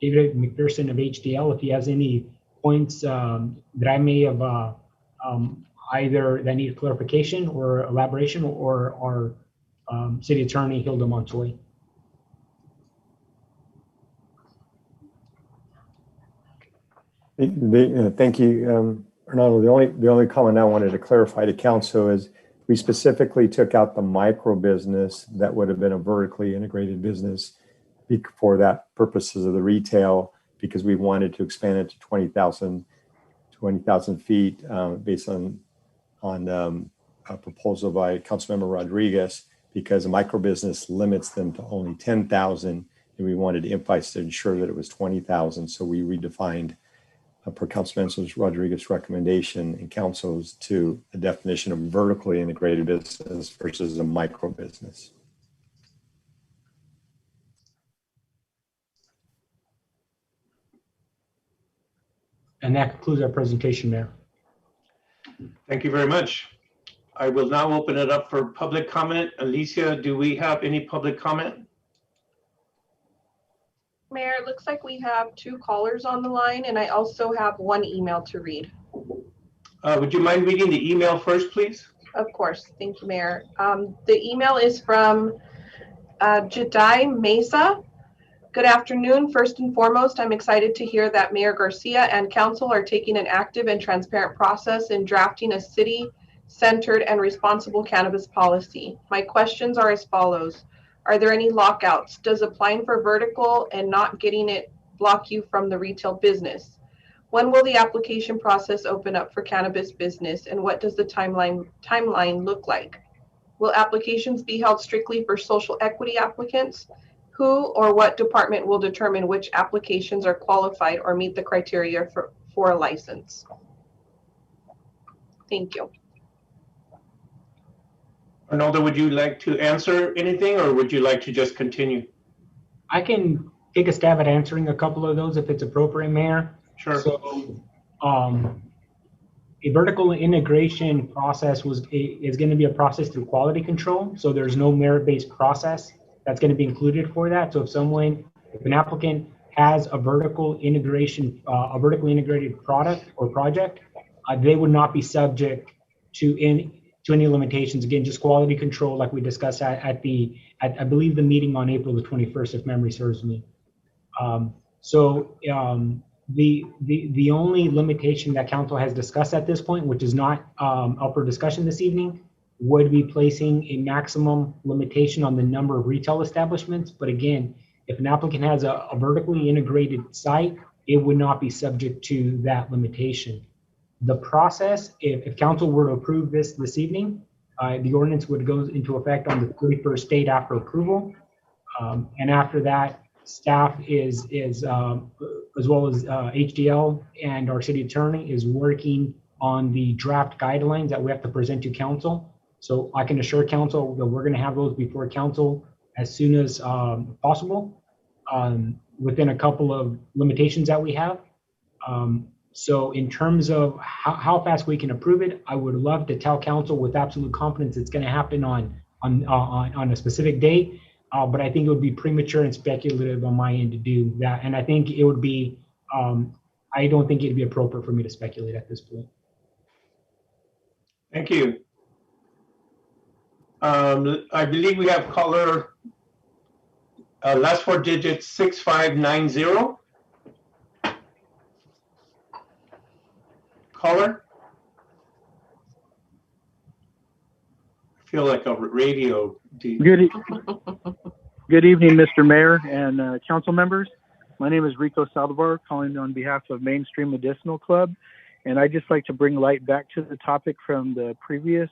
David McPherson of HDL, if he has any points that I may have either that need clarification or elaboration, or our City Attorney Hilda Montoy.
Thank you, Arnaldo. The only comment I wanted to clarify to council is we specifically took out the micro business that would have been a vertically integrated business for that purposes of the retail, because we wanted to expand it to 20,000 feet based on a proposal by Councilmember Rodriguez, because a micro business limits them to only 10,000, and we wanted to emphasize to ensure that it was 20,000. So we redefined per Councilmember Rodriguez's recommendation and council's to a definition of vertically integrated business versus a micro business.
And that concludes our presentation, Mayor.
Thank you very much. I will now open it up for public comment. Alicia, do we have any public comment?
Mayor, it looks like we have 2 callers on the line, and I also have 1 email to read.
Would you mind reading the email first, please?
Of course. Thank you, Mayor. The email is from Jedi Mesa. Good afternoon. First and foremost, I'm excited to hear that Mayor Garcia and council are taking an active and transparent process in drafting a city-centered and responsible cannabis policy. My questions are as follows. Are there any lockouts? Does applying for vertical and not getting it block you from the retail business? When will the application process open up for cannabis business, and what does the timeline look like? Will applications be held strictly for social equity applicants? Who or what department will determine which applications are qualified or meet the criteria for a license? Thank you.
Arnaldo, would you like to answer anything, or would you like to just continue?
I can take a stab at answering a couple of those if it's appropriate, Mayor.
Sure.
So, a vertical integration process is going to be a process through quality control. So there's no merit-based process that's going to be included for that. So if an applicant has a vertical integration, a vertically integrated product or project, they would not be subject to any limitations. Again, just quality control, like we discussed at I believe the meeting on April the 21st, if memory serves me. The only limitation that council has discussed at this point, which is not up for discussion this evening, would be placing a maximum limitation on the number of retail establishments. But again, if an applicant has a vertically integrated site, it would not be subject to that limitation. The process, if council were to approve this evening, the ordinance would go into effect on the 31st date after approval. And after that, staff is as well as HDL and our city attorney is working on the draft guidelines that we have to present to council. So I can assure council that we're going to have those before council as soon as possible, within a couple of limitations that we have. So in terms of how fast we can approve it, I would love to tell council with absolute confidence it's going to happen on a specific date. But I think it would be premature and speculative on my end to do that. And I think it would be, I don't think it'd be appropriate for me to speculate at this point.
Thank you. I believe we have caller, last 4 digits, 6590. Caller? feel like a radio.
Good evening, Mr. Mayor and council members. My name is Rico Saldivar, calling on behalf of Mainstream Medicinal Club. And I'd just like to bring light back to the topic from the previous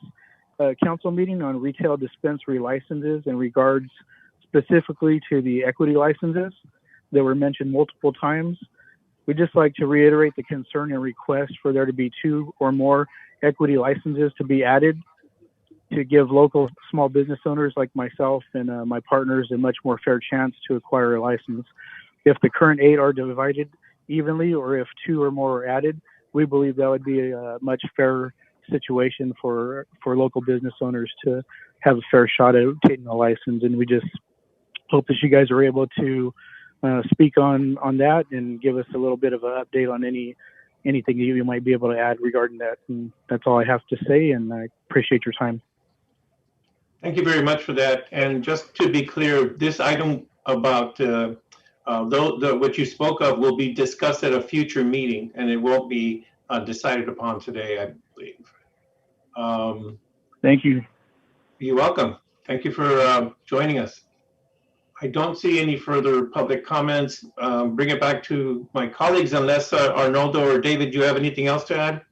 council meeting on retail dispensary licenses in regards specifically to the equity licenses that were mentioned multiple times. We'd just like to reiterate the concern and request for there to be 2 or more equity licenses to be added to give local small business owners like myself and my partners a much more fair chance to acquire a license. If the current 8 are divided evenly, or if 2 or more are added, we believe that would be a much fairer situation for local business owners to have a fair shot at obtaining a license. And we just hope that you guys are able to speak on that and give us a little bit of an update on anything that you might be able to add regarding that. And that's all I have to say, and I appreciate your time.
Thank you very much for that. And just to be clear, this item about what you spoke of will be discussed at a future meeting, and it won't be decided upon today, I believe.
Thank you.
You're welcome. Thank you for joining us. I don't see any further public comments. Bring it back to my colleagues unless Arnoldo or David, do you have anything else to add?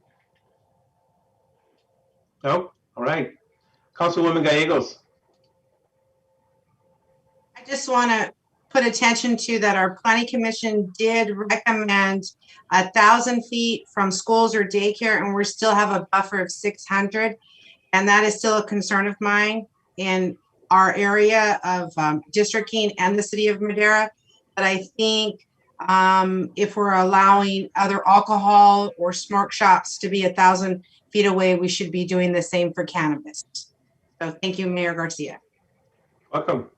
No? All right. Councilwoman Gallegos.
I just want to put attention to that our planning commission did recommend 1,000 feet from schools or daycare, and we still have a buffer of 600. And that is still a concern of mine in our area of District King and the city of Madeira. But I think if we're allowing other alcohol or smoke shops to be 1,000 feet away, we should be doing the same for cannabis. So thank you, Mayor Garcia.
Welcome.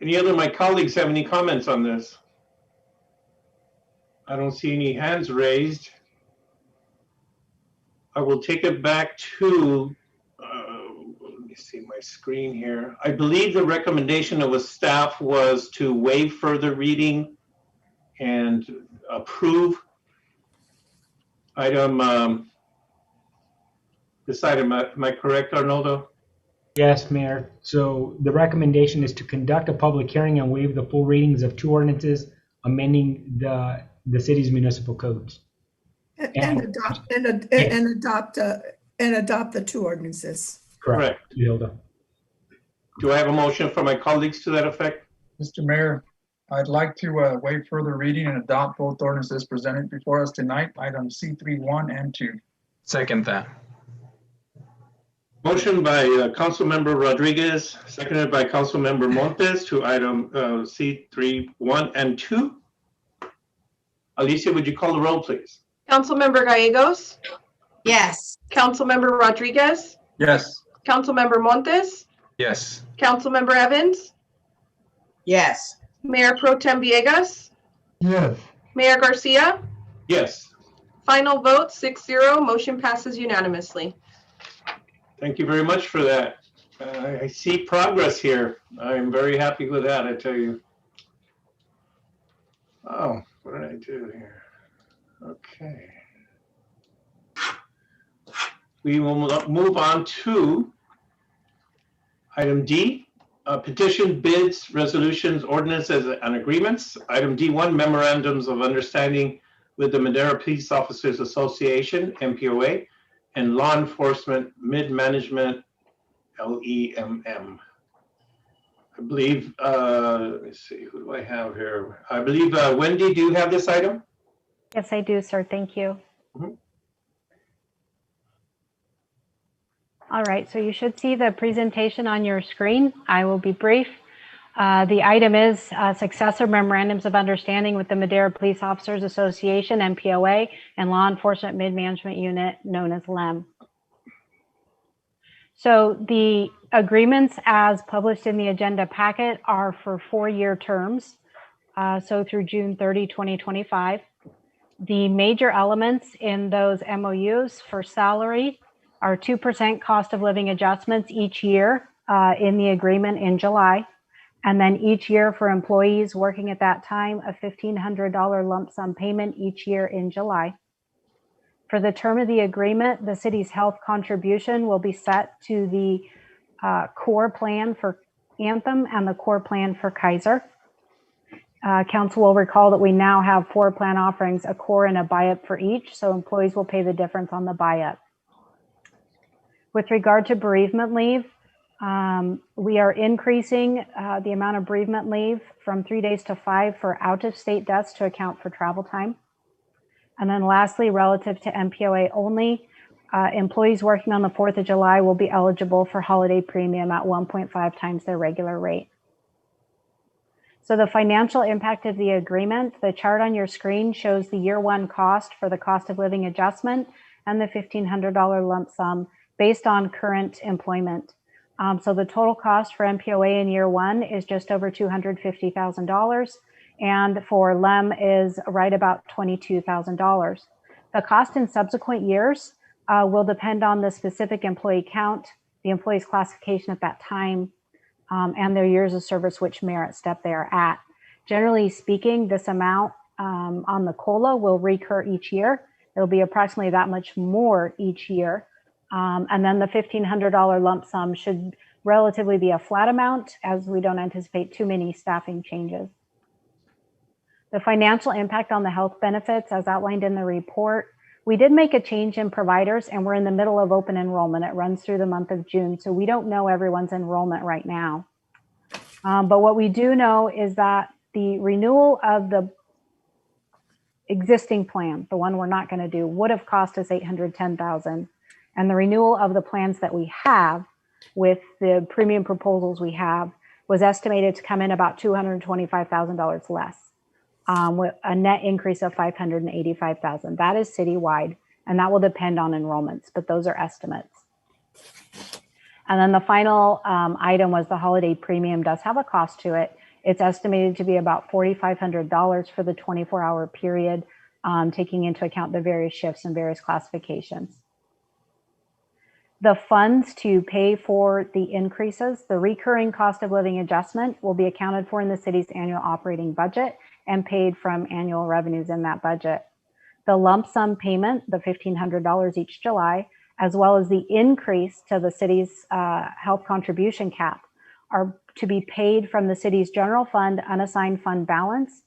Any other of my colleagues have any comments on this? I don't see any hands raised. I will take it back to, let me see my screen here. I believe the recommendation of a staff was to waive further reading and approve item, this item. Am I correct, Arnoldo?
Yes, Mayor. So the recommendation is to conduct a public hearing and waive the full readings of 2 ordinances amending the city's municipal codes.
And adopt the 2 ordinances.
Correct. Hilda.
Do I have a motion from my colleagues to that effect?
Mr. Mayor, I'd like to waive further reading and adopt both ordinances presented before us tonight, item C3.1 and 2.
Second that.
Motion by Councilmember Rodriguez, seconded by Councilmember Montes to item C3.1 and 2. Alicia, would you call the roll, please?
Councilmember Gallegos?
Yes.
Councilmember Rodriguez?
Yes.
Councilmember Montes?
Yes.
Councilmember Evans?
Yes.
Mayor Pro Tem Villegas?
Yes.
Mayor Garcia?
Yes.
Final vote 6-0. Motion passes unanimously.
Thank you very much for that. I see progress here. I'm very happy with that, I tell you. Oh, what did I do here? Okay. We will move on to item D, petition, bids, resolutions, ordinances, and agreements. Item D1, memorandums of understanding with the Madera Police Officers Association, MPOA, and Law Enforcement Mid-Management, LEMM. I believe, let me see, who do I have here? I believe, Wendy, do you have this item?
Yes, I do, sir. Thank you. All right, so you should see the presentation on your screen. I will be brief. The item is successor memorandums of understanding with the Madera Police Officers Association, MPOA, and Law Enforcement Mid-Management Unit, known as LEM. So the agreements as published in the agenda packet are for 4-year terms, so through June 30, 2025. The major elements in those MOUs for salary are 2% cost of living adjustments each year in the agreement in July. And then each year for employees working at that time, a $1,500 lump sum payment each year in July. For the term of the agreement, the city's health contribution will be set to the core plan for Anthem and the core plan for Kaiser. Council will recall that we now have 4 plan offerings, a core and a buy-up for each, so employees will pay the difference on the buy-up. With regard to bereavement leave, we are increasing the amount of bereavement leave from 3 days to 5 for out-of-state deaths to account for travel time. And then lastly, relative to MPOA only, employees working on the 4th of July will be eligible for holiday premium at 1.5 times their regular rate. So the financial impact of the agreement, the chart on your screen shows the year 1 cost for the cost of living adjustment and the $1,500 lump sum based on current employment. So the total cost for MPOA in year 1 is just over $250,000, and for LEM is right about $22,000. The cost in subsequent years will depend on the specific employee count, the employee's classification at that time, and their years of service, which merit step they are at. Generally speaking, this amount on the COLA will recur each year. It'll be approximately that much more each year. And then the $1,500 lump sum should relatively be a flat amount, as we don't anticipate too many staffing changes. The financial impact on the health benefits, as outlined in the report, we did make a change in providers, and we're in the middle of open enrollment. It runs through the month of June, so we don't know everyone's enrollment right now. But what we do know is that the renewal of the existing plan, the one we're not going to do, would have cost us $810,000. And the renewal of the plans that we have with the premium proposals we have was estimated to come in about $225,000 less, with a net increase of $585,000. That is citywide, and that will depend on enrollments, but those are estimates. And then the final item was the holiday premium does have a cost to it. It's estimated to be about $4,500 for the 24-hour period, taking into account the various shifts and various classifications. The funds to pay for the increases, the recurring cost of living adjustment, will be accounted for in the city's annual operating budget and paid from annual revenues in that budget. The lump sum payment, the $1,500 each July, as well as the increase to the city's health contribution cap, are to be paid from the city's general fund unassigned fund balance,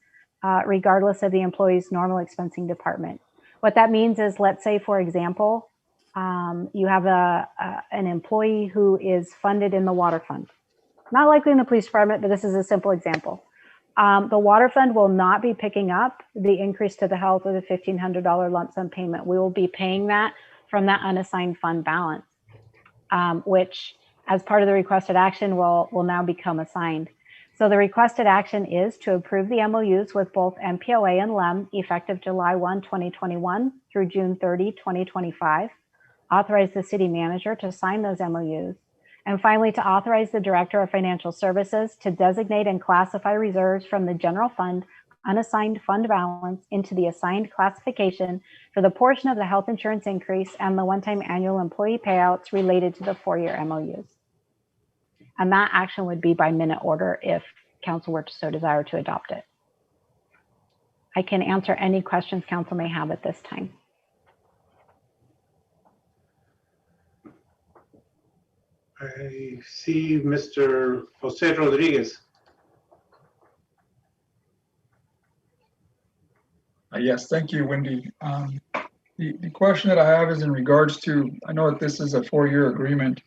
regardless of the employee's normal expensing department. What that means is, let's say, for example, you have an employee who is funded in the water fund. Not likely in the police department, but this is a simple example. The water fund will not be picking up the increase to the health of the $1,500 lump sum payment. We will be paying that from that unassigned fund balance, which, as part of the requested action, will now become assigned. So the requested action is to approve the MOUs with both MPOA and LEM effective July 1, 2021 through June 30, 2025. Authorize the city manager to sign those MOUs. And finally, to authorize the Director of Financial Services to designate and classify reserves from the general fund unassigned fund balance into the assigned classification for the portion of the health insurance increase and the one-time annual employee payouts related to the 4-year MOUs. And that action would be by minute order if council were to so desire to adopt it. I can answer any questions council may have at this time.
I see Mr. Jose Rodriguez.
Yes, thank you, Wendy. The question that I have is in regards to, I know that this is a 4-year agreement.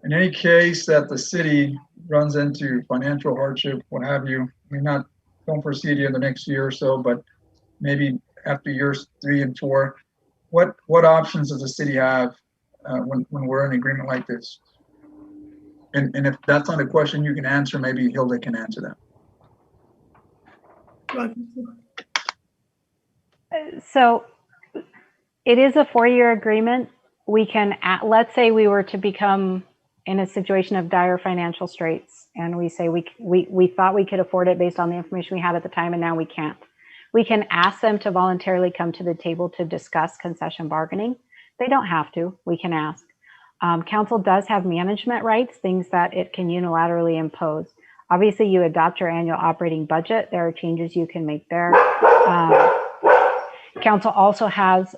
In any case that the city runs into financial hardship, what have you, I mean, don't foresee it in the next year or so, but maybe after years 3 and 4, what options does the city have when we're in an agreement like this? And if that's not a question you can answer, maybe Hilda can answer that.
So it is a 4-year agreement. We can, let's say we were to become in a situation of dire financial straits, and we say we thought we could afford it based on the information we had at the time, and now we can't. We can ask them to voluntarily come to the table to discuss concession bargaining. They don't have to. We can ask. Council does have management rights, things that it can unilaterally impose. Obviously, you adopt your annual operating budget. There are changes you can make there. Council also has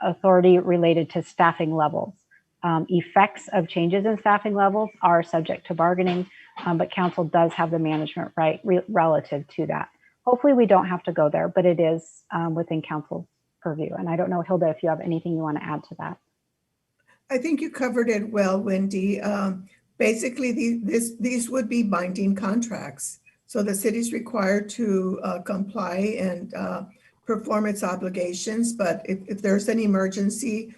authority related to staffing levels. effects of changes in staffing levels are subject to bargaining, but council does have the management right relative to that. Hopefully we don't have to go there, but it is within council's purview. And I don't know, Hilda, if you have anything you want to add to that.
I think you covered it well, Wendy. Basically, these would be binding contracts. So the city's required to comply and perform its obligations. But if there's an emergency,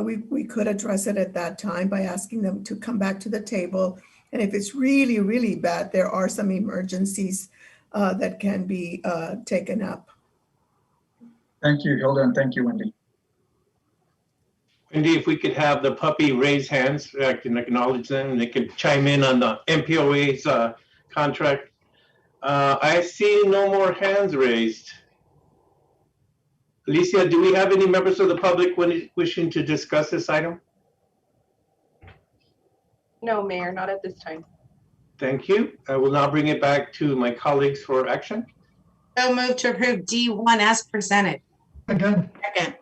we could address it at that time by asking them to come back to the table. And if it's really, really bad, there are some emergencies that can be taken up.
Thank you, Hilda, and thank you, Wendy.
Wendy, if we could have the puppy raise hands, I can acknowledge them and they could chime in on the MPOA's contract. I see no more hands raised. Alicia, do we have any members of the public wishing to discuss this item?
No, Mayor, not at this time.
Thank you. I will now bring it back to my colleagues for action.
So move to approve D1 as presented.
Second.
Second.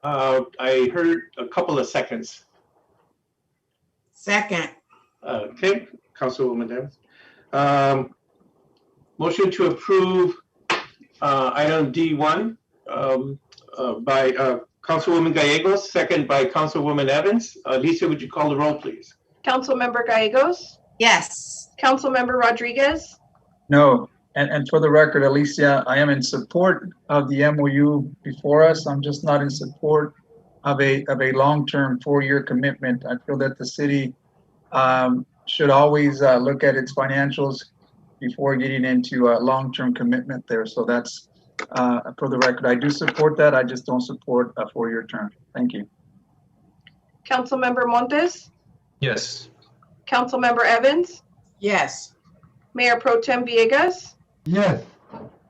I heard a couple of seconds.
Second.
Okay, Councilwoman Davis. Motion to approve item D1 by Councilwoman Gallegos, second by Councilwoman Evans. Lisa, would you call the roll, please?
Councilmember Gallegos?
Yes.
Councilmember Rodriguez?
No, and for the record, Alicia, I am in support of the MOU before us. I'm just not in support of a long-term 4-year commitment. I feel that the city should always look at its financials before getting into a long-term commitment there. So that's for the record. I do support that. I just don't support a 4-year term. Thank you.
Councilmember Montes?
Yes.
Councilmember Evans?
Yes.
Mayor Pro Tem Villegas?
Yes.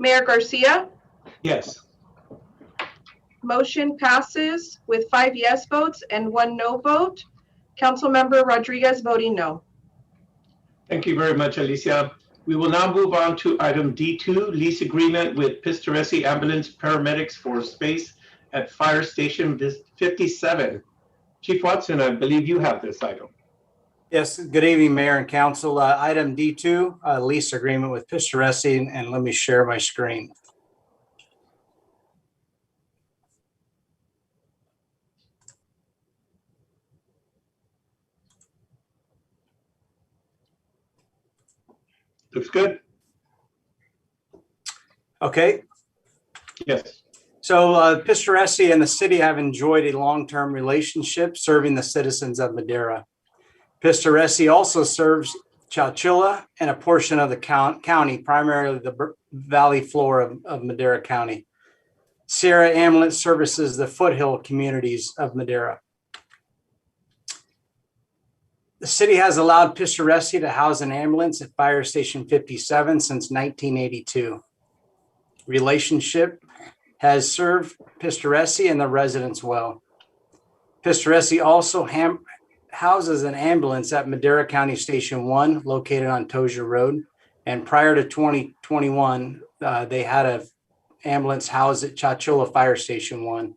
Mayor Garcia?
Yes.
Motion passes with 5 yes votes and 1 no vote. Councilmember Rodriguez voting no.
Thank you very much, Alicia. We will now move on to item D2, lease agreement with Pistoresi Ambulance Paramedics for space at Fire Station 57. Chief Watson, I believe you have this item.
Yes, good evening, Mayor and Council. Item D2, lease agreement with Pistoresi, and let me share my screen.
Looks good.
Okay.
Yes.
So Pistoresi and the city have enjoyed a long-term relationship serving the citizens of Madeira. Pistoresi also serves Chowchilla and a portion of the county, primarily the valley floor of Madera County. Sierra Ambulance services the foothill communities of Madeira. The city has allowed Pistoresi to house an ambulance at Fire Station 57 since 1982. Relationship has served Pistoresi and the residents well. Pistoresi also houses an ambulance at Madera County Station 1, located on Tozier Road. And prior to 2021, they had an ambulance housed at Chowchilla Fire Station 1.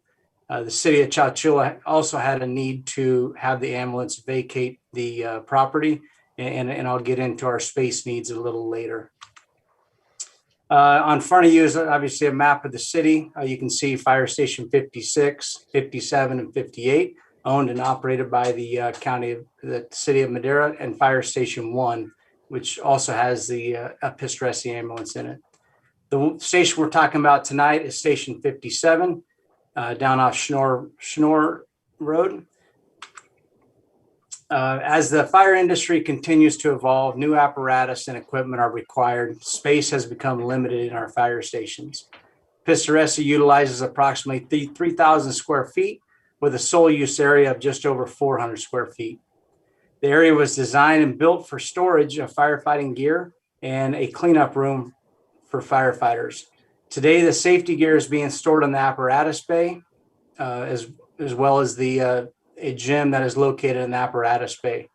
The city of Chowchilla also had a need to have the ambulance vacate the property, and I'll get into our space needs a little later. On front of you is obviously a map of the city. You can see Fire Station 56, 57, and 58, owned and operated by the the city of Madeira, and Fire Station 1, which also has the Pistoresi ambulance in it. The station we're talking about tonight is Station 57, down off Schnorr Road. As the fire industry continues to evolve, new apparatus and equipment are required. Space has become limited in our fire stations. Pistoresi utilizes approximately 3,000 square feet with a sole use area of just over 400 square feet. The area was designed and built for storage of firefighting gear and a cleanup room for firefighters. Today, the safety gear is being stored in the apparatus bay, as well as a gym that is located in the apparatus bay.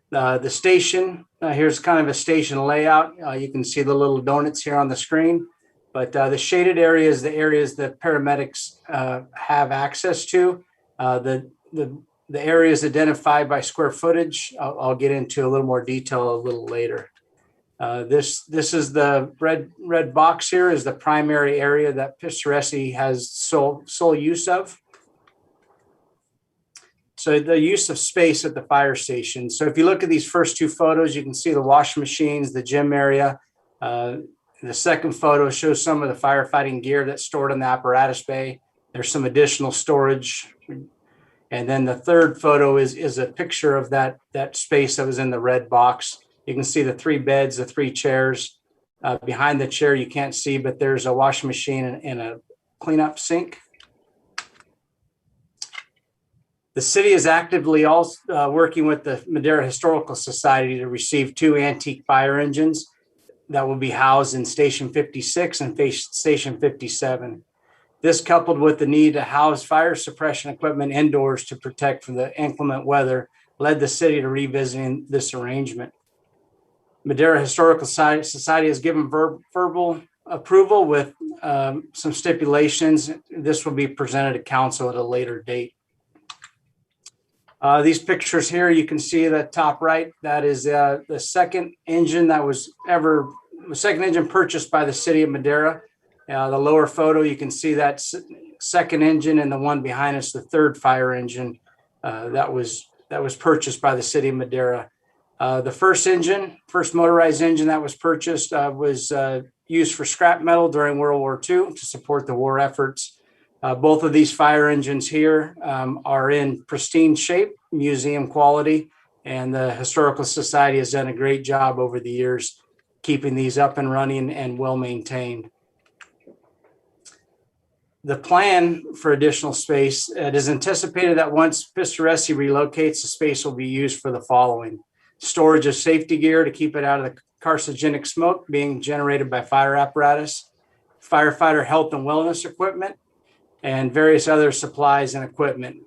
The station, here's kind of a station layout. You can see the little donuts here on the screen, but the shaded area is the areas that paramedics have access to. The areas identified by square footage, I'll get into a little more detail a little later. This is the red box here is the primary area that Pistoresi has sole use of. So the use of space at the fire station. So if you look at these first two photos, you can see the washing machines, the gym area. The second photo shows some of the firefighting gear that's stored in the apparatus bay. There's some additional storage. And then the third photo is a picture of that space that was in the red box. You can see the 3 beds, the 3 chairs. Behind the chair, you can't see, but there's a washing machine and a cleanup sink. The city is actively also working with the Madeira Historical Society to receive 2 antique fire engines that will be housed in Station 56 and Station 57. This, coupled with the need to house fire suppression equipment indoors to protect from the inclement weather, led the city to revisiting this arrangement. Madeira Historical Society has given verbal approval with some stipulations. This will be presented to council at a later date. These pictures here, you can see the top right, that is the second engine purchased by the city of Madeira. The lower photo, you can see that second engine, and the one behind us, the third fire engine that was purchased by the city of Madeira. The first motorized engine that was purchased was used for scrap metal during World War II to support the war efforts. Both of these fire engines here are in pristine shape, museum quality, and the Historical Society has done a great job over the years keeping these up and running and well maintained. The plan for additional space, it is anticipated that once Pistoresi relocates, the space will be used for the following: storage of safety gear to keep it out of the carcinogenic smoke being generated by fire apparatus, firefighter health and wellness equipment, and various other supplies and equipment,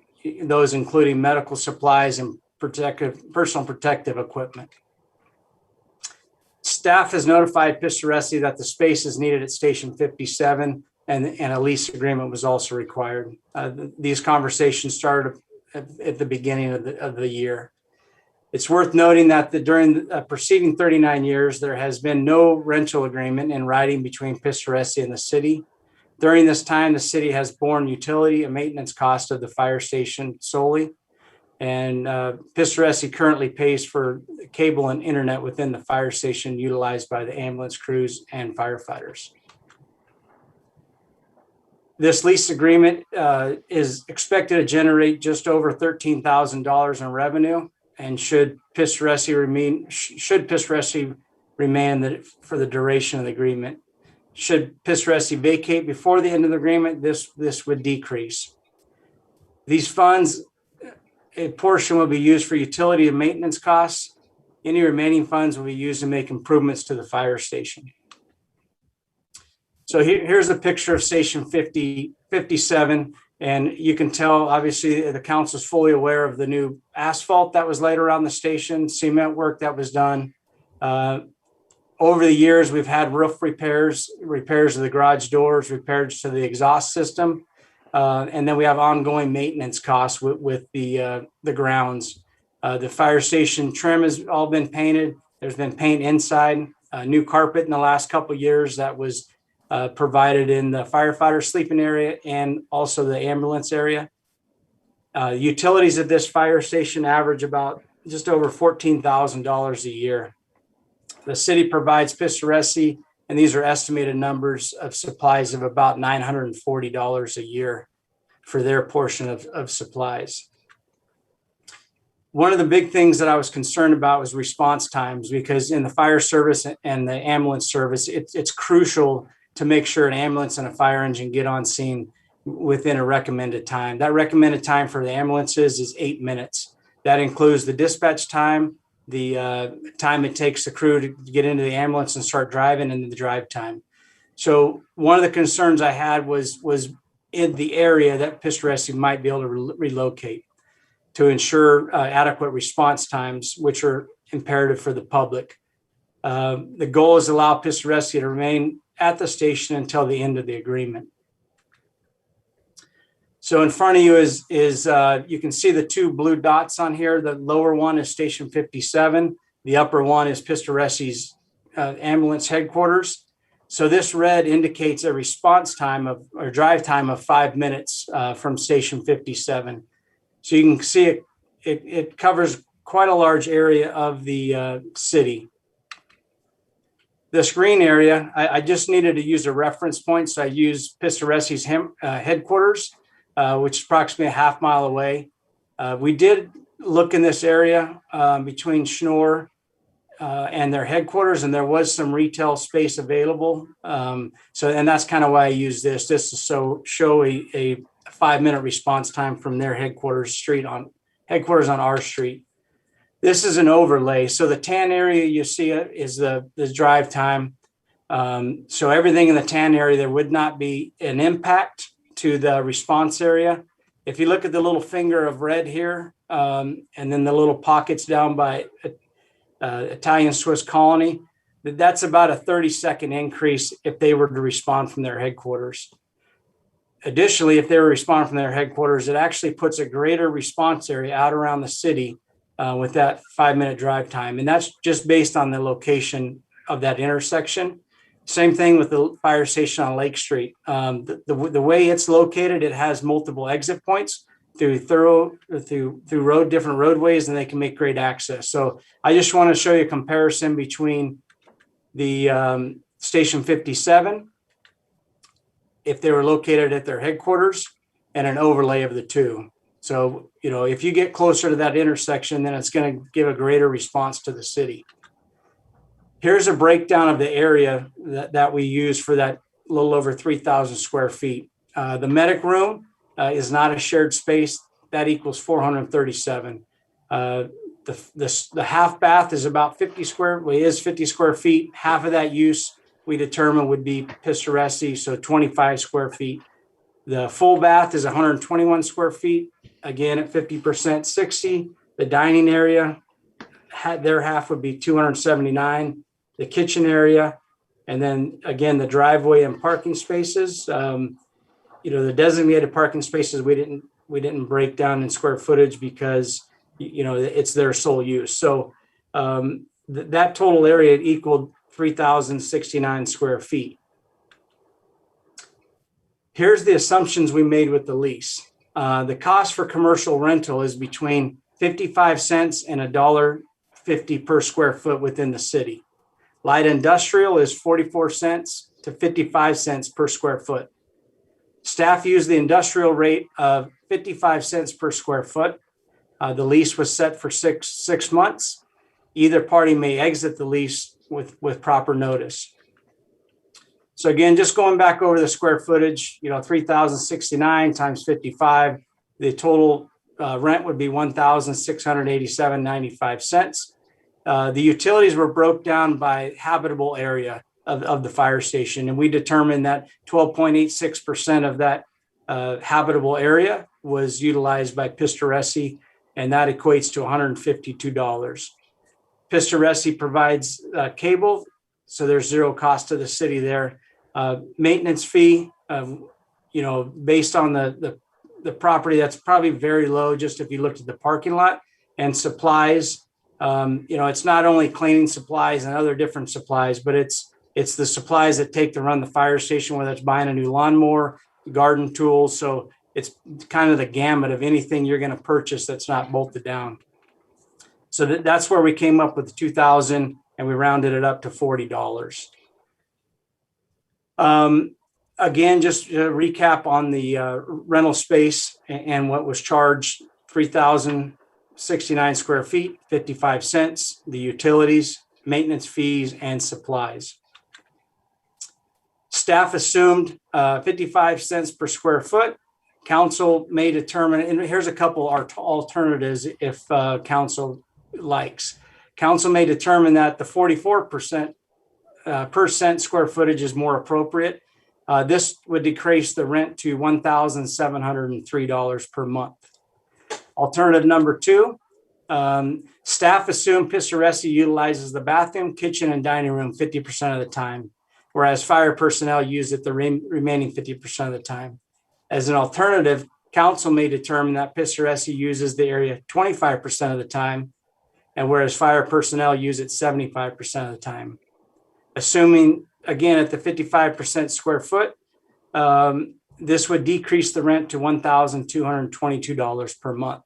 those including medical supplies and personal protective equipment. Staff has notified Pistoresi that the space is needed at Station 57 and a lease agreement was also required. These conversations started at the beginning of the year. It's worth noting that during the preceding 39 years, there has been no rental agreement in writing between Pistoresi and the city. During this time, the city has borne utility and maintenance costs of the fire station solely. And Pistoresi currently pays for cable and internet within the fire station utilized by the ambulance crews and firefighters. This lease agreement is expected to generate just over $13,000 in revenue. And should Pistoresi remain for the duration of the agreement. Should Pistoresi vacate before the end of the agreement, this would decrease. These funds, a portion will be used for utility and maintenance costs. Any remaining funds will be used to make improvements to the fire station. So here's a picture of Station 57, and you can tell, obviously, the council is fully aware of the new asphalt that was laid around the station, cement work that was done. Over the years, we've had roof repairs of the garage doors, repairs to the exhaust system, and then we have ongoing maintenance costs with the grounds. The fire station trim has all been painted. There's been paint inside, new carpet in the last couple of years that was provided in the firefighter sleeping area and also the ambulance area. Utilities at this fire station average about just over $14,000 a year. The city provides Pistoresi, and these are estimated numbers of supplies of about $940 a year for their portion of supplies. One of the big things that I was concerned about was response times, because in the fire service and the ambulance service, it's crucial to make sure an ambulance and a fire engine get on scene within a recommended time. That recommended time for the ambulances is 8 minutes. That includes the dispatch time, the time it takes the crew to get into the ambulance and start driving, and the drive time. So one of the concerns I had was in the area that Pistoresi might be able to relocate to ensure adequate response times, which are imperative for the public. The goal is to allow Pistoresi to remain at the station until the end of the agreement. So in front of you is you can see the two blue dots on here. The lower one is Station 57. The upper one is Pistoresi's ambulance headquarters. So this red indicates a response time or drive time of 5 minutes from Station 57. So you can see it covers quite a large area of the city. This green area, I just needed to use a reference point. So I used Pistoresi's headquarters, which is approximately a half mile away. We did look in this area between Schnorr and their headquarters, and there was some retail space available. And that's kind of why I use this to show a 5 minute response time from their headquarters on our street. This is an overlay. So the tan area you see is the drive time. So everything in the tan area, there would not be an impact to the response area. If you look at the little finger of red here, and then the little pockets down by Italian Swiss Colony, that's about a 30-second increase if they were to respond from their headquarters. Additionally, if they were responding from their headquarters, it actually puts a greater response area out around the city with that 5 minute drive time. And that's just based on the location of that intersection. Same thing with the fire station on Lake Street. The way it's located, it has multiple exit points through different roadways, and they can make great access. So I just want to show you a comparison between the Station 57, if they were located at their headquarters, and an overlay of the two. So, if you get closer to that intersection, then it's going to give a greater response to the city. Here's a breakdown of the area that we use for that little over 3,000 square feet. The medic room is not a shared space. That equals 437. The half bath is about 50 square feet. Half of that use we determine would be Pistoresi, so 25 square feet. The full bath is 121 square feet. Again, at 50%, 60. The dining area, their half would be 279. The kitchen area, and then again, the driveway and parking spaces. The designated parking spaces we didn't break down in square footage because it's their sole use. So that total area equaled 3,069 square feet. Here's the assumptions we made with the lease. The cost for commercial rental is between 55 cents and $1.50 per square foot within the city. Light industrial is 44 cents to 55 cents per square foot. Staff used the industrial rate of 55 cents per square foot. The lease was set for six months. Either party may exit the lease with proper notice. So again, just going back over the square footage, 3,069 times 55, the total rent would be $1,687.95. The utilities were broke down by habitable area of the fire station, and we determined that 12.86% of that habitable area was utilized by Pistoresi, and that equates to $152. Pistoresi provides cable, so there's zero cost to the city there. Maintenance fee, based on the property, that's probably very low, just if you looked at the parking lot. And supplies, it's not only cleaning supplies and other different supplies, but it's the supplies that take to run the fire station, whether it's buying a new lawnmower, garden tools. So it's kind of the gamut of anything you're going to purchase that's not bolted down. So that's where we came up with the 2,000, and we rounded it up to $40. Again, just to recap on the rental space and what was charged: 3,069 square feet, 55 cents, the utilities, maintenance fees, and supplies. Staff assumed 55 cents per square foot. Council may determine, and here's a couple alternatives if council likes. Council may determine that the 44% per cent square footage is more appropriate. This would decrease the rent to $1,703 per month. Alternative number two, staff assume Pistoresi utilizes the bathroom, kitchen, and dining room 50% of the time, whereas fire personnel use it the remaining 50% of the time. As an alternative, council may determine that Pistoresi uses the area 25% of the time, and whereas fire personnel use it 75% of the time. Assuming, again, at the 55% square foot, this would decrease the rent to $1,222 per month.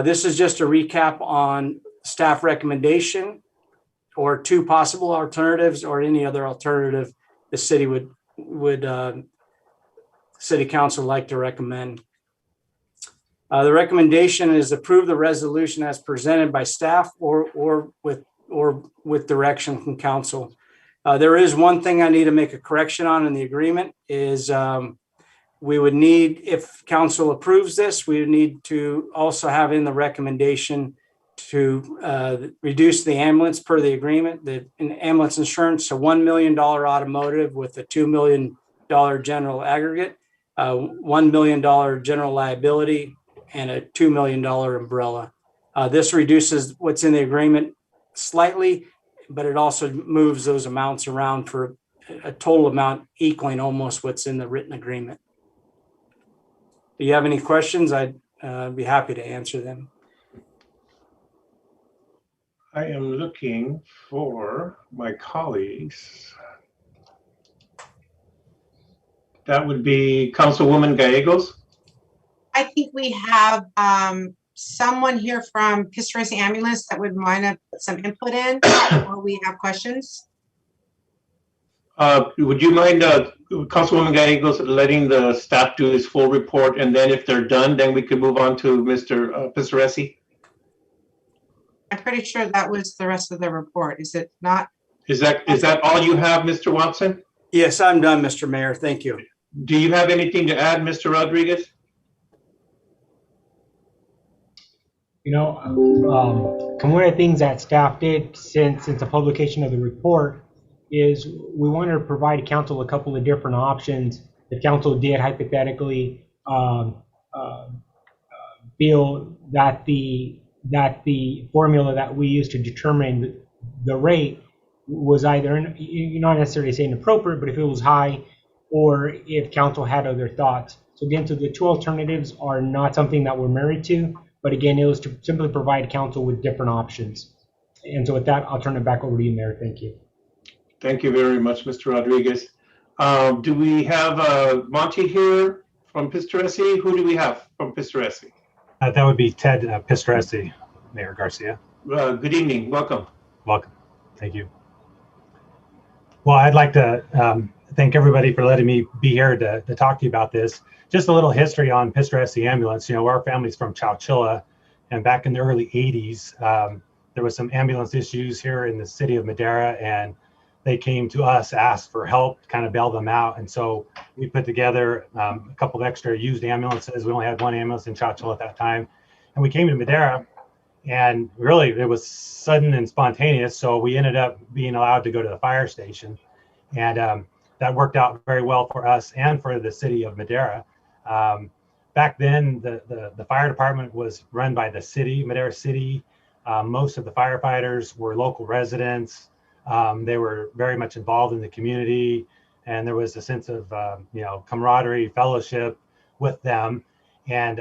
This is just a recap on staff recommendation or two possible alternatives or any other alternative the city would city council like to recommend. The recommendation is approve the resolution as presented by staff or with direction from council. There is one thing I need to make a correction on in the agreement is we would need, if council approves this, we would need to also have in the recommendation to reduce the ambulance per the agreement, the ambulance insurance to $1 million automotive with a $2 million general aggregate, $1 million general liability, and a $2 million umbrella. This reduces what's in the agreement slightly, but it also moves those amounts around for a total amount equaling almost what's in the written agreement. Do you have any questions? I'd be happy to answer them.
I am looking for my colleagues. That would be Councilwoman Gallegos.
I think we have someone here from Pistoresi Ambulance that would want to put some input in, or we have questions.
Would you mind, Councilwoman Gallegos, letting the staff do this full report, and then if they're done, then we could move on to Mr. Pistoresi?
I'm pretty sure that was the rest of the report. Is it not?
Is that all you have, Mr. Watson?
Yes, I'm done, Mr. Mayor. Thank you.
Do you have anything to add, Mr. Rodriguez?
You know, one of the things that staff did since the publication of the report is we wanted to provide council a couple of different options. The council did hypothetically feel that the formula that we used to determine the rate was either, you're not necessarily saying inappropriate, but if it was high or if council had other thoughts. So again, so the two alternatives are not something that we're married to, but again, it was to simply provide council with different options. And so with that, I'll turn it back over to you, Mayor. Thank you.
Thank you very much, Mr. Rodriguez. Do we have Monty here from Pistoresi? Who do we have from Pistoresi?
That would be Ted Pistoresi, Mayor Garcia.
Good evening. Welcome.
Welcome. Thank you. Well, I'd like to thank everybody for letting me be here to talk to you about this. Just a little history on Pistoresi Ambulance. You know, our family's from Chowchilla, and back in the early 80s, there was some ambulance issues here in the city of Madeira, and they came to us, asked for help, kind of bail them out. And so we put together a couple of extra used ambulances. We only had one ambulance in Chowchilla at that time. And we came to Madeira, and really it was sudden and spontaneous. So we ended up being allowed to go to the fire station. And that worked out very well for us and for the city of Madeira. Back then, the fire department was run by the city, Madera City. Most of the firefighters were local residents. They were very much involved in the community, and there was a sense of camaraderie, fellowship with them. And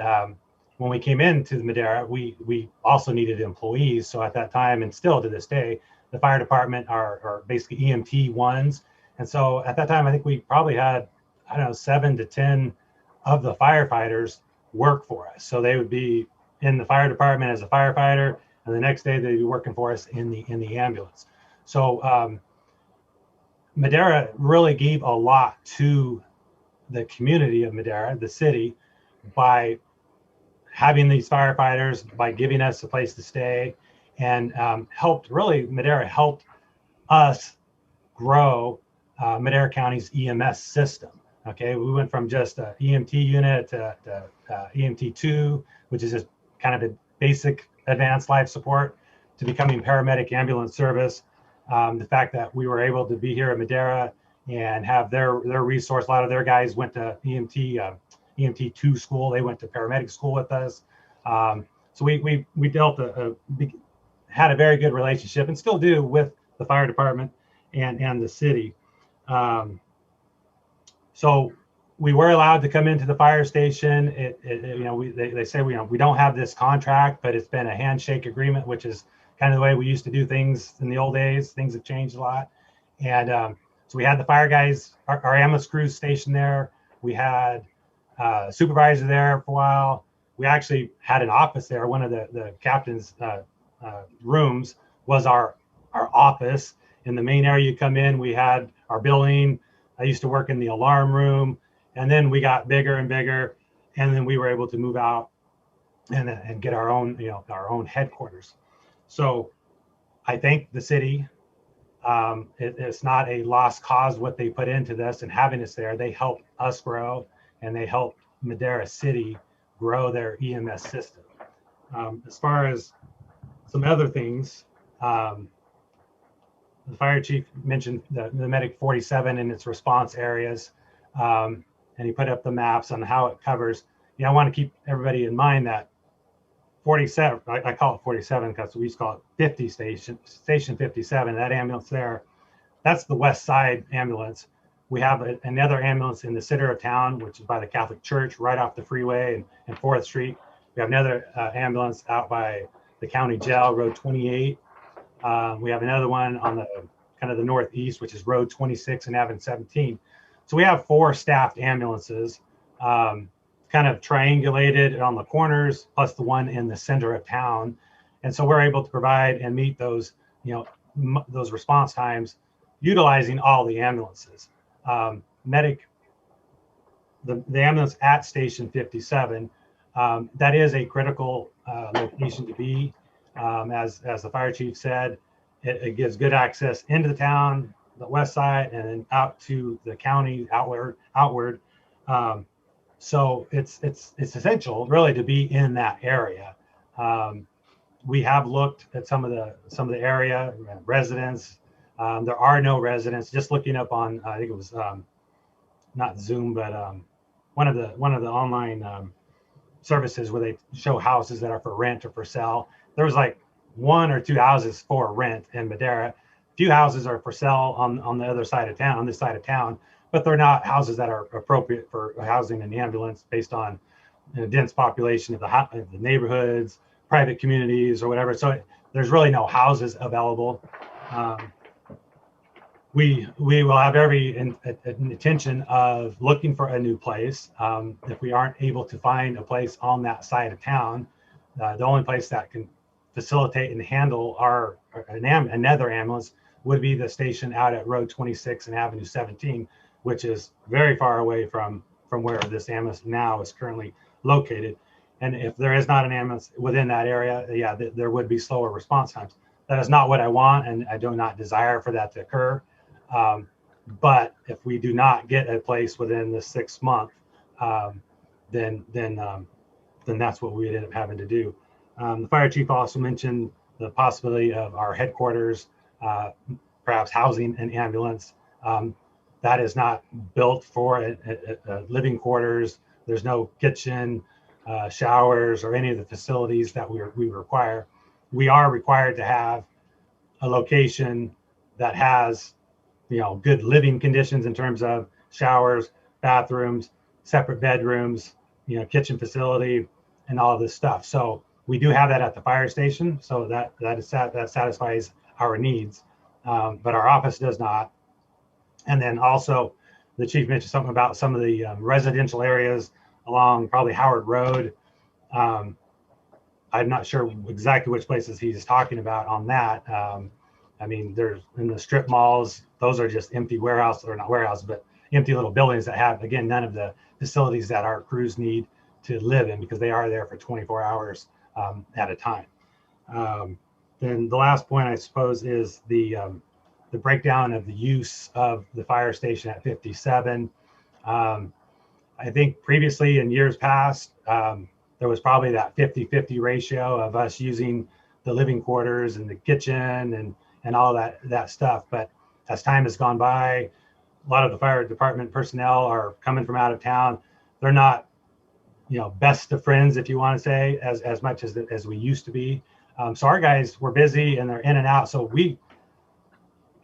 when we came into the Madeira, we also needed employees. So at that time, and still to this day, the fire department are basically EMT ones. And so at that time, I think we probably had, 7 to 10 of the firefighters work for us. So they would be in the fire department as a firefighter, and the next day they'd be working for us in the ambulance. So Madeira really gave a lot to the community of Madeira, the city, by having these firefighters, by giving us a place to stay, and Madeira helped us grow Madera County's EMS system. Okay, we went from just an EMT unit to EMT2, which is just kind of a basic advanced life support, to becoming paramedic ambulance service. The fact that we were able to be here at Madeira and have their resource, a lot of their guys went to EMT2 school. They went to paramedic school with us. So we had a very good relationship, and still do, with the fire department and the city. So we were allowed to come into the fire station. They say we don't have this contract, but it's been a handshake agreement, which is kind of the way we used to do things in the old days. Things have changed a lot. And so we had the fire guys, our ambulance crews stationed there. We had a supervisor there for a while. We actually had an office there. One of the captain's rooms was our office. In the main area you come in, we had our building. I used to work in the alarm room, and then we got bigger and bigger, and then we were able to move out and get our own, our own headquarters. So I thank the city. It's not a lost cause what they put into this and having us there. They helped us grow, and they helped Madera City grow their EMS system. As far as some other things, the fire chief mentioned the Medic 47 and its response areas, and he put up the maps on how it covers. I want to keep everybody in mind that 47, I call it 47 because we used to call it 50 station 57, that ambulance there, that's the west side ambulance. We have another ambulance in the center of town, which is by the Catholic Church, right off the freeway and 4th Street. We have another ambulance out by the county jail, Road 28. We have another one on the kind of the northeast, which is Road 26 and Avenue 17. So we have 4 staffed ambulances, kind of triangulated on the corners, plus the one in the center of town. And so we're able to provide and meet those, those response times, utilizing all the ambulances. The ambulance at Station 57, that is a critical location to be. As the fire chief said, it gives good access into the town, the west side, and then out to the county outward. So it's essential really to be in that area. We have looked at some of the area residents. There are no residents. Just looking up on, I think it was not Zoom, but one of the online services where they show houses that are for rent or for sale. There was like 1 or 2 houses for rent in Madeira. A few houses are for sale on the other side of town, on this side of town, but they're not houses that are appropriate for housing an ambulance based on a dense population of the neighborhoods, private communities, or whatever. So there's really no houses available. We will have every intention of looking for a new place. If we aren't able to find a place on that side of town, the only place that can facilitate and handle another ambulance would be the station out at Road 26 and Avenue 17, which is very far away from where this ambulance now is currently located. And if there is not an ambulance within that area, yeah, there would be slower response times. That is not what I want, and I do not desire for that to occur. But if we do not get a place within the 6 month, then that's what we would end up having to do. The fire chief also mentioned the possibility of our headquarters, perhaps housing an ambulance. That is not built for a living quarters. There's no kitchen, showers, or any of the facilities that we require. We are required to have a location that has, good living conditions in terms of showers, bathrooms, separate bedrooms, kitchen facility, and all of this stuff. So we do have that at the fire station, so that satisfies our needs, but our office does not. And then also, the chief mentioned something about some of the residential areas along probably Howard Road. I'm not sure exactly which places he's talking about on that. I mean, there's in the strip malls, those are just empty warehouses, or not warehouses, but empty little buildings that have, again, none of the facilities that our crews need to live in, because they are there for 24 hours at a time. Then the last point, I suppose, is the breakdown of the use of the fire station at 57. I think previously in years past, there was probably that 50-50 ratio of us using the living quarters and the kitchen and all that stuff. But as time has gone by, a lot of the fire department personnel are coming from out of town. They're not, best of friends, if you want to say, as much as we used to be. So our guys were busy and they're in and out. So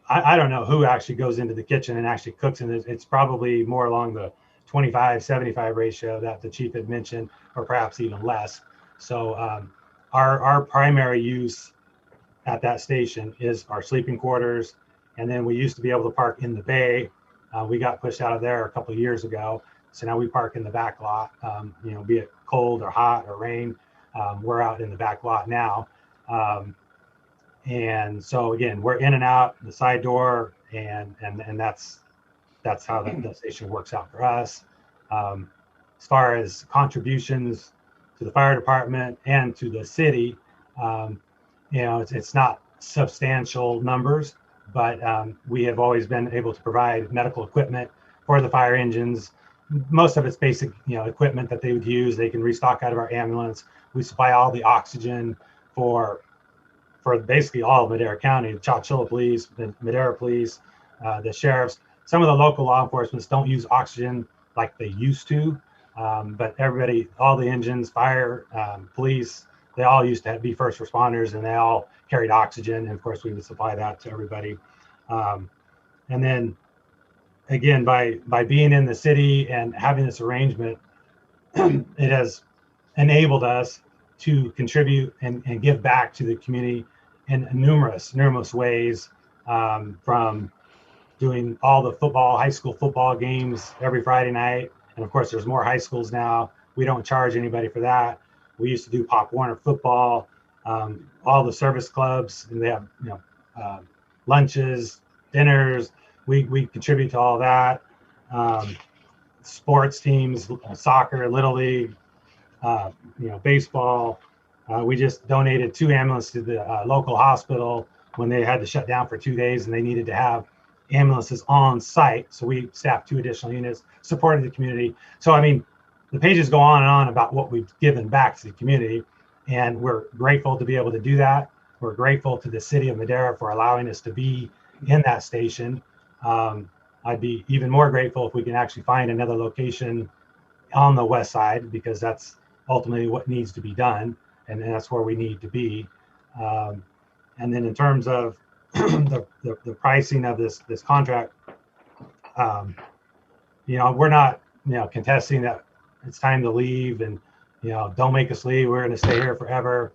I don't know who actually goes into the kitchen and actually cooks, and it's probably more along the 25-75 ratio that the chief had mentioned, or perhaps even less. So our primary use at that station is our sleeping quarters. And then we used to be able to park in the bay. We got pushed out of there a couple of years ago. So now we park in the back lot, you know, be it cold or hot or rain. We're out in the back lot now. And so again, we're in and out the side door, and that's how the station works out for us. As far as contributions to the fire department and to the city, you know, it's not substantial numbers, but we have always been able to provide medical equipment for the fire engines. Most of it's basic, you know, equipment that they would use. They can restock out of our ambulance. We supply all the oxygen for basically all of Madera County, the Chowchilla Police, the Madeira Police, the sheriffs. Some of the local law enforcement don't use oxygen like they used to, but everybody, all the engines, fire, police, they all used to be first responders, and they all carried oxygen. And of course, we would supply that to everybody. And then again, by being in the city and having this arrangement, it has enabled us to contribute and give back to the community in numerous ways, from doing all the high school football games every Friday night. And of course, there's more high schools now. We don't charge anybody for that. We used to do Pop Warner football, all the service clubs, and they have, you know, lunches, dinners. We contribute to all that. Sports teams, soccer, Little League, you know, baseball. We just donated 2 ambulances to the local hospital when they had to shut down for 2 days, and they needed to have ambulances on site. So we staffed 2 additional units, supported the community. So, I mean, the pages go on and on about what we've given back to the community, and we're grateful to be able to do that. We're grateful to the city of Madeira for allowing us to be in that station. I'd be even more grateful if we can actually find another location on the west side, because that's ultimately what needs to be done, and that's where we need to be. And then in terms of the pricing of this contract, you know, we're not, you know, contesting that it's time to leave, and, you know, don't make us leave, we're going to stay here forever.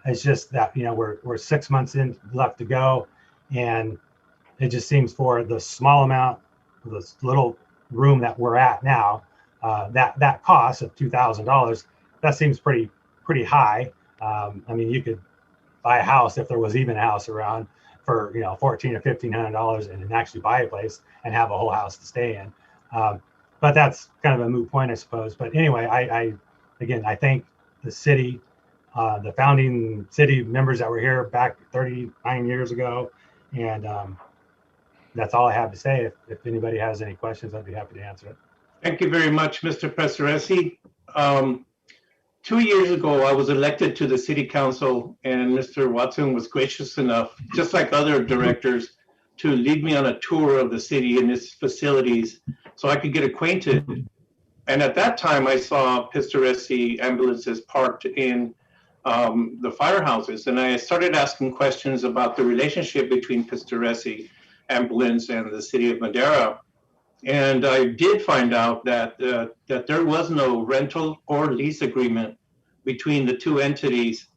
It's just that, you know, we're 6 months in, left to go, and it just seems for the small amount, this little room that we're at now, that cost of $2,000, that seems pretty high. I mean, you could buy a house, if there was even a house around, for, you know, $1,400 or $1,500, and actually buy a place and have a whole house to stay in. But that's kind of a moot point, I suppose. But anyway, I thank the city, the founding city members that were here back 39 years ago, and that's all I have to say. If anybody has any questions, I'd be happy to answer it.
Thank you very much, Mr. Pesaresi. 2 years ago, I was elected to the city council, and Mr. Watson was gracious enough, just like other directors, to lead me on a tour of the city and its facilities so I could get acquainted. And at that time, I saw Pesaresi ambulances parked in the firehouses, and I started asking questions about the relationship between Pesaresi ambulance and the city of Madeira. And I did find out that there was no rental or lease agreement between the two entities.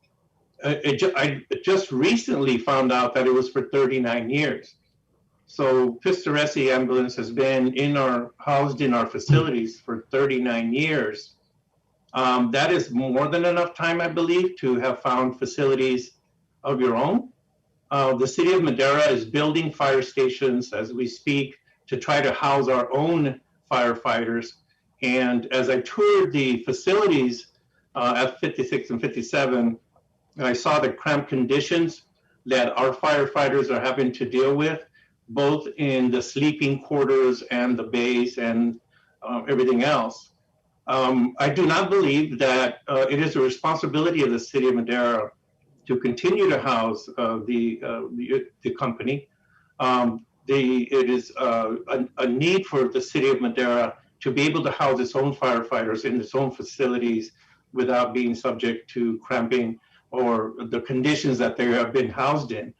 I just recently found out that it was for 39 years. So Pesaresi ambulance has been housed in our facilities for 39 years. That is more than enough time, I believe, to have found facilities of your own. The city of Madeira is building fire stations as we speak to try to house our own firefighters. And as I toured the facilities at 56 and 57, I saw the cramped conditions that our firefighters are having to deal with, both in the sleeping quarters and the bays and everything else. I do not believe that it is a responsibility of the city of Madeira to continue to house the company. It is a need for the city of Madeira to be able to house its own firefighters in its own facilities without being subject to cramping or the conditions that they have been housed in.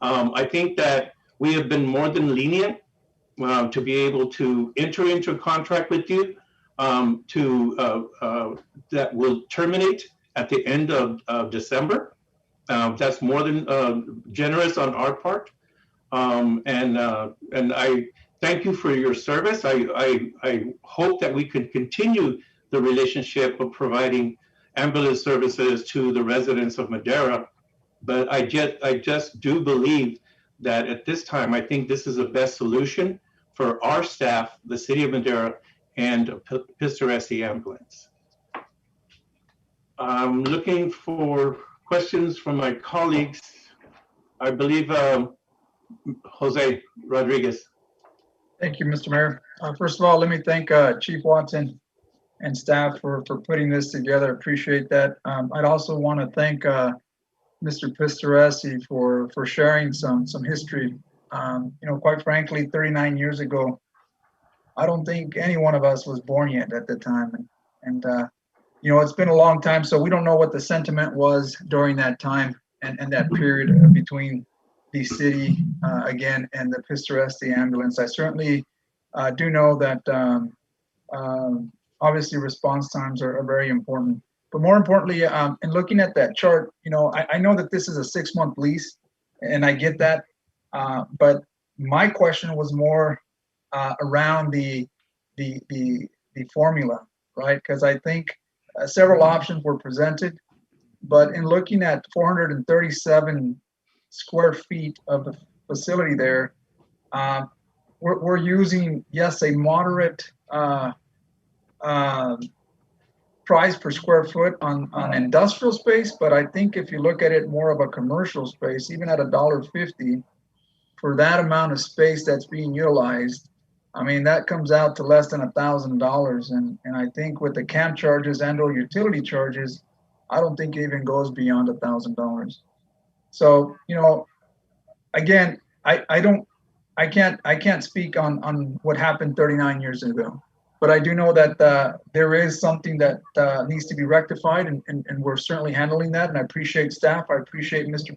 I think that we have been more than lenient to be able to enter into a contract with you that will terminate at the end of December. That's more than generous on our part. And I thank you for your service. I hope that we can continue the relationship of providing ambulance services to the residents of Madeira. But I just do believe that at this time, I think this is the best solution for our staff, the city of Madeira, and Pistoresi Ambulance. I'm looking for questions from my colleagues. I believe Jose Rodriguez.
Thank you, Mr. Mayor. First of all, let me thank Chief Watson and staff for putting this together. Appreciate that. I'd also want to thank Mr. Pistoresi for sharing some history. Quite frankly, 39 years ago, I don't think any one of us was born yet at the time. And it's been a long time, so we don't know what the sentiment was during that time and that period between the city, again, and the Pistoresi ambulance. I certainly do know that obviously response times are very important. But more importantly, in looking at that chart, I know that this is a 6-month lease, and I get that. But my question was more around the formula, right? Because I think several options were presented, but in looking at 437 square feet of the facility there, we're using, yes, a moderate price per square foot on industrial space, but I think if you look at it more of a commercial space, even at $1.50 for that amount of space that's being utilized, I mean, that comes out to less than $1,000. And I think with the camp charges and or utility charges, I don't think it even goes beyond $1,000. So, again, I can't speak on what happened 39 years ago, but I do know that there is something that needs to be rectified, and we're certainly handling that. And I appreciate staff. I appreciate Mr.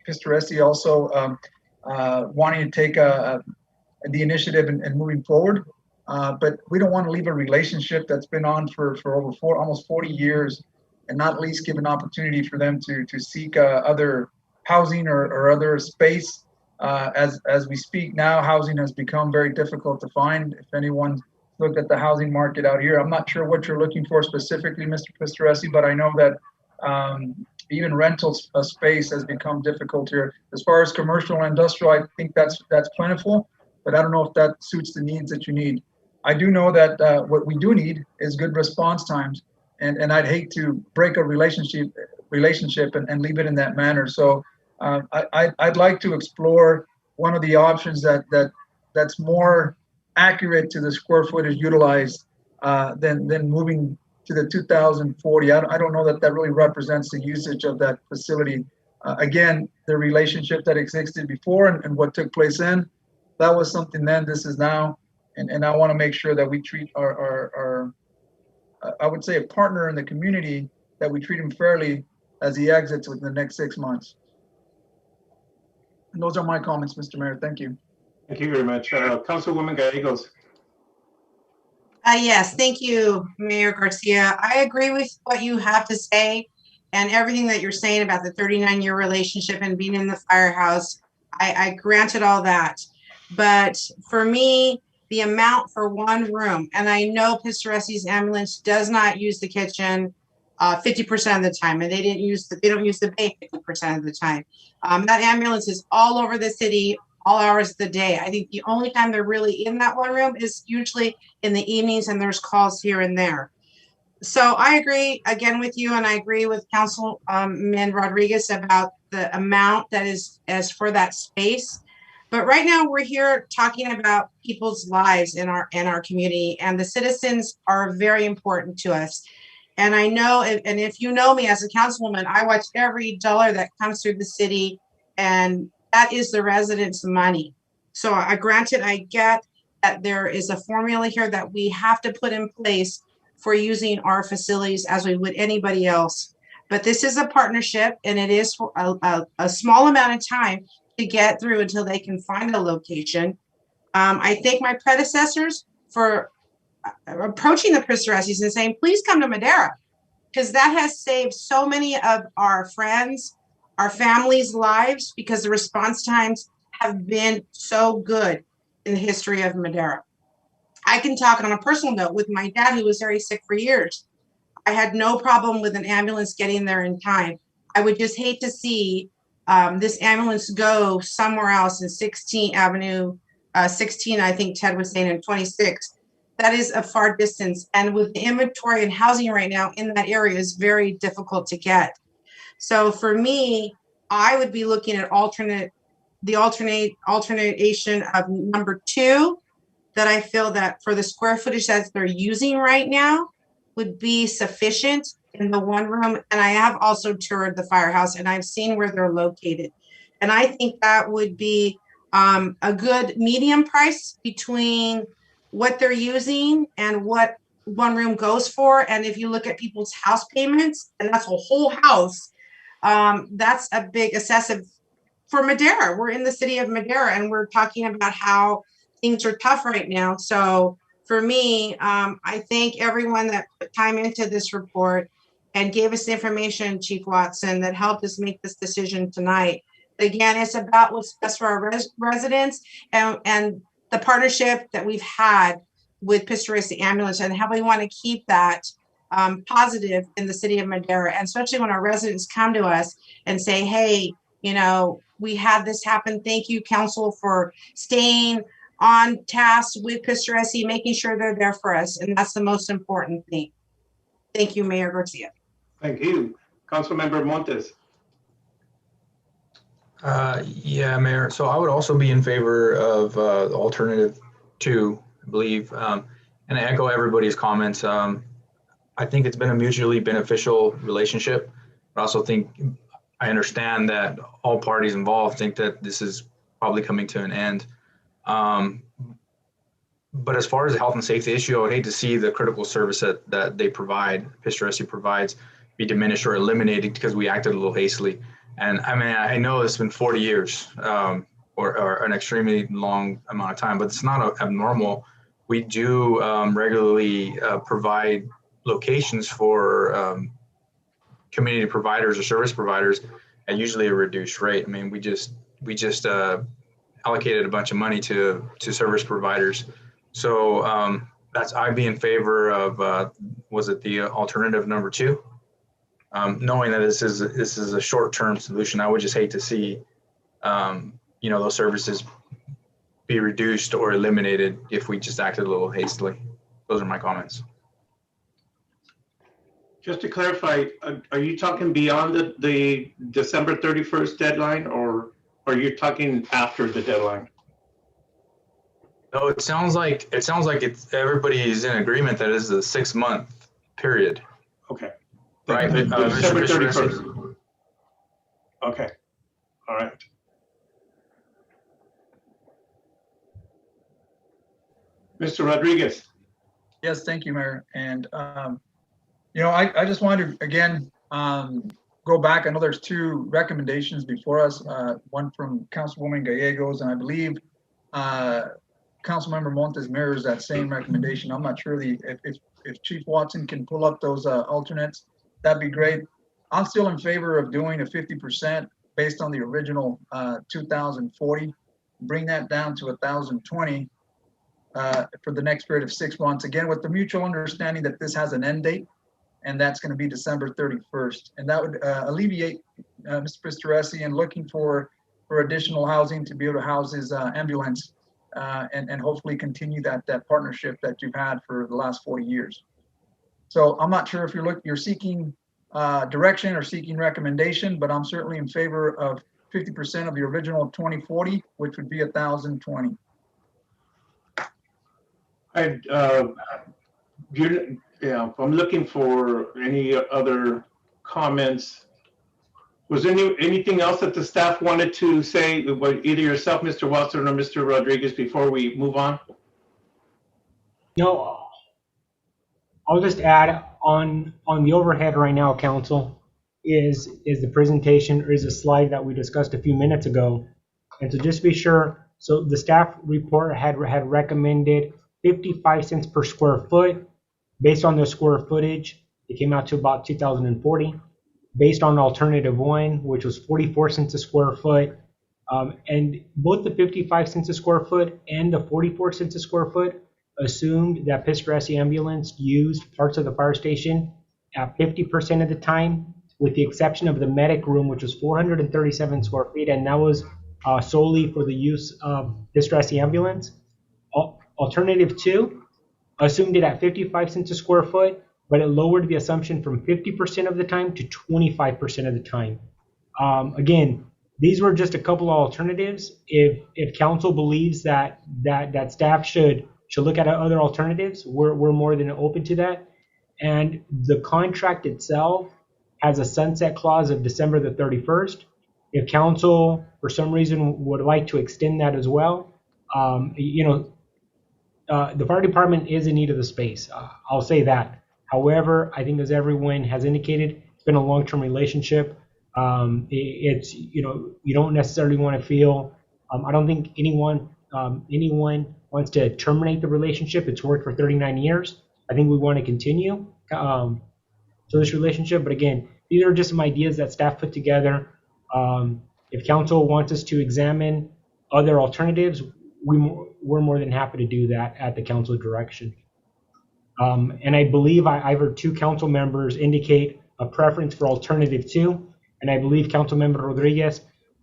Pistoresi also wanting to take the initiative and moving forward. But we don't want to leave a relationship that's been on for over almost 40 years and not at least give an opportunity for them to seek other housing or other space. As we speak now, housing has become very difficult to find. If anyone looked at the housing market out here, I'm not sure what you're looking for specifically, Mr. Pistoresi, but I know that even rental space has become difficult here. As far as commercial and industrial, I think that's plentiful, but I don't know if that suits the needs that you need. I do know that what we do need is good response times, and I'd hate to break a relationship and leave it in that manner. So I'd like to explore one of the options that's more accurate to the square footage utilized than moving to the 2040. I don't know that really represents the usage of that facility. Again, the relationship that existed before and what took place then, that was something then, this is now. And I want to make sure that we treat our I would say a partner in the community, that we treat him fairly as he exits within the next 6 months. And those are my comments, Mr. Mayor. Thank you.
Thank you very much. Councilwoman Gallegos.
Yes, thank you, Mayor Garcia. I agree with what you have to say and everything that you're saying about the 39-year relationship and being in the firehouse. I granted all that. But for me, the amount for one room, and I know Pistoresi's ambulance does not use the kitchen 50% of the time, and they don't use the bay 50% of the time. That ambulance is all over the city, all hours of the day. I think the only time they're really in that one room is usually in the evenings, and there's calls here and there. So I agree again with you, and I agree with Councilman Rodriguez about the amount that is as for that space. But right now we're here talking about people's lives in our community, and the citizens are very important to us. And I know, and if you know me as a councilwoman, I watch every dollar that comes through the city, and that is the residents' money. So granted, I get that there is a formula here that we have to put in place for using our facilities as we would anybody else. But this is a partnership, and it is for a small amount of time to get through until they can find a location. I thank my predecessors for approaching the Pistaressis and saying, please come to Madeira, because that has saved so many of our friends, our families' lives, because the response times have been so good in the history of Madeira. I can talk on a personal note with my dad, who was very sick for years. I had no problem with an ambulance getting there in time. I would just hate to see this ambulance go somewhere else in 16th Avenue, 16, I think Ted was saying, in 26. That is a far distance. And with the inventory and housing right now in that area is very difficult to get. So for me, I would be looking at alternation of number 2, that I feel that for the square footage that they're using right now would be sufficient in the one room. And I have also toured the firehouse and I've seen where they're located. And I think that would be a good medium price between what they're using and what one room goes for. And if you look at people's house payments, and that's a whole house, that's a big excessive for Madeira. We're in the city of Madeira and we're talking about how things are tough right now. So for me, I thank everyone that put time into this report and gave us the information, Chief Watson, that helped us make this decision tonight. Again, it's about what's best for our residents and the partnership that we've had with Pistaressi Ambulance and how we want to keep that positive in the city of Madeira, and especially when our residents come to us and say, hey, you know, we had this happen. Thank you, council, for staying on task with Pistaressi, making sure they're there for us. And that's the most important thing. Thank you, Mayor Garcia.
Thank you. Councilmember Montes.
Yeah, Mayor. So I would also be in favor of alternative 2, I believe. And I echo everybody's comments. I think it's been a mutually beneficial relationship. I also think I understand that all parties involved think that this is probably coming to an end. But as far as the health and safety issue, I would hate to see the critical service that they provide, Pistaressi provides, be diminished or eliminated because we acted a little hastily. And I mean, I know it's been 40 years or an extremely long amount of time, but it's not abnormal. We do regularly provide locations for community providers or service providers at usually a reduced rate. I mean, we just allocated a bunch of money to service providers. So I'd be in favor of, was it the alternative number 2? Knowing that this is a short-term solution, I would just hate to see, you know, those services be reduced or eliminated if we just acted a little hastily. Those are my comments.
Just to clarify, are you talking beyond the December 31st deadline, or are you talking after the deadline?
No, it sounds like everybody is in agreement that it is a 6-month period.
Okay.
Right.
December 31st. Okay. All right. Mr. Rodriguez.
Yes, thank you, Mayor. And, you know, I just wanted to, again, go back. I know there's 2 recommendations before us, one from Councilwoman Gallegos, and I believe Councilmember Montes mirrors that same recommendation. I'm not sure if Chief Watson can pull up those alternates, that'd be great. I'm still in favor of doing a 50% based on the original 2,040, bring that down to 1,020 for the next period of 6 months. Again, with the mutual understanding that this has an end date, and that's going to be December 31st. And that would alleviate Mr. Pistaressi and looking for additional housing to be able to house his ambulance and hopefully continue that partnership that you've had for the last 40 years. So I'm not sure if you're seeking direction or seeking recommendation, but I'm certainly in favor of 50% of the original 2040, which would be 1,020.
I'm looking for any other comments. Was there anything else that the staff wanted to say, either yourself, Mr. Watson, or Mr. Rodriguez, before we move on?
No, I'll just add on the overhead right now, council, is the presentation, or is a slide that we discussed a few minutes ago. And to just be sure, So the staff report had recommended 55 cents per square foot. Based on the square footage, it came out to about 2,040. Based on alternative one, which was 44 cents a square foot, and both the 55 cents a square foot and the 44 cents a square foot assumed that Pistoressi ambulance used parts of the fire station at 50% of the time, with the exception of the medic room, which was 437 square feet, and that was solely for the use of Pistoressi ambulance. Alternative two assumed it at 55 cents a square foot, but it lowered the assumption from 50% of the time to 25% of the time. Again, these were just a couple of alternatives. If council believes that staff should look at other alternatives, we're more than open to that. And the contract itself has a sunset clause of December the 31st. If council, for some reason, would like to extend that as well, the fire department is in need of the space. I'll say that. However, I think as everyone has indicated, it's been a long-term relationship. It's, you don't necessarily want to feel, I don't think anyone wants to terminate the relationship. It's worked for 39 years. I think we want to continue to this relationship. But again, these are just some ideas that staff put together. If council wants us to examine other alternatives, we're more than happy to do that at the council direction. And I believe I heard two council members indicate a preference for alternative two. And I believe Councilmember Rodriguez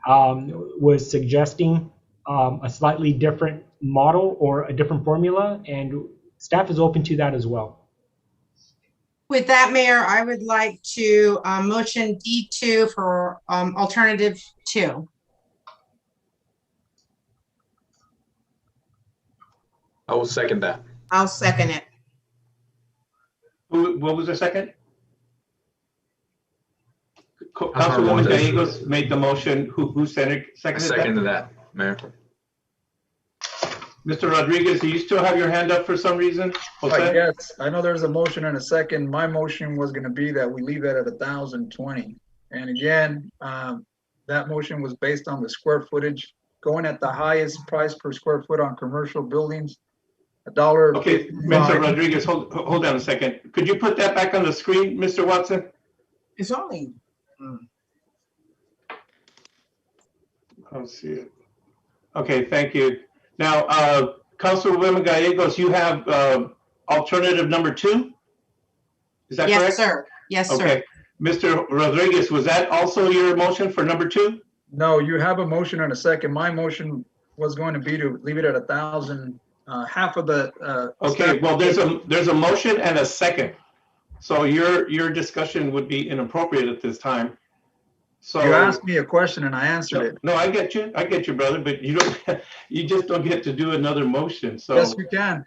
was suggesting a slightly different model or a different formula, and staff is open to that as well.
With that, Mayor, I would like to motion D2 for alternative 2.
I will second that.
I'll second it.
What was the second? Councilwoman Gallegos made the motion. Who seconded that?
Seconded that, Mayor.
Mr. Rodriguez, do you still have your hand up for some reason?
Yes, I know there's a motion and a second. My motion was going to be that we leave that at 1,020. And again, that motion was based on the square footage, going at the highest price per square foot on commercial buildings, $1.
Okay, Mr. Rodriguez, hold on a second. Could you put that back on the screen, Mr. Watson?
It's only.
I'll see it. Okay, thank you. Now, Councilwoman Gallegos, you have alternative number 2? Is that correct?
Yes, sir. Yes, sir.
Okay. Mr. Rodriguez, was that also your motion for number 2?
No, you have a motion and a second. My motion was going to be to leave it at 1,000, half of the.
Okay, well, there's a motion and a second. So your discussion would be inappropriate at this time. So
you asked me a question and I answered it.
No, I get you, brother. But you just don't get to do another motion. So
yes, we can.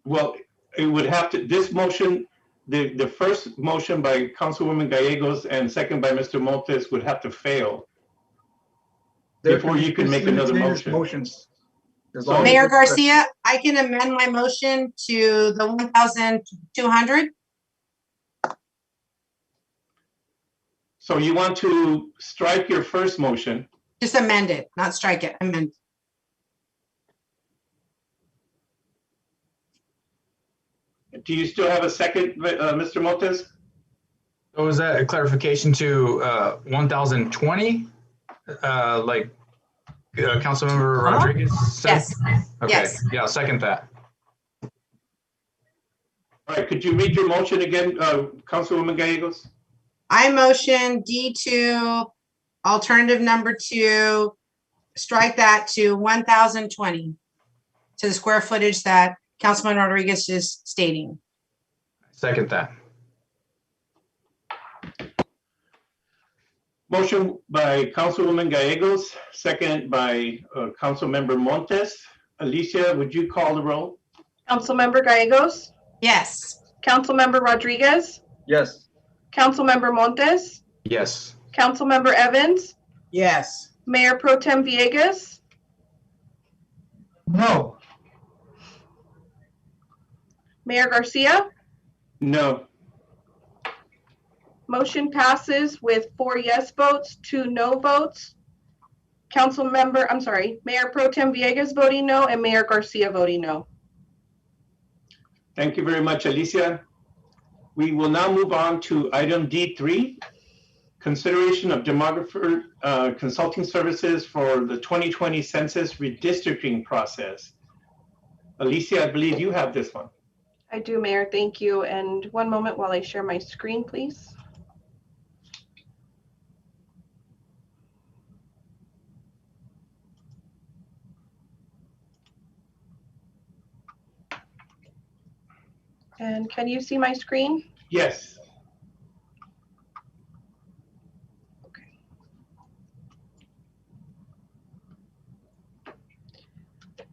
Well, it would have to. This motion, the first motion by Councilwoman Gallegos and second by Mr. Montes would have to fail before you can make another motion.
Mayor Garcia, I can amend my motion to the 1,200.
So you want to strike your first motion?
Just amend it, not strike it, amend.
Do you still have a second, Mr. Montes?
So is that a clarification to 1,020? Like Councilmember Rodriguez said?
Yes.
Okay.
Yes.
Yeah, I'll second that.
All right, could you read your motion again, Councilwoman Gallegos?
I motion D2, alternative number 2, strike that to 1,020 to the square footage that Councilman Rodriguez is stating.
Second that.
Motion by Councilwoman Gallegos, second by Councilmember Montes. Alicia, would you call the roll?
Councilmember Gallegos?
Yes.
Councilmember Rodriguez?
Yes.
Councilmember Montes?
Yes.
Councilmember Evans?
Yes.
Mayor Pro Tem Villegas?
No.
Mayor Garcia?
No.
Motion passes with 4 yes votes, 2 no votes. Mayor Pro Tem Villegas voting no, and Mayor Garcia voting no.
Thank you very much, Alicia. We will now move on to item D3, consideration of demographer consulting services for the 2020 census redistricting process. Alicia, I believe you have this one.
I do, Mayor, thank you. And one moment while I share my screen, please. And can you see my screen?
Yes.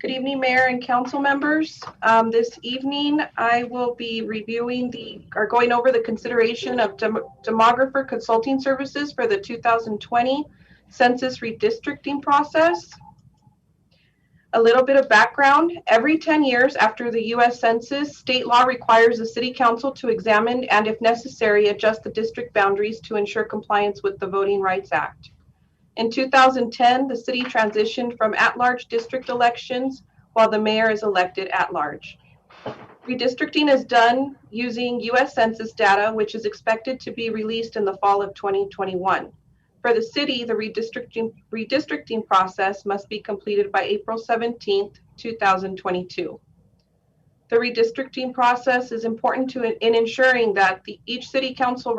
Good evening, Mayor and council members. This evening, I will be reviewing going over the consideration of demographer consulting services for the 2020 census redistricting process. A little bit of background. Every 10 years after the U.S. Census, state law requires the City Council to examine and, if necessary, adjust the district boundaries to ensure compliance with the Voting Rights Act. In 2010, the city transitioned from at-large district elections while the mayor is elected at-large. Redistricting is done using U.S. Census data, which is expected to be released in the fall of 2021. For the city, the redistricting process must be completed by April 17th, 2022. The redistricting process is important in ensuring that each city council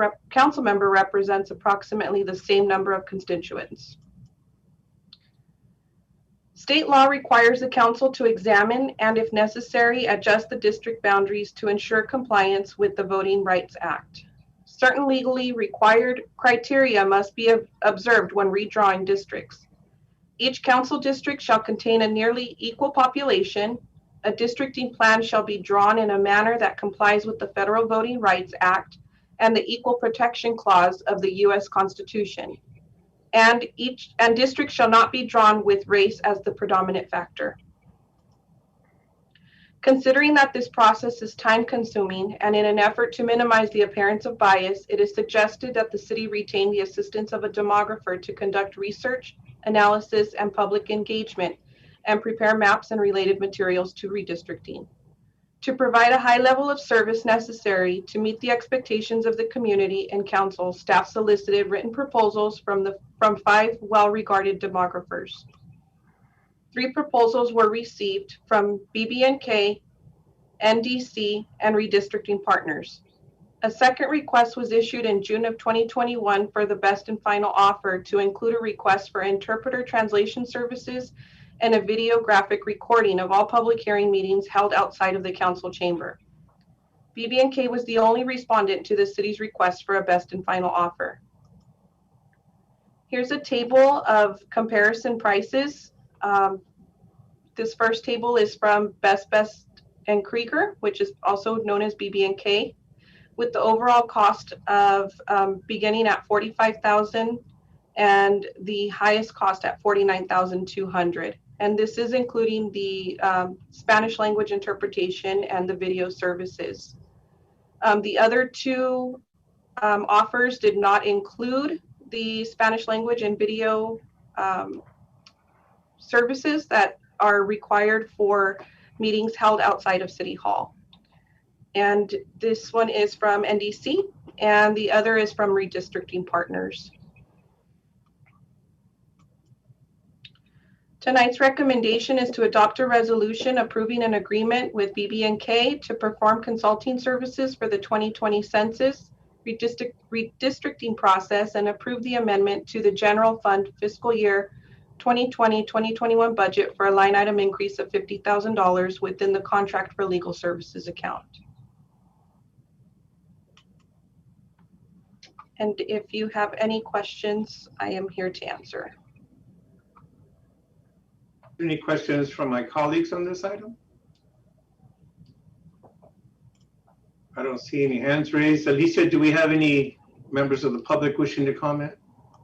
member represents approximately the same number of constituents. State law requires the council to examine and, if necessary, adjust the district boundaries to ensure compliance with the Voting Rights Act. Certain legally required criteria must be observed when redrawing districts. Each council district shall contain a nearly equal population. A districting plan shall be drawn in a manner that complies with the Federal Voting Rights Act and the Equal Protection Clause of the U.S. Constitution. And districts shall not be drawn with race as the predominant factor. Considering that this process is time-consuming and in an effort to minimize the appearance of bias, it is suggested that the city retain the assistance of a demographer to conduct research, analysis, and public engagement and prepare maps and related materials to redistricting. To provide a high level of service necessary to meet the expectations of the community and council, staff solicited written proposals from 5 well-regarded demographers. 3 proposals were received from BB&K, NDC, and redistricting partners. A second request was issued in June of 2021 for the best and final offer to include a request for interpreter translation services and a videographic recording of all public hearing meetings held outside of the council chamber. BB&K was the only respondent to the city's request for a best and final offer. Here's a table of comparison prices. This first table is from Best and Krieger, which is also known as BB&K, with the overall cost of beginning at $45,000 and the highest cost at $49,200. And this is including the Spanish language interpretation and the video services. The other 2 offers did not include the Spanish language and video services that are required for meetings held outside of City Hall. And this one is from NDC, and the other is from Redistricting Partners. Tonight's recommendation is to adopt a resolution approving an agreement with BB&K to perform consulting services for the 2020 census redistricting process and approve the amendment to the general fund fiscal year 2020-2021 budget for a line item increase of $50,000 within the contract for legal services account. And if you have any questions, I am here to answer.
Any questions from my colleagues on this item? I don't see any hands raised. Alicia, do we have any members of the public wishing to comment?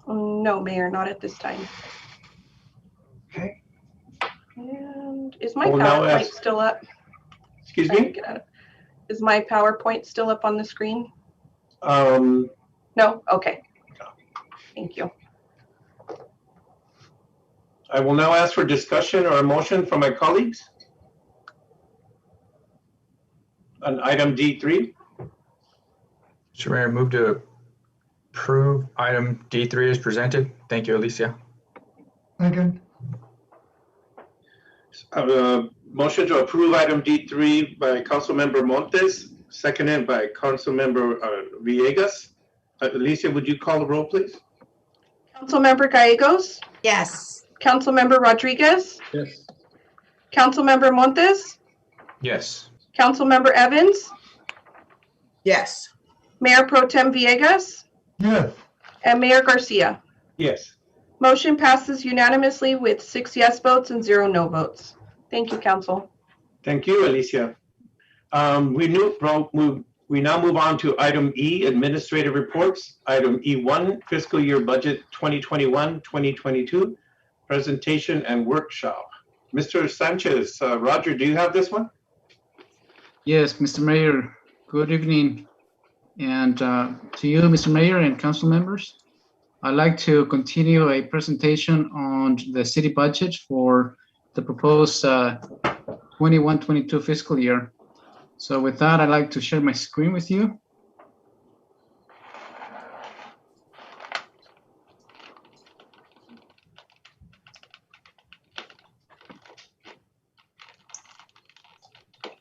No, Mayor, not at this time.
Okay.
And is my PowerPoint still up?
Excuse me?
Is my PowerPoint still up on the screen? No? Okay. Thank you.
I will now ask for discussion or a motion from my colleagues on item D3.
Mr. Mayor, move to approve item D3 as presented. Thank you, Alicia.
Second.
Motion to approve item D3 by Councilmember Montes, seconded by Councilmember Villegas. Alicia, would you call the roll, please?
Councilmember Gallegos,
Yes.
Councilmember Rodriguez,
Yes.
Councilmember Montes,
Yes.
Councilmember Evans,
Yes.
Mayor Pro Tem Villegas,
Yes.
and Mayor Garcia.
Yes.
Motion passes unanimously with 6 yes votes and 0 no votes. Thank you, Council.
Thank you, Alicia. We now move on to item E, administrative reports. Item E1, fiscal year budget 2021-2022, presentation and workshop. Mr. Sanchez, Roger, do you have this one?
Yes, Mr. Mayor, good evening. And to you, Mr. Mayor and council members, I'd like to continue a presentation on the city budget for the proposed 21-22 fiscal year. So with that, I'd like to share my screen with you.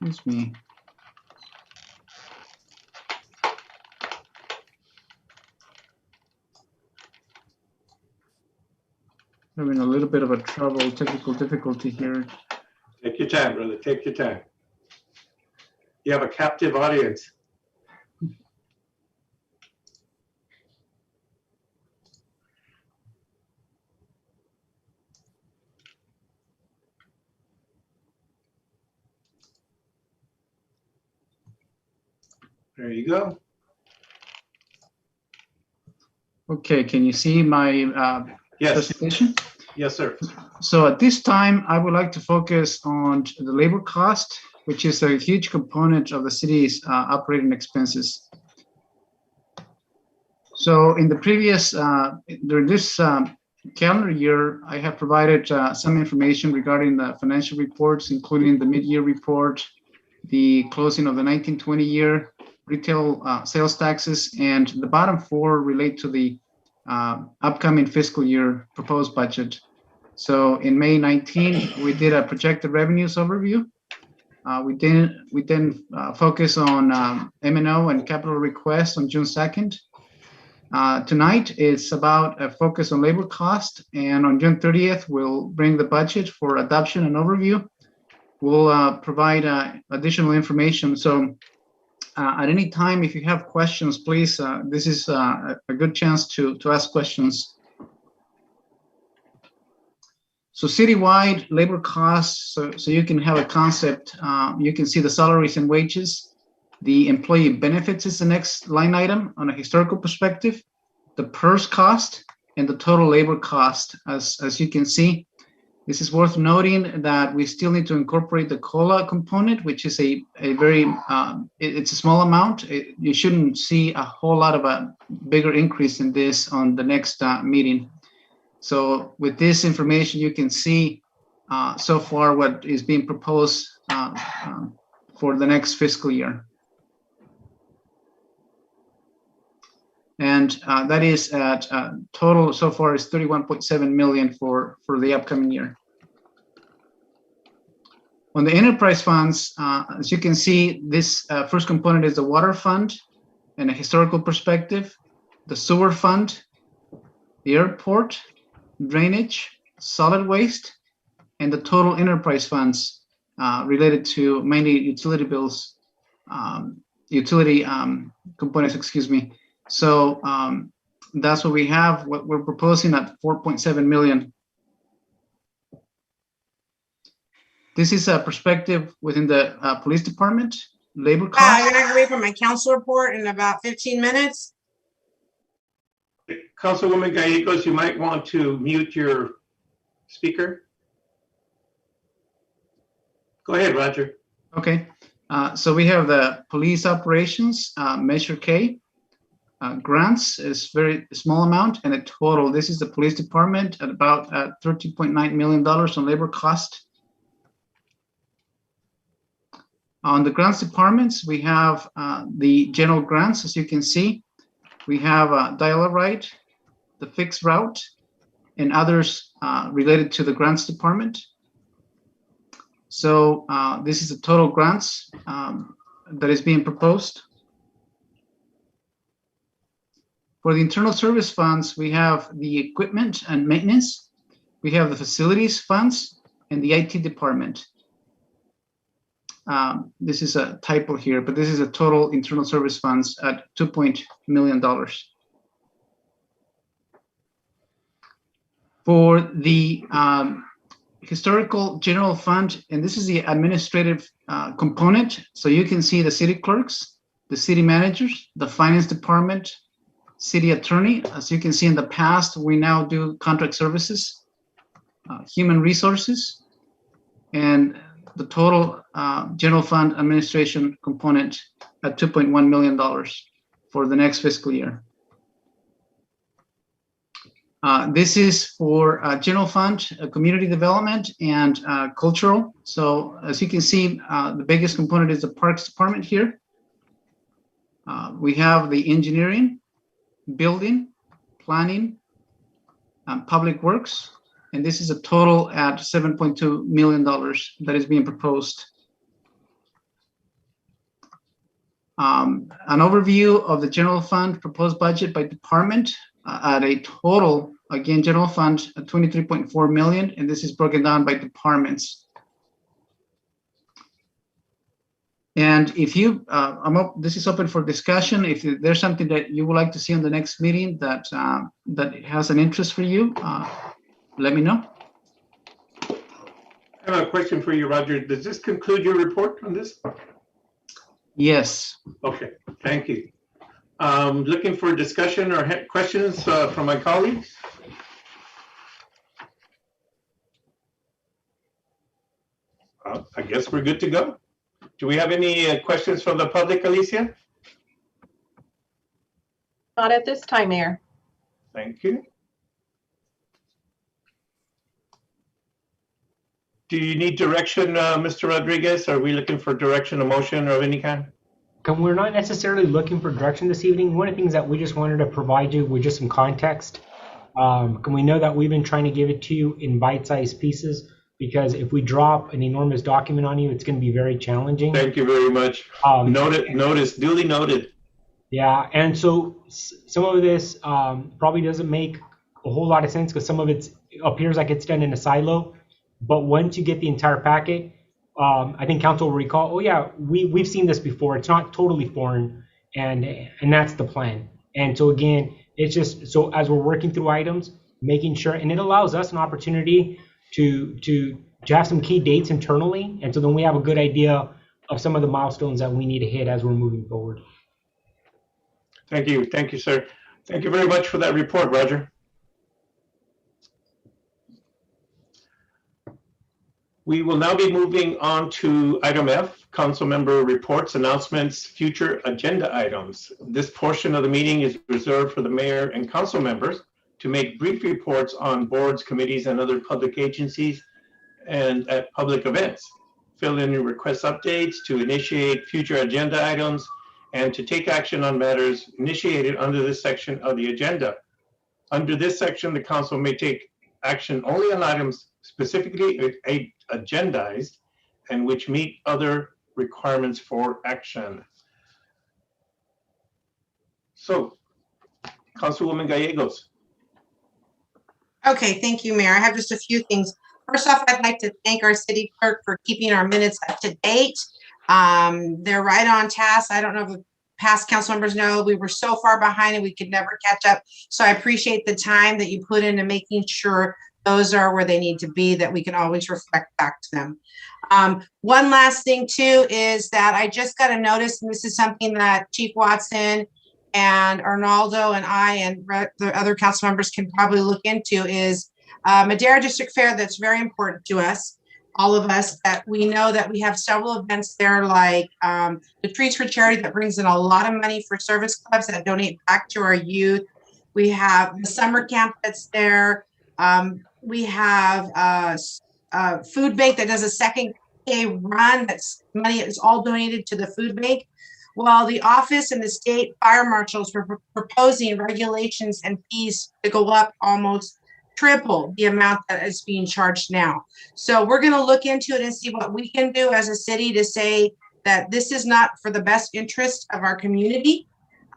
Excuse me. Having a little bit of a technical difficulty here.
Take your time, brother, take your time. You have a captive audience. There you go.
Okay, can you see my
yes.
presentation?
Yes, sir.
So at this time, I would like to focus on the labor cost, which is a huge component of the city's operating expenses. So in the previous, during this calendar year, I have provided some information regarding the financial reports, including the mid-year report, the closing of the 1920 year, retail sales taxes, and the bottom 4 relate to the upcoming fiscal year proposed budget. So in May 19, we did a projected revenues overview. We then focus on M&O and capital requests on June 2nd. Tonight, it's about a focus on labor cost, and on June 30th, we'll bring the budget for adoption and overview. We'll provide additional information. So at any time, if you have questions, please, this is a good chance to ask questions. So citywide labor costs, so you can have a concept, you can see the salaries and wages. The employee benefits is the next line item on a historical perspective, the PERS cost, and the total labor cost. As you can see, this is worth noting that we still need to incorporate the COLA component, which is a very, it's a small amount. You shouldn't see a whole lot of a bigger increase in this on the next meeting. So with this information, you can see so far what is being proposed for the next fiscal year. And that is at total so far is 31.7 million for the upcoming year. On the enterprise funds, as you can see, this first component is the water fund and a historical perspective, the sewer fund, the airport, drainage, solid waste, and the total enterprise funds related to mainly utility bills, components, excuse me. So that's what we have. What we're proposing at 4.7 million. This is a perspective within the police department, labor costs.
I'm gonna read from my council report in about 15 minutes.
Councilwoman Gallegos, you might want to mute your speaker. Go ahead, Roger.
Okay, so we have the police operations, Measure K. grants is very small amount, and a total, this is the police department at about $13.9 million on labor cost. On the grants departments, we have the general grants, as you can see. We have dial-a-ride, the fixed route, and others related to the grants department. So this is the total grants that is being proposed. For the internal service funds, we have the equipment and maintenance. We have the facilities funds and the IT department. This is a typo here, but this is a total internal service funds at $2 million. For the historical general fund, and this is the administrative component, so you can see the city clerks, the city managers, the finance department, city attorney. As you can see in the past, we now do contract services, human resources, and the total general fund administration component at $2.1 million for the next fiscal year. This is for general fund, community development, and cultural. So as you can see, the biggest component is the parks department here. We have the engineering, building, planning, public works, and this is a total at $7.2 million that is being proposed. An overview of the general fund proposed budget by department at a total, again, general fund at $23.4 million, and this is broken down by departments. And if you, this is open for discussion. If there's something that you would like to see on the next meeting that that has an interest for you, let me know.
I have a question for you, Roger. Does this conclude your report on this?
Yes.
Okay, thank you. Looking for discussion or questions from my colleagues? I guess we're good to go. Do we have any questions from the public, Alicia?
Not at this time, Mayor.
Thank you. Do you need direction, Mr. Rodriguez? Are we looking for direction, a motion of any kind?
We're not necessarily looking for direction this evening. One of the things that we just wanted to provide you with just some context. We know that we've been trying to give it to you in bite-sized pieces, because if we drop an enormous document on you, it's going to be very challenging.
Thank you very much. Notice, duly noted.
Yeah, and so some of this probably doesn't make a whole lot of sense, because some of it appears like it's done in a silo. But once you get the entire packet, I think council will recall, oh yeah, we've seen this before. It's not totally foreign, and that's the plan. And so again, it's just, so as we're working through items, making sure, and it allows us an opportunity to have some key dates internally, and so then we have a good idea of some of the milestones that we need to hit as we're moving forward.
Thank you, sir. Thank you very much for that report, Roger. We will now be moving on to item F, council member reports, announcements, future agenda items. This portion of the meeting is reserved for the mayor and council members to make brief reports on boards, committees, and other public agencies and at public events. Fill in your request updates, to initiate future agenda items, and to take action on matters initiated under this section of the agenda. Under this section, the council may take action only on items specifically agendized and which meet other requirements for action. So, Councilwoman Gallegos.
Okay, thank you, Mayor. I have just a few things. First off, I'd like to thank our city clerk for keeping our minutes up to date. They're right on task. I don't know if the past council members know, we were so far behind and we could never catch up. So I appreciate the time that you put into making sure those are where they need to be, that we can always reflect back to them. One last thing too is that I just got a notice, and this is something that Chief Watson and Arnaldo and I and the other council members can probably look into, is Madeira District Fair that's very important to us. all of us that we know that we have several events there, like the Trees for Charity that brings in a lot of money for service clubs that donate back to our youth. We have the summer camp that's there. We have a food bank that does a second day run. That's money is all donated to the food bank. Well, the office and the state fire marshals were proposing regulations and fees to go up almost triple the amount that is being charged now. So we're going to look into it and see what we can do as a city to say that this is not for the best interest of our community.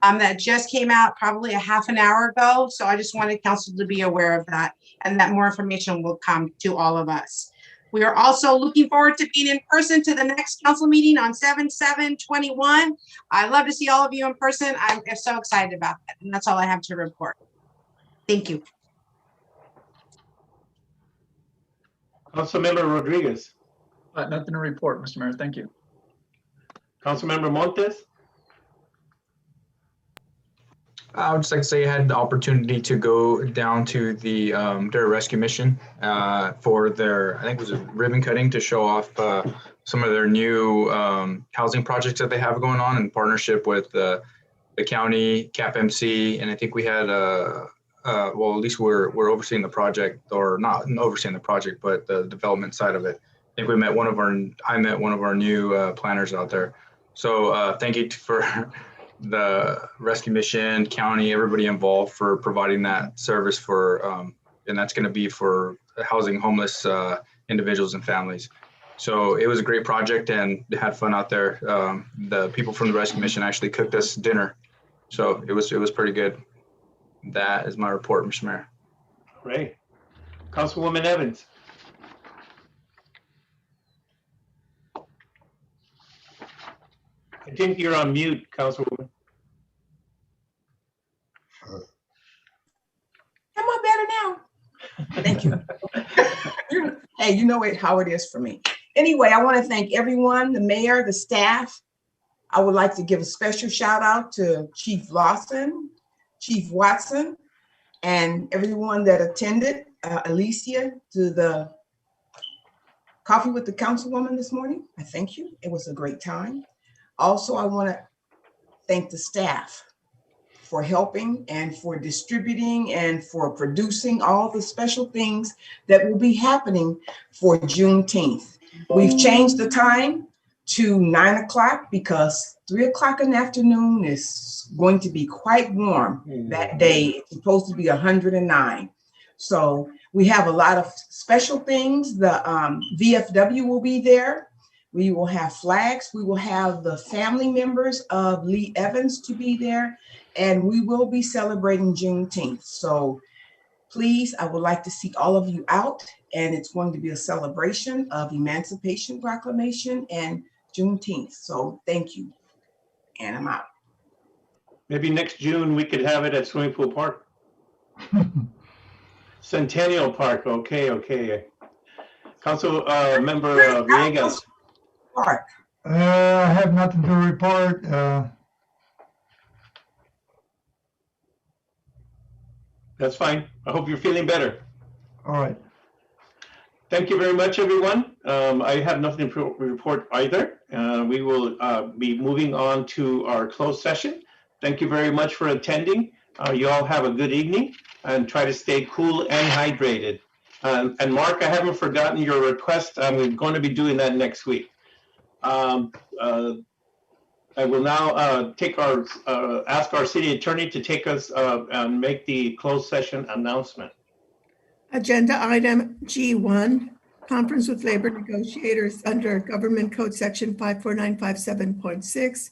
That just came out probably a half an hour ago. So I just wanted council to be aware of that and that more information will come to all of us. We are also looking forward to being in person to the next council meeting on 7/7/21. I love to see all of you in person. I'm so excited about that. And that's all I have to report. Thank you.
Councilmember Rodriguez.
Nothing to report, Mr. Mayor. Thank you.
Councilmember Montes.
I would just like to say I had the opportunity to go down to the Madeira Rescue Mission for their, I think it was a ribbon cutting to show off some of their new housing projects that they have going on in partnership with the county, CAPMC, and I think we had, well, at least we're overseeing the project, or not overseeing the project, but the development side of it. I think I met one of our new planners out there. So thank you for the rescue mission, county, everybody involved for providing that service for, and that's going to be for housing homeless individuals and families. So it was a great project and had fun out there. The people from the rescue mission actually cooked us dinner. So it was pretty good. That is my report, Mr. Mayor.
Great. Councilwoman Evans. I think you're on mute, Councilwoman.
Am I better now? Thank you. Hey, you know how it is for me. Anyway, I want to thank everyone, the mayor, the staff. I would like to give a special shout out to Chief Lawson, Chief Watson, and everyone that attended, Alicia, to the coffee with the councilwoman this morning. I thank you. It was a great time. Also, I want to thank the staff for helping and for distributing and for producing all the special things that will be happening for Juneteenth. We've changed the time to 9 o'clock because 3 o'clock in the afternoon is going to be quite warm that day. It's supposed to be 109. So we have a lot of special things. The VFW will be there. We will have flags. We will have the family members of Lee Evans to be there. And we will be celebrating Juneteenth. So please, I would like to see all of you out. And it's going to be a celebration of Emancipation Proclamation and Juneteenth. So thank you. And I'm out.
Maybe next June we could have it at Swimming Pool Park. Centennial Park. Okay. Council member Villegas.
Park.
I have nothing to report.
That's fine. I hope you're feeling better.
All right.
Thank you very much, everyone. I have nothing to report either. We will be moving on to our closed session. Thank you very much for attending. You all have a good evening and try to stay cool and hydrated. And Mark, I haven't forgotten your request. I'm going to be doing that next week. I will now ask our city attorney to take us and make the closed session announcement.
Agenda item G1, conference with labor negotiators under Government Code Section 54957.6.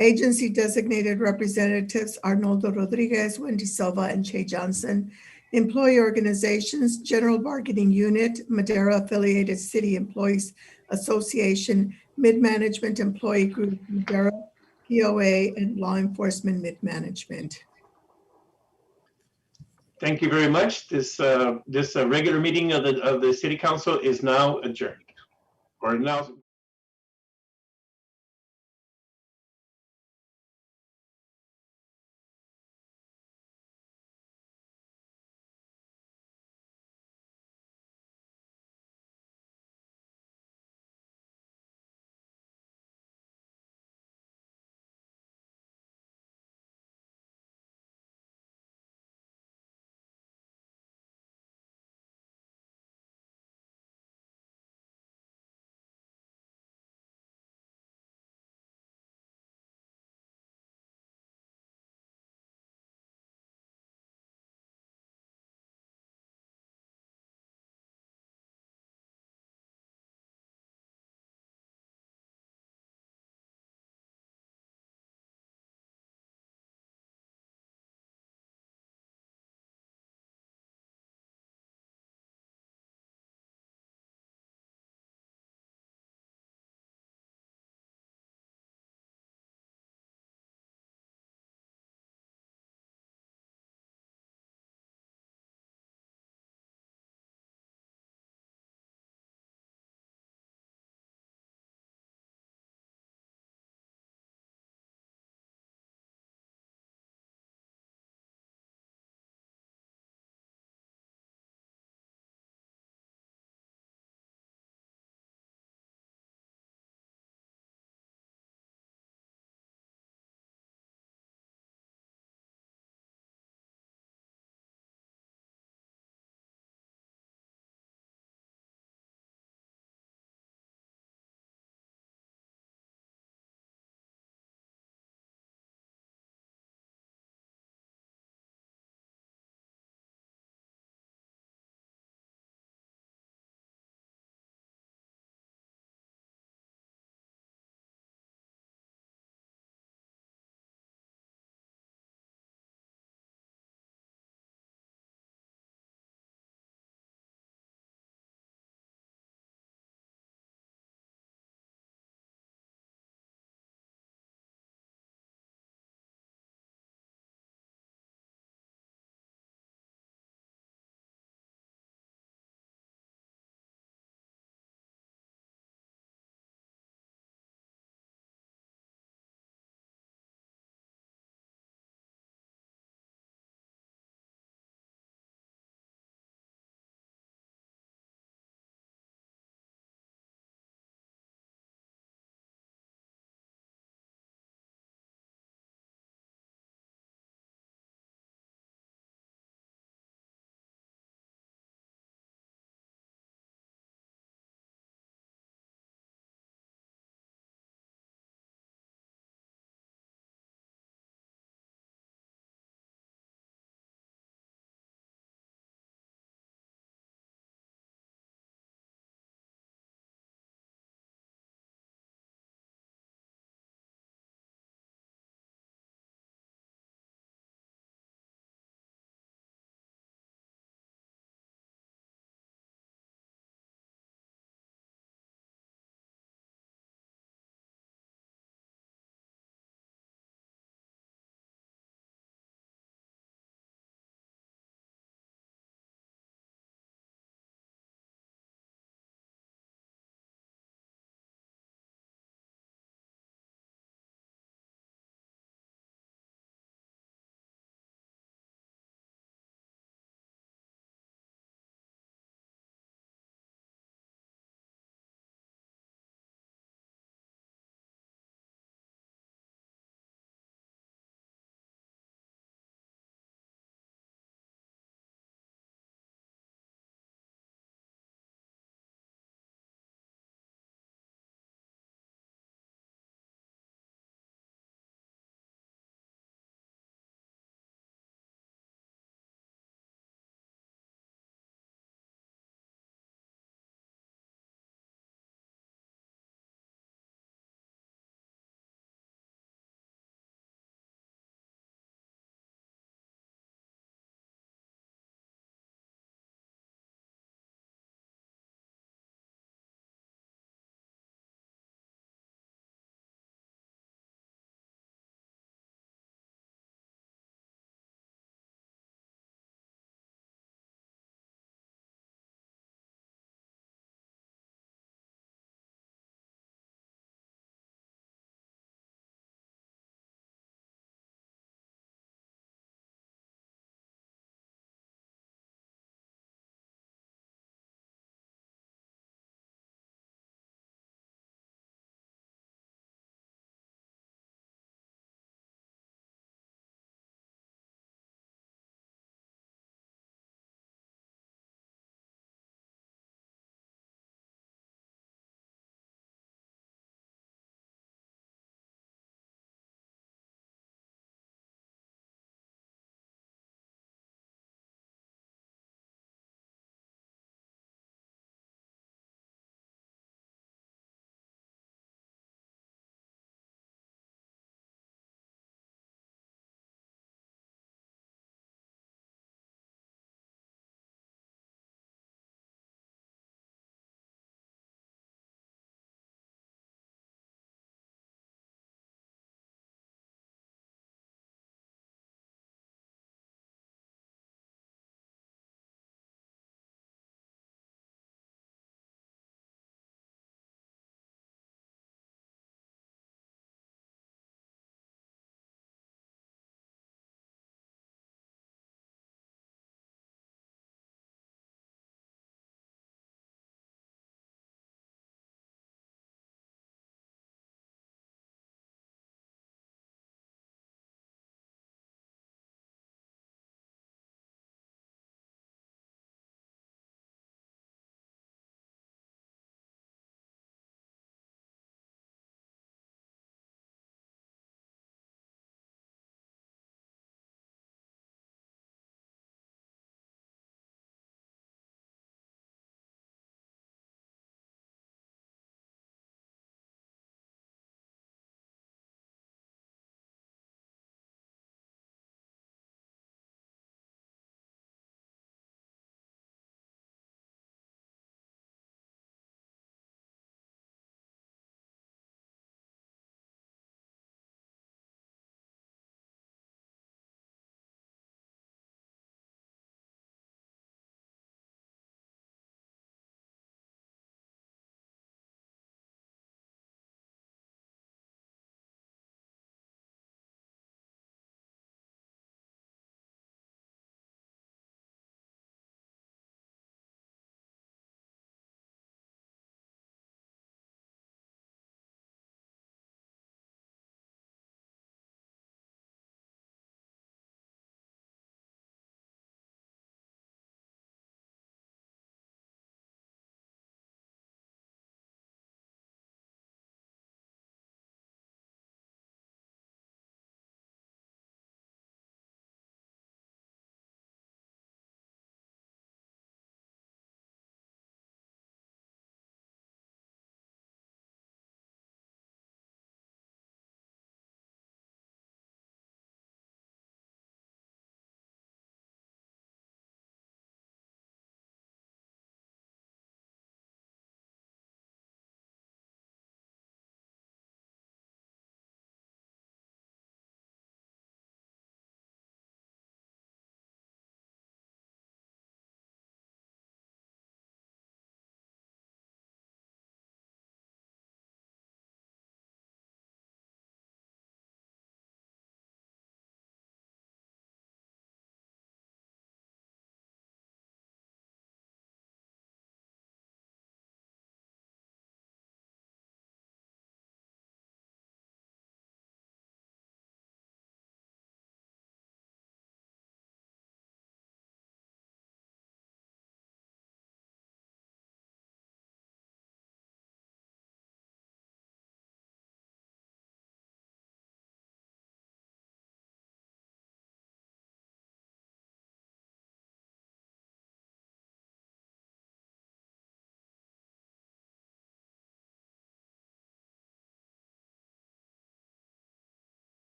Agency designated representatives Arnoldo Rodriguez, Wendy Silva, and Che Johnson. Employee organizations, General Bargaining Unit, Madeira Affiliated City Employees Association, Mid-Management Employee Group, Madeira, POA, and Law Enforcement Mid-Management.
Thank you very much. This regular meeting of the City Council is now adjourned, or now.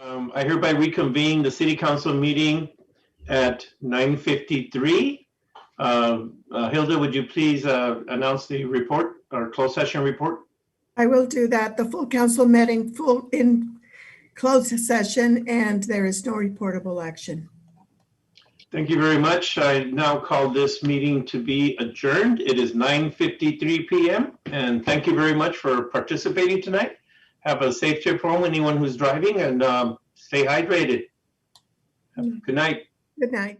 I hereby reconvene the city council meeting at 9:53. Hilda, would you please announce the report, or closed session report?
I will do that. The full council met in closed session, and there is no reportable action.
Thank you very much. I now call this meeting to be adjourned. It is 9:53 p.m. and thank you very much for participating tonight. Have a safe trip home, anyone who's driving, and stay hydrated. Good night.
Good night.